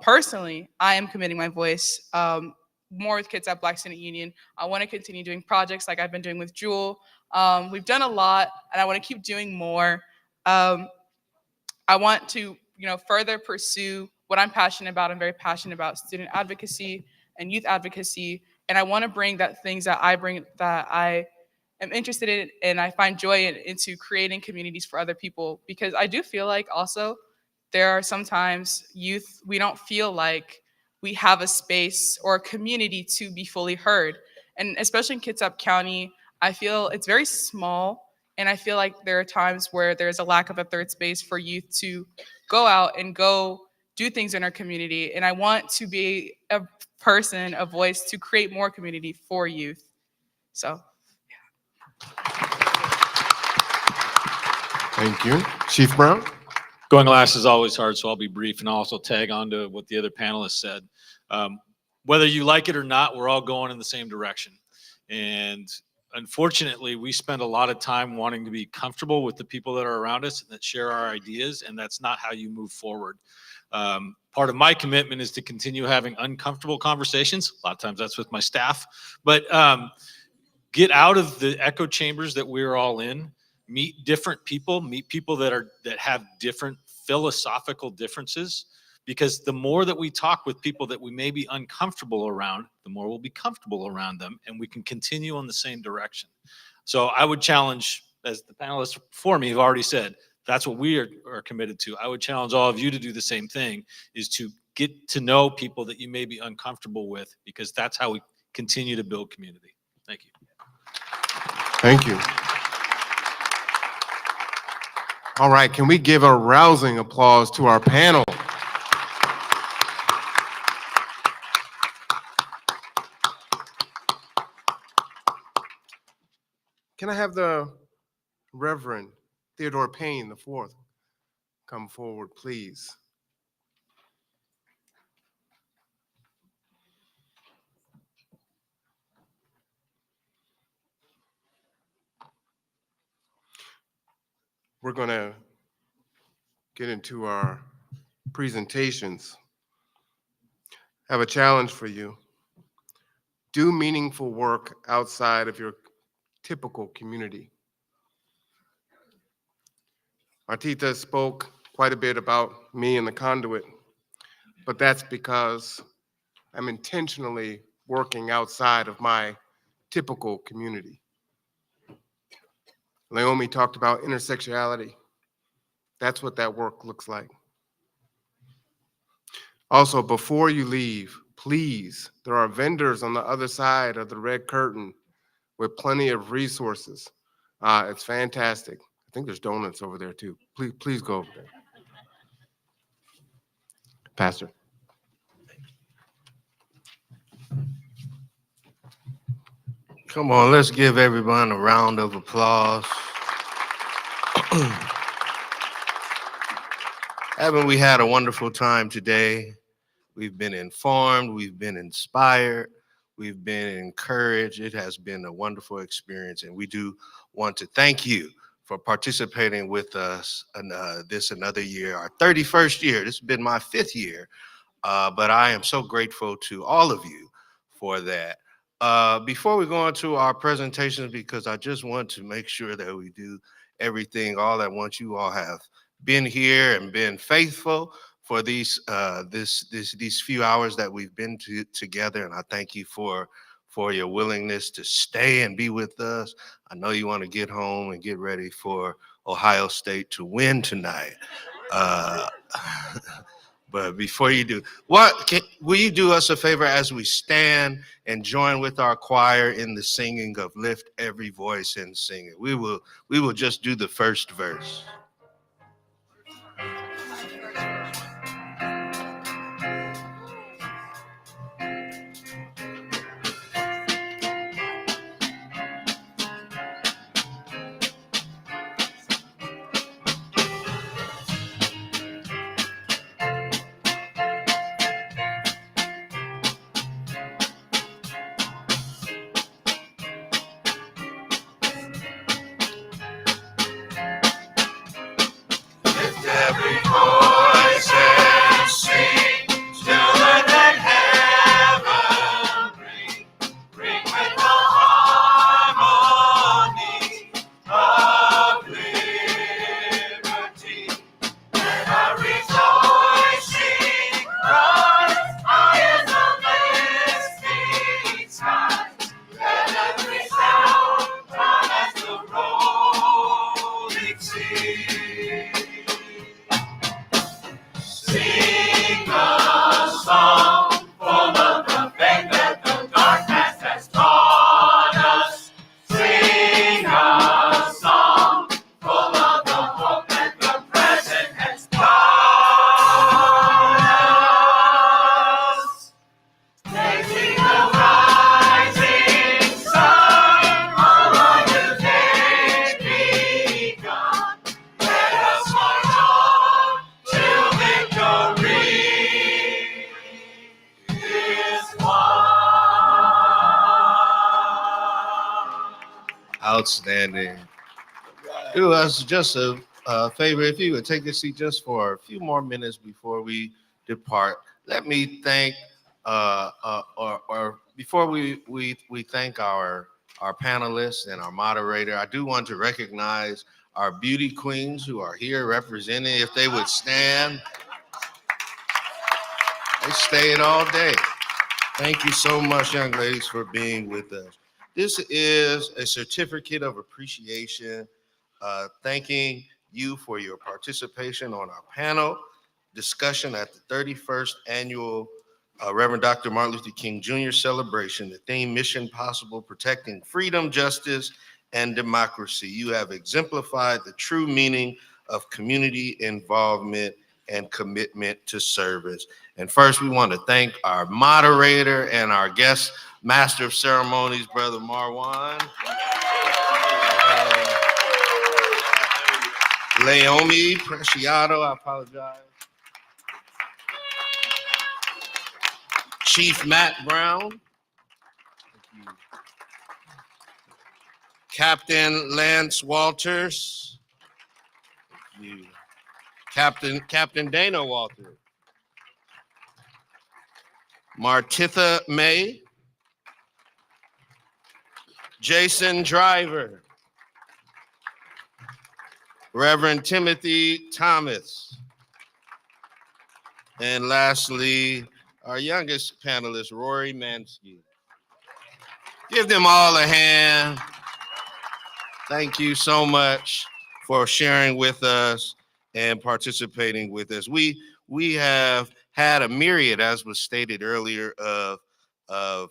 Personally, I am committing my voice more with Kids at Black Student Union. I want to continue doing projects like I've been doing with Jewel. We've done a lot, and I want to keep doing more. I want to, further pursue what I'm passionate about. I'm very passionate about student advocacy and youth advocacy, and I want to bring that things that I bring, that I am interested in and I find joy in, into creating communities for other people, because I do feel like also there are sometimes youth, we don't feel like we have a space or a community to be fully heard. And especially in Kitsap County, I feel it's very small, and I feel like there are times where there's a lack of a third space for youth to go out and go do things in our community. And I want to be a person, a voice to create more community for youth. So, Thank you. Chief Brown? Going last is always hard, so I'll be brief and I'll also tag on to what the other panelists said. Whether you like it or not, we're all going in the same direction. And unfortunately, we spend a lot of time wanting to be comfortable with the people that are around us and that share our ideas, and that's not how you move forward. Part of my commitment is to continue having uncomfortable conversations. A lot of times that's with my staff, but get out of the echo chambers that we're all in. Meet different people, meet people that have different philosophical differences, because the more that we talk with people that we may be uncomfortable around, the more we'll be comfortable around them, and we can continue on the same direction. So I would challenge, as the panelists before me have already said, that's what we are committed to. I would challenge all of you to do the same thing, is to get to know people that you may be uncomfortable with, because that's how we continue to build community. Thank you. Thank you. All right, can we give a rousing applause to our panel? Can I have the Reverend Theodore Payne IV come forward, please? We're going to get into our presentations. I have a challenge for you. Do meaningful work outside of your typical community. Martita spoke quite a bit about me and the conduit, but that's because I'm intentionally working outside of my typical community. Naomi talked about intersectionality. That's what that work looks like. Also, before you leave, please, there are vendors on the other side of the red curtain with plenty of resources. It's fantastic. I think there's donuts over there too. Please go over there. Pastor. Come on, let's give everyone a round of applause. Haven't we had a wonderful time today? We've been informed, we've been inspired, we've been encouraged. It has been a wonderful experience, and we do want to thank you for participating with us this another year, our 31st year. This has been my 5th year, but I am so grateful to all of you for that. Before we go into our presentations, because I just want to make sure that we do everything all at once. You all have been here and been faithful for these few hours that we've been together, and I thank you for your willingness to stay and be with us. I know you want to get home and get ready for Ohio State to win tonight. But before you do, will you do us a favor as we stand and join with our choir in the singing of Lift Every Voice and Sing It? We will just do the first verse. Every voice and sing, stiller than heaven ring with the harmony of liberty. Let our rejoicing rise high as the listening skies. Let every sound run as the rolling sea. Sing a song full of the faith that the dark past has taught us. Sing a song full of the hope that the present has taught us. Praising the rising sun, our new day's begun. Let us march on to victory is won. Outstanding. Do us just a favor, if you would take a seat just for a few more minutes before we depart. Let me thank, or before we thank our panelists and our moderator, I do want to recognize our beauty queens who are here representing. If they would stand, they stayed all day. Thank you so much, young ladies, for being with us. This is a certificate of appreciation, thanking you for your participation on our panel discussion at the 31st annual Reverend Dr. Martin Luther King Jr. celebration. The theme, Mission Possible, Protecting Freedom, Justice, and Democracy. You have exemplified the true meaning of community involvement and commitment to service. And first, we want to thank our moderator and our guest master of ceremonies, Brother Marwan. Leomi Preciado, I apologize. Chief Matt Brown. Thank you. Captain Lance Walters. Thank you. Captain Dana Walters. Martitha May. Jason Driver. Reverend Timothy Thomas. And lastly, our youngest panelist, Rory Mansky. Give them all a hand. Thank you so much for sharing with us and participating with us. We have had a myriad, as was stated earlier, of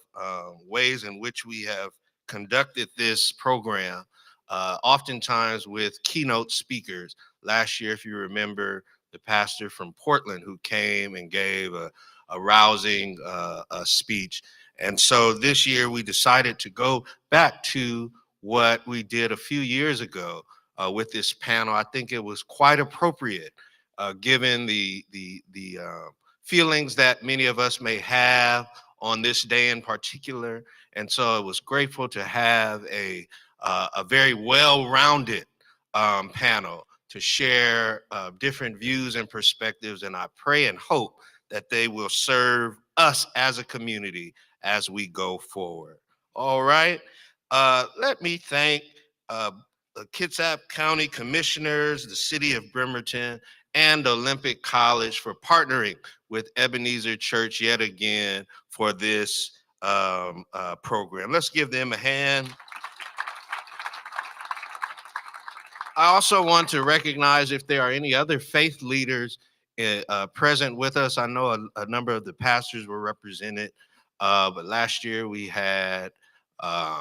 ways in which we have conducted this program, oftentimes with keynote speakers. Last year, if you remember, the pastor from Portland who came and gave a rousing speech. And so this year we decided to go back to what we did a few years ago with this panel. I think it was quite appropriate given the feelings that many of us may have on this day in particular. And so it was grateful to have a very well-rounded panel to share different views and perspectives. And I pray and hope that they will serve us as a community as we go forward. All right. Let me thank the Kitsap County Commissioners, the City of Bremerton, and Olympic College for partnering with Ebenezer Church yet again for this program. Let's give them a hand. I also want to recognize if there are any other faith leaders present with us. I know a number of the pastors were represented, but last year we had a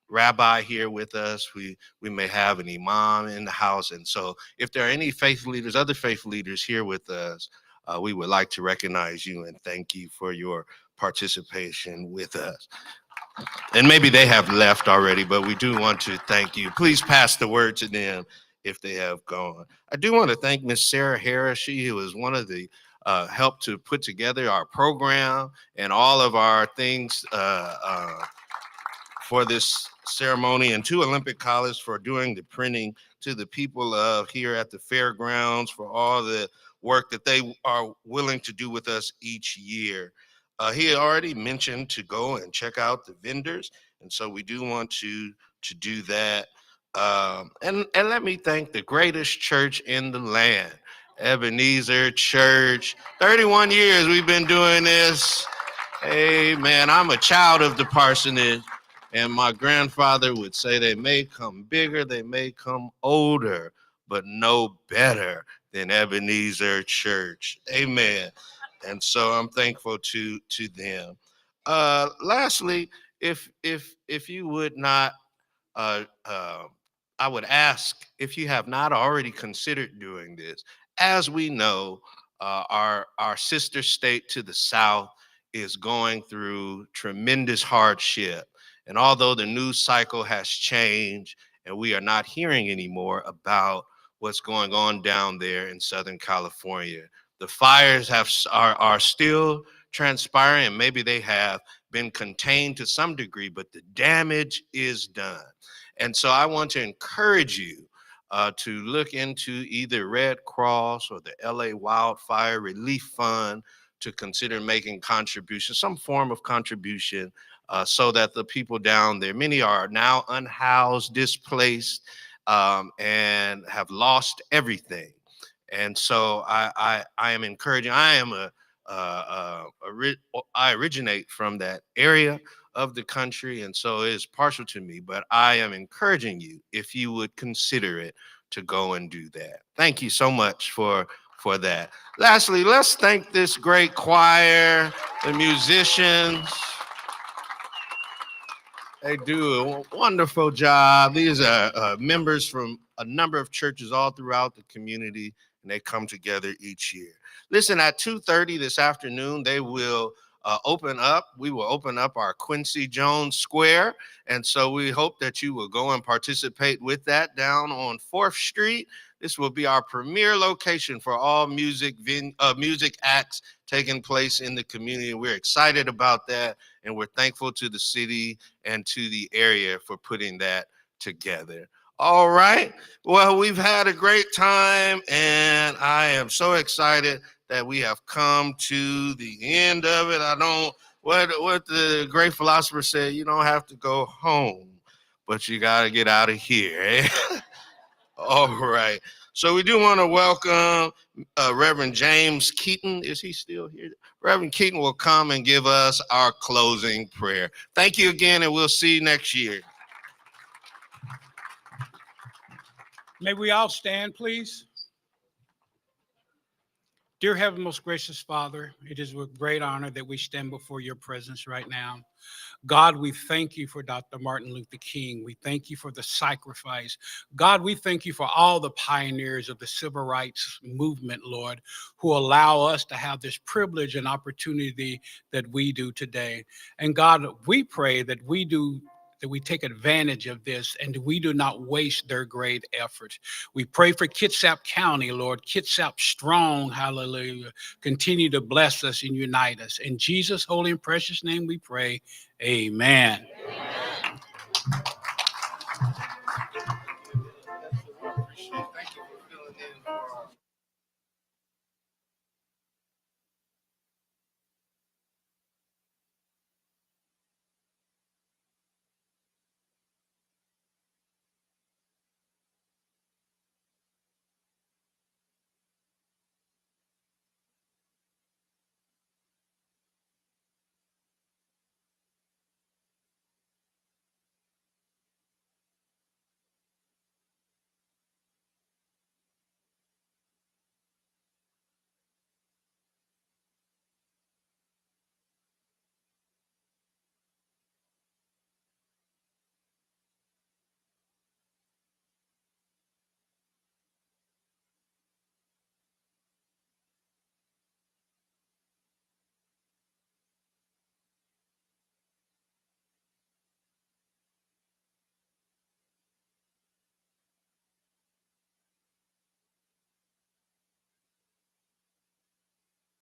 rabbi here with us. We may have an imam in the house. And so if there are any faith leaders, other faith leaders here with us, we would like to recognize you and thank you for your participation with us. And maybe they have left already, but we do want to thank you. Please pass the word to them if they have gone. I do want to thank Miss Sarah Harris. She was one of the helped to put together our program and all of our things for this ceremony, and to Olympic College for doing the printing, to the people of here at the fairgrounds for all the work that they are willing to do with us each year. He had already mentioned to go and check out the vendors, and so we do want to do that. And let me thank the greatest church in the land, Ebenezer Church. 31 years we've been doing this. Amen. I'm a child of the parsonage, and my grandfather would say they may come bigger, they may come older, but no better than Ebenezer Church. Amen. And so I'm thankful to them. Lastly, if you would not, I would ask if you have not already considered doing this. As we know, our sister state to the south is going through tremendous hardship. And although the news cycle has changed and we are not hearing anymore about what's going on down there in Southern California, the fires are still transpiring, and maybe they have been contained to some degree, but the damage is done. And so I want to encourage you to look into either Red Cross or the LA Wildfire Relief Fund to consider making contributions, some form of contribution, so that the people down there, many are now unhoused, displaced, and have lost everything. And so I am encouraging. I originate from that area of the country, and so it is partial to me, but I am encouraging you, if you would consider it, to go and do that. Thank you so much for that. Lastly, let's thank this great choir, the musicians. They do a wonderful job. These are members from a number of churches all throughout the community, and they come together each year. Listen, at 2:30 this afternoon, they will we will open up our Quincy Jones Square. And so we hope that you will go and participate with that down on 4th Street. This will be our premier location for all music acts taking place in the community. We're excited about that, and we're thankful to the city and to the area for putting that together. All right. Well, we've had a great time, and I am so excited that we have come to the end of it. What the great philosopher said, you don't have to go home, but you got to get out of here. Eh? All right. So we do want to welcome Reverend James Keaton. Is he still here? Reverend Keaton will come and give us our closing prayer. Thank you again, and we'll see you next year. May we all stand, please? Dear Heavenly, most gracious Father, it is with great honor that we stand before your presence right now. God, we thank you for Dr. Martin Luther King. We thank you for the sacrifice. God, we thank you for all the pioneers of the civil rights movement, Lord, who allow us to have this privilege and opportunity that we do today. And God, we pray that we take advantage of this and we do not waste their great effort. We pray for Kitsap County, Lord. Kitsap strong, hallelujah. Continue to bless us and unite us. In Jesus' holy and precious name we pray. Amen. Amen.